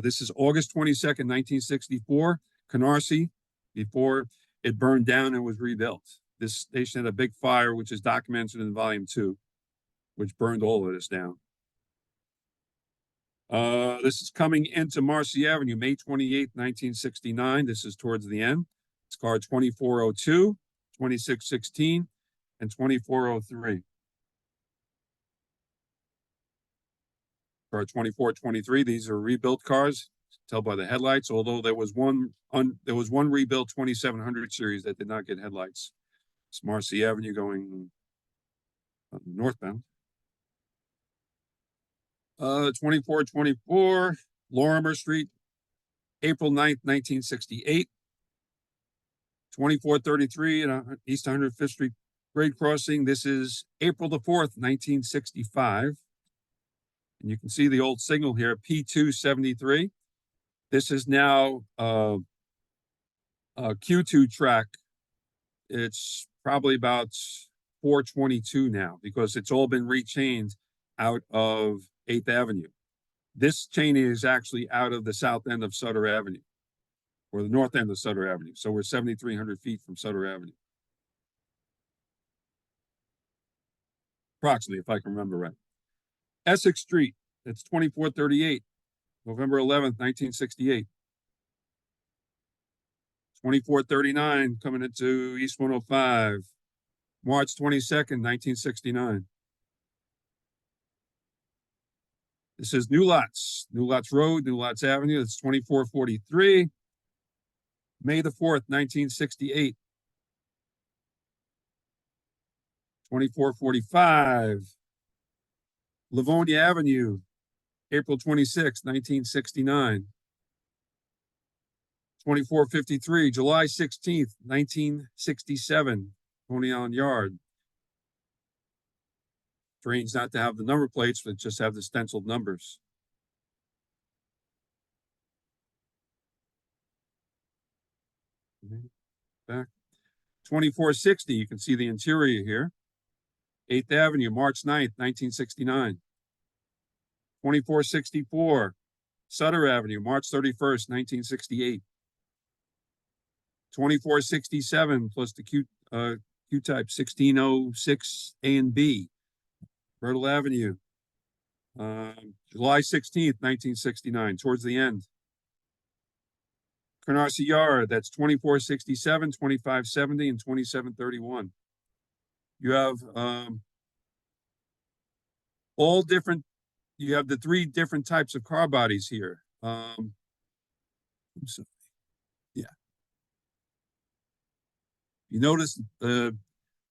This is August 22nd, 1964, Canarsie, before it burned down and was rebuilt. This station had a big fire, which is documented in Volume 2. Which burned all of this down. This is coming into Marcy Avenue, May 28th, 1969. This is towards the end. It's car 2402, 2616, and 2403. Car 2423, these are rebuilt cars, tell by the headlights, although there was one rebuilt 2700 series that did not get headlights. It's Marcy Avenue going northbound. 2424, Lorimer Street, April 9th, 1968. 2433 East 105th Street grade crossing. This is April the 4th, 1965. And you can see the old signal here, P273. This is now a Q2 track. It's probably about 422 now because it's all been rechained out of 8th Avenue. This chain is actually out of the south end of Sutter Avenue, or the north end of Sutter Avenue. So we're 7,300 feet from Sutter Avenue. Approximately, if I can remember right. Essex Street, that's 2438, November 11th, 1968. 2439, coming into East 105, March 22nd, 1969. This is New Lots Road, New Lots Avenue. That's 2443. May the 4th, 1968. 2445. Livonia Avenue, April 26, 1969. 2453, July 16th, 1967, Coney Island Yard. Strange not to have the number plates, but just have the stenciled numbers. Back. 2460, you can see the interior here. 8th Avenue, March 9th, 1969. 2464, Sutter Avenue, March 31st, 1968. 2467 plus the Q-type 1606 A and B. Myrtle Avenue, July 16th, 1969, towards the end. Canarsie Yard, that's 2467, 2570, and 2731. You have all different, you have the 3 different types of car bodies here. Yeah. You notice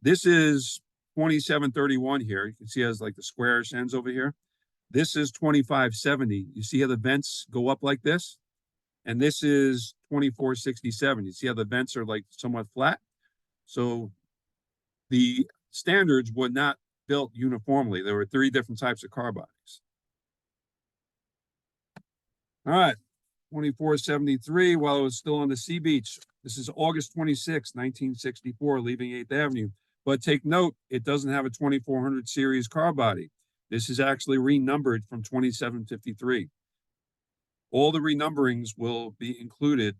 this is 2731 here. You can see it has like the squarish ends over here. This is 2570. You see how the vents go up like this? And this is 2467. You see how the vents are like somewhat flat? So the standards were not built uniformly. There were 3 different types of car bodies. All right, 2473, while it was still on the Sea Beach. This is August 26, 1964, leaving 8th Avenue. But take note, it doesn't have a 2400 series car body. This is actually renumbered from 2753. All the renumberings will be included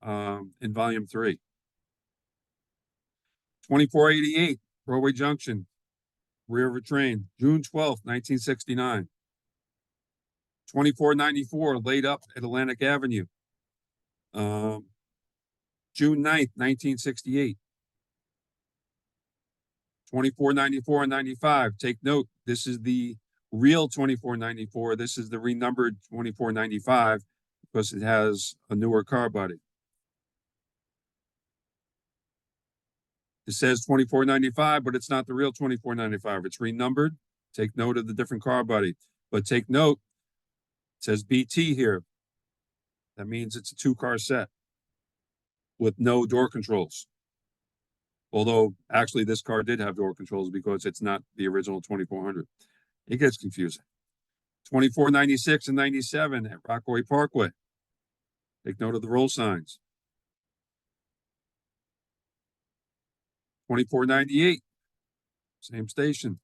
in volume 3. 2488, Broadway Junction, rear of a train, June 12th, 1969. 2494, laid up at Atlantic Avenue, June 9th, 1968. 2494 and 95, take note, this is the real 2494. This is the renumbered 2495 because it has a newer car body. It says 2495, but it's not the real 2495. It's renumbered. Take note of the different car body. But take note, it says BT here. That means it's a 2-car set with no door controls. Although, actually, this car did have door controls because it's not the original 2400. It gets confusing. 2496 and 97 at Rockaway Parkway. Take note of the roll signs. 2498, same station.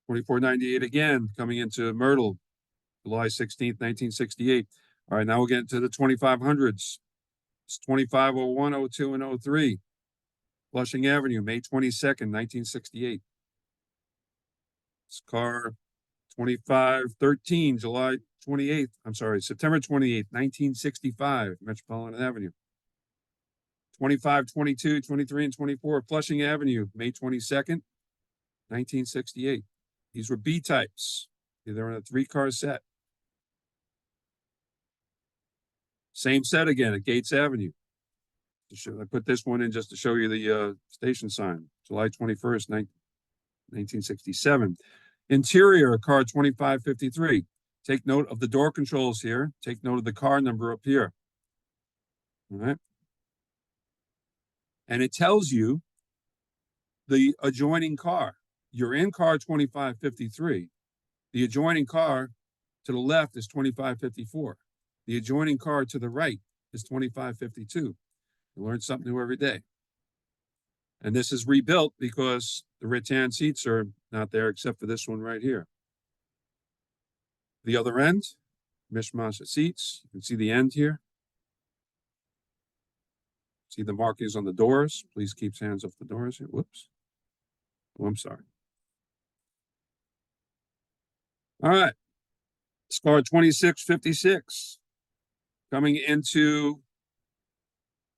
2498 again, coming into Myrtle, July 16th, 1968. All right, now we'll get into the 2500s. It's 2501, 02, and 03. Flushing Avenue, May 22nd, 1968. This car, 2513, July 28th, September 28th, 1965, Metropolitan Avenue. 25, 22, 23, and 24, Flushing Avenue, May 22nd, 1968. These were B types. They're in a 3-car set. Same set again at Gates Avenue. I put this one in just to show you the station sign, July 21st, 1967. Interior, car 2553. Take note of the door controls here. Take note of the car number up here. All right. And it tells you the adjoining car. You're in car 2553. The adjoining car to the left is 2554. The adjoining car to the right is 2552. You learn something new every day. And this is rebuilt because the rattan seats are not there except for this one right here. The other end, mishmash of seats. You can see the end here. See the markings on the doors. Please keep hands off the doors here. Whoops. Oh, I'm sorry. All right. It's car 2656 coming into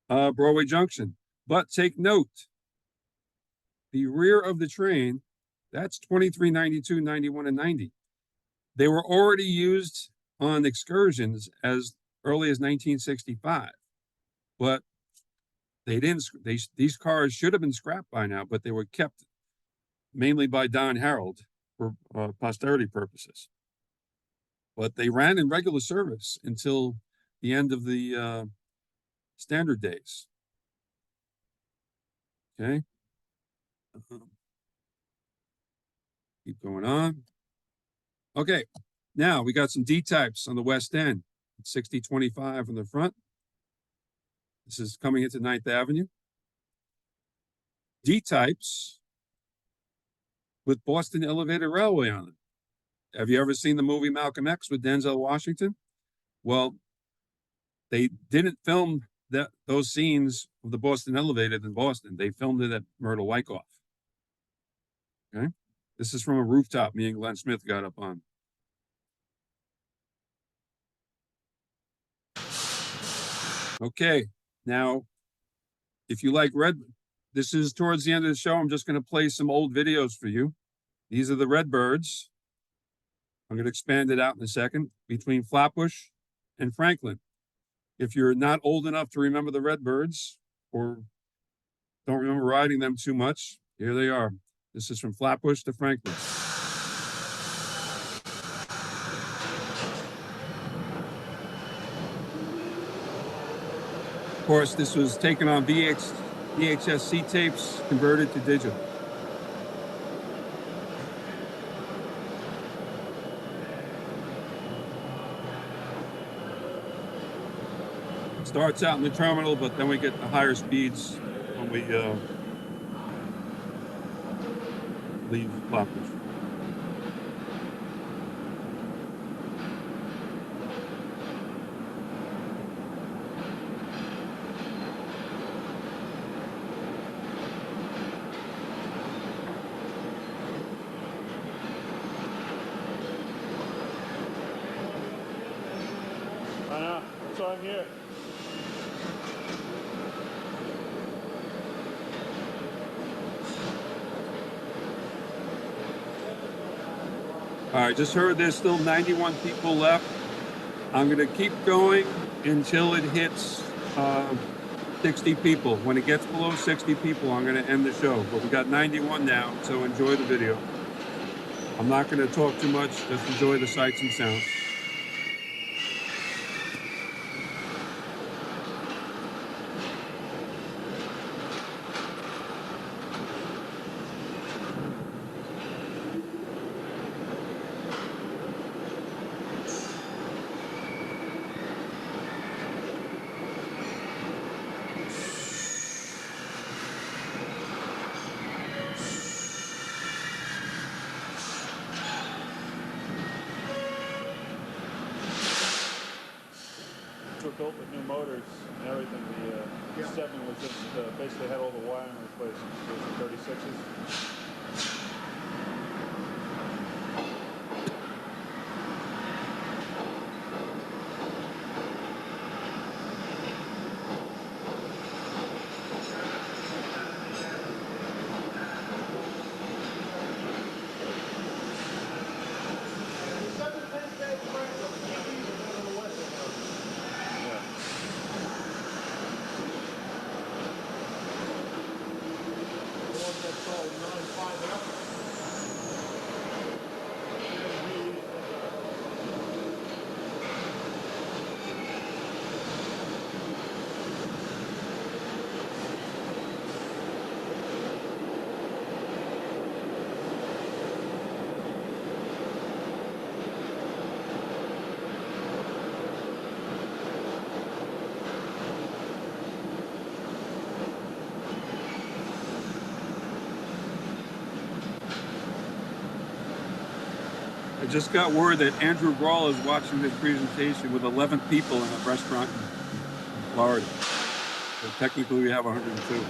Broadway Junction. But take note, the rear of the train, that's 23, 92, 91, and 90. They were already used on excursions as early as 1965. But they didn't, these cars should have been scrapped by now, but they were kept mainly by Don Harold for posterity purposes. But they ran in regular service until the end of the standard days. Okay. Keep going on. Okay. Now we got some D types on the west end. 6025 in the front. This is coming into 9th Avenue. D types with Boston Elevated Railway on them. Have you ever seen the movie Malcolm X with Denzel Washington? Well, they didn't film those scenes of the Boston Elevated in Boston. They filmed it at Myrtle Wyckoff. Okay. This is from a rooftop me and Glenn Smith got up on. Okay. Now, if you like this is towards the end of the show. I'm just going to play some old videos for you. These are the Redbirds. I'm going to expand it out in a second between Flatbush and Franklin. If you're not old enough to remember the Redbirds or don't remember riding them too much, here they are. This is from Flatbush to Franklin. course, this was taken on VHS-C tapes, converted to digital. Starts out in the terminal, but then we get the higher speeds when we leave Lockwood. I know, that's why I'm here. All right, just heard there's still 91 people left. I'm going to keep going until it hits 60 people. When it gets below 60 people, I'm going to end the show. But we got 91 now, so enjoy the video. I'm not going to talk too much, just enjoy the sights and sounds. Were built with new motors and everything. The 7 was just basically had all the wiring replaced. It was the 36s. I just got word that Andrew Brawl is watching this presentation with 11 people in a restaurant in Florida. So technically we have 102.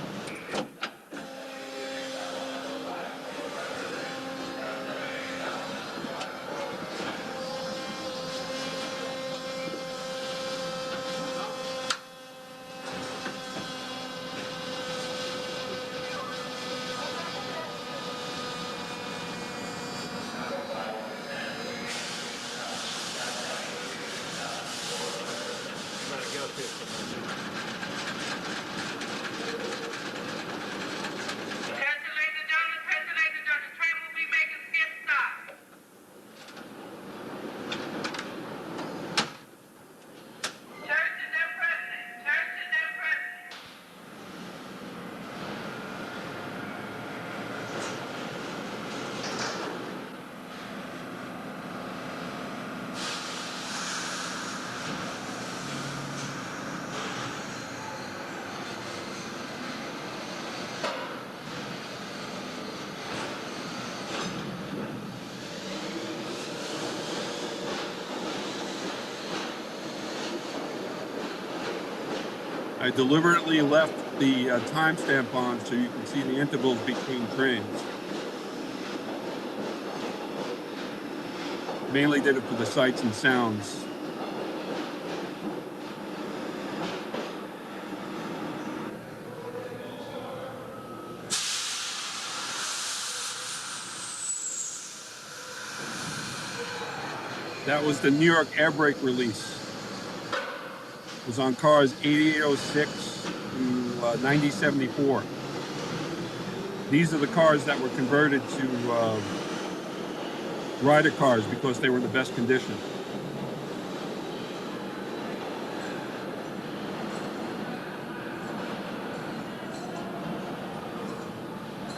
I deliberately left the timestamp on so you can see the intervals between trains. Mainly did it for the sights and sounds. That was the New York air brake release. It was on cars 8806 to 9074. These are the cars that were converted to rider cars because they were in the best condition.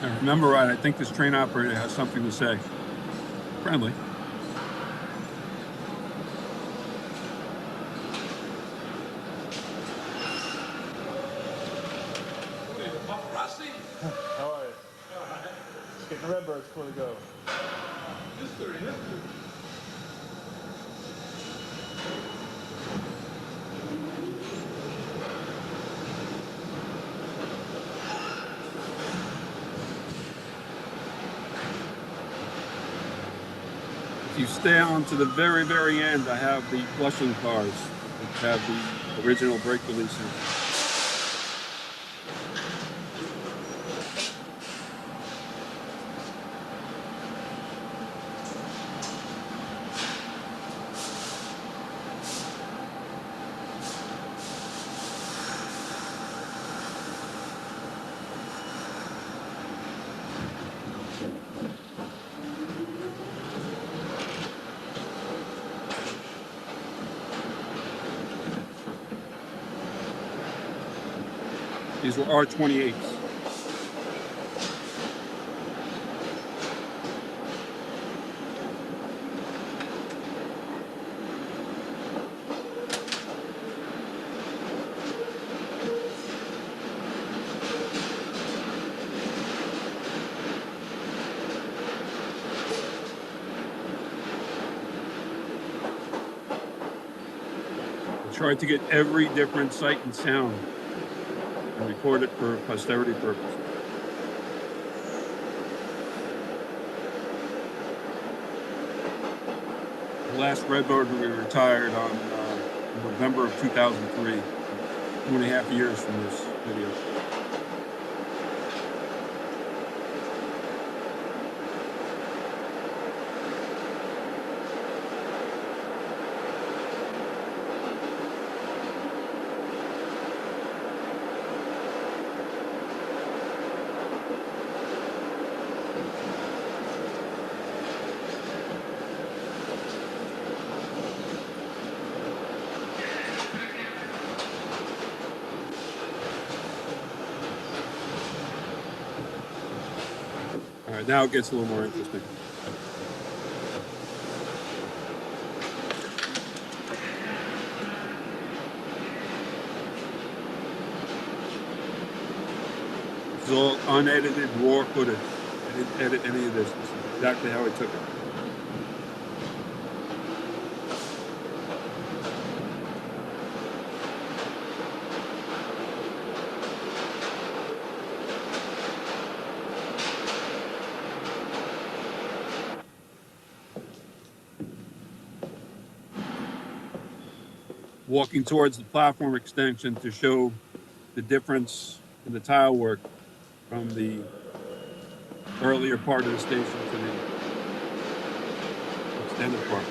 I remember right, I think this train operator has something to say. Friendly. How are you? Just getting the Redbirds before they go. If you stay on to the very, very end, I have the Flushing cars, which have the original brake releases. These were R28s. I tried to get every different sight and sound and record it for posterity purpose. The last Redbird we retired on November of 2003, 2.5 years from this video. All right, now it gets a little more interesting. This is all unedited, raw footage. I didn't edit any of this. This is exactly how I took it. Walking towards the platform extension to show the difference in the tile work from the earlier part of the station to the extended part.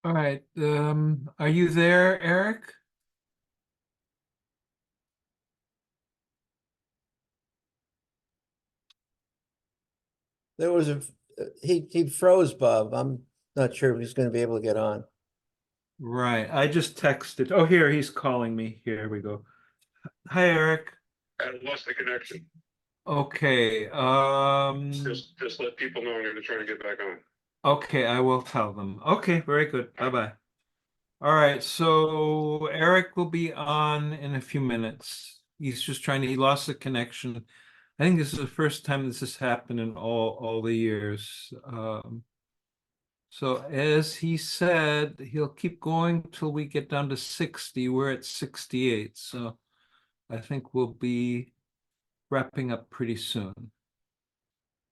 All right, are you there, Eric? There was he froze, Bob. I'm not sure if he's going to be able to get on. Right, I just texted. Oh, here, he's calling me. Here we go. Hi, Eric. I lost the connection. Okay, Just let people know I'm gonna try to get back on. okay, I will tell them. Okay, very good. Bye-bye. All right, so Eric will be on in a few minutes. He's just trying to, he lost the connection. I think this is the first time this has happened in all the years. So as he said, he'll keep going till we get down to 60. We're at 68, so I think we'll be wrapping up pretty soon.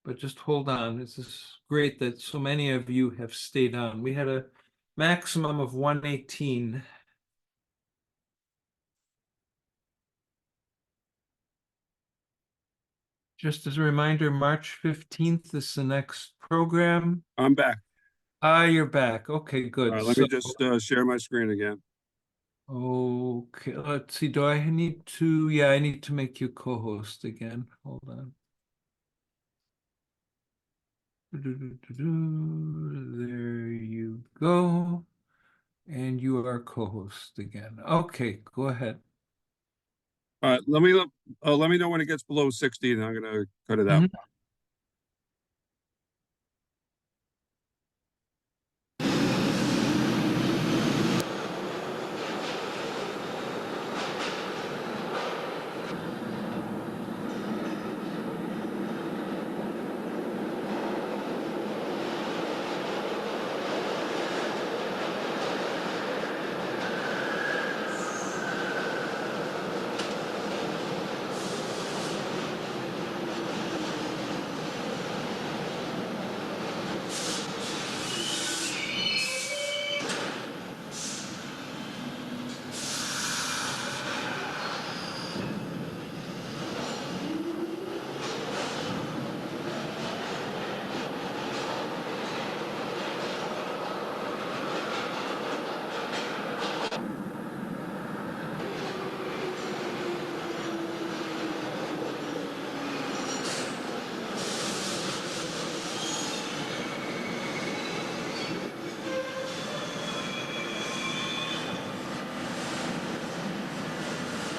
But just hold on. This is great that so many of you have stayed on. We had a maximum of 118. Just as a reminder, March 15th is the next program. I'm back. Ah, you're back. Okay, All good. right, let me just share my screen again. Okay, let's see. Do I need to? Yeah, I need to make you co-host again. Hold on. There you go. And you are co-host again. Okay, go ahead. All right, let me know when it gets below 60 and I'm gonna cut it out.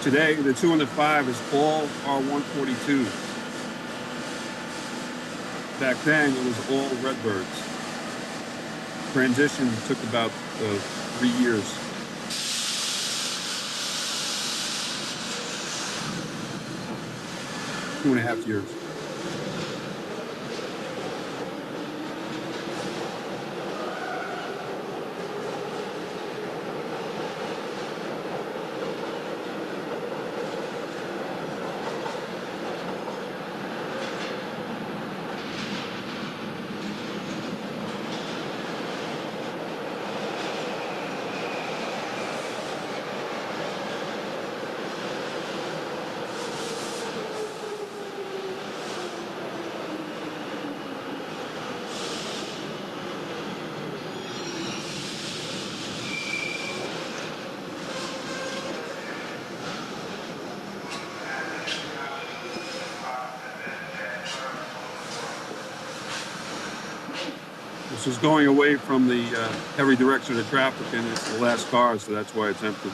Today, the 2 and the 5 is all R142. Back then, it was all Redbirds. Transition took about 3 years. Two and a half years. This is going away from the heavy direction of traffic, and it's the last car, so that's why it's empty.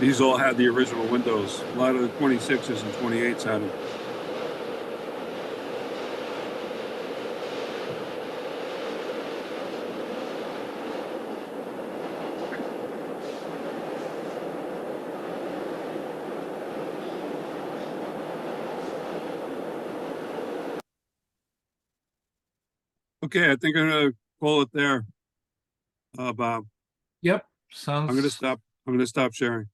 These all had the original windows. A lot of the 26s and 28s had them. Okay, I think I'm gonna call it there. Bob, Yep, I'm gonna sounds, stop sharing.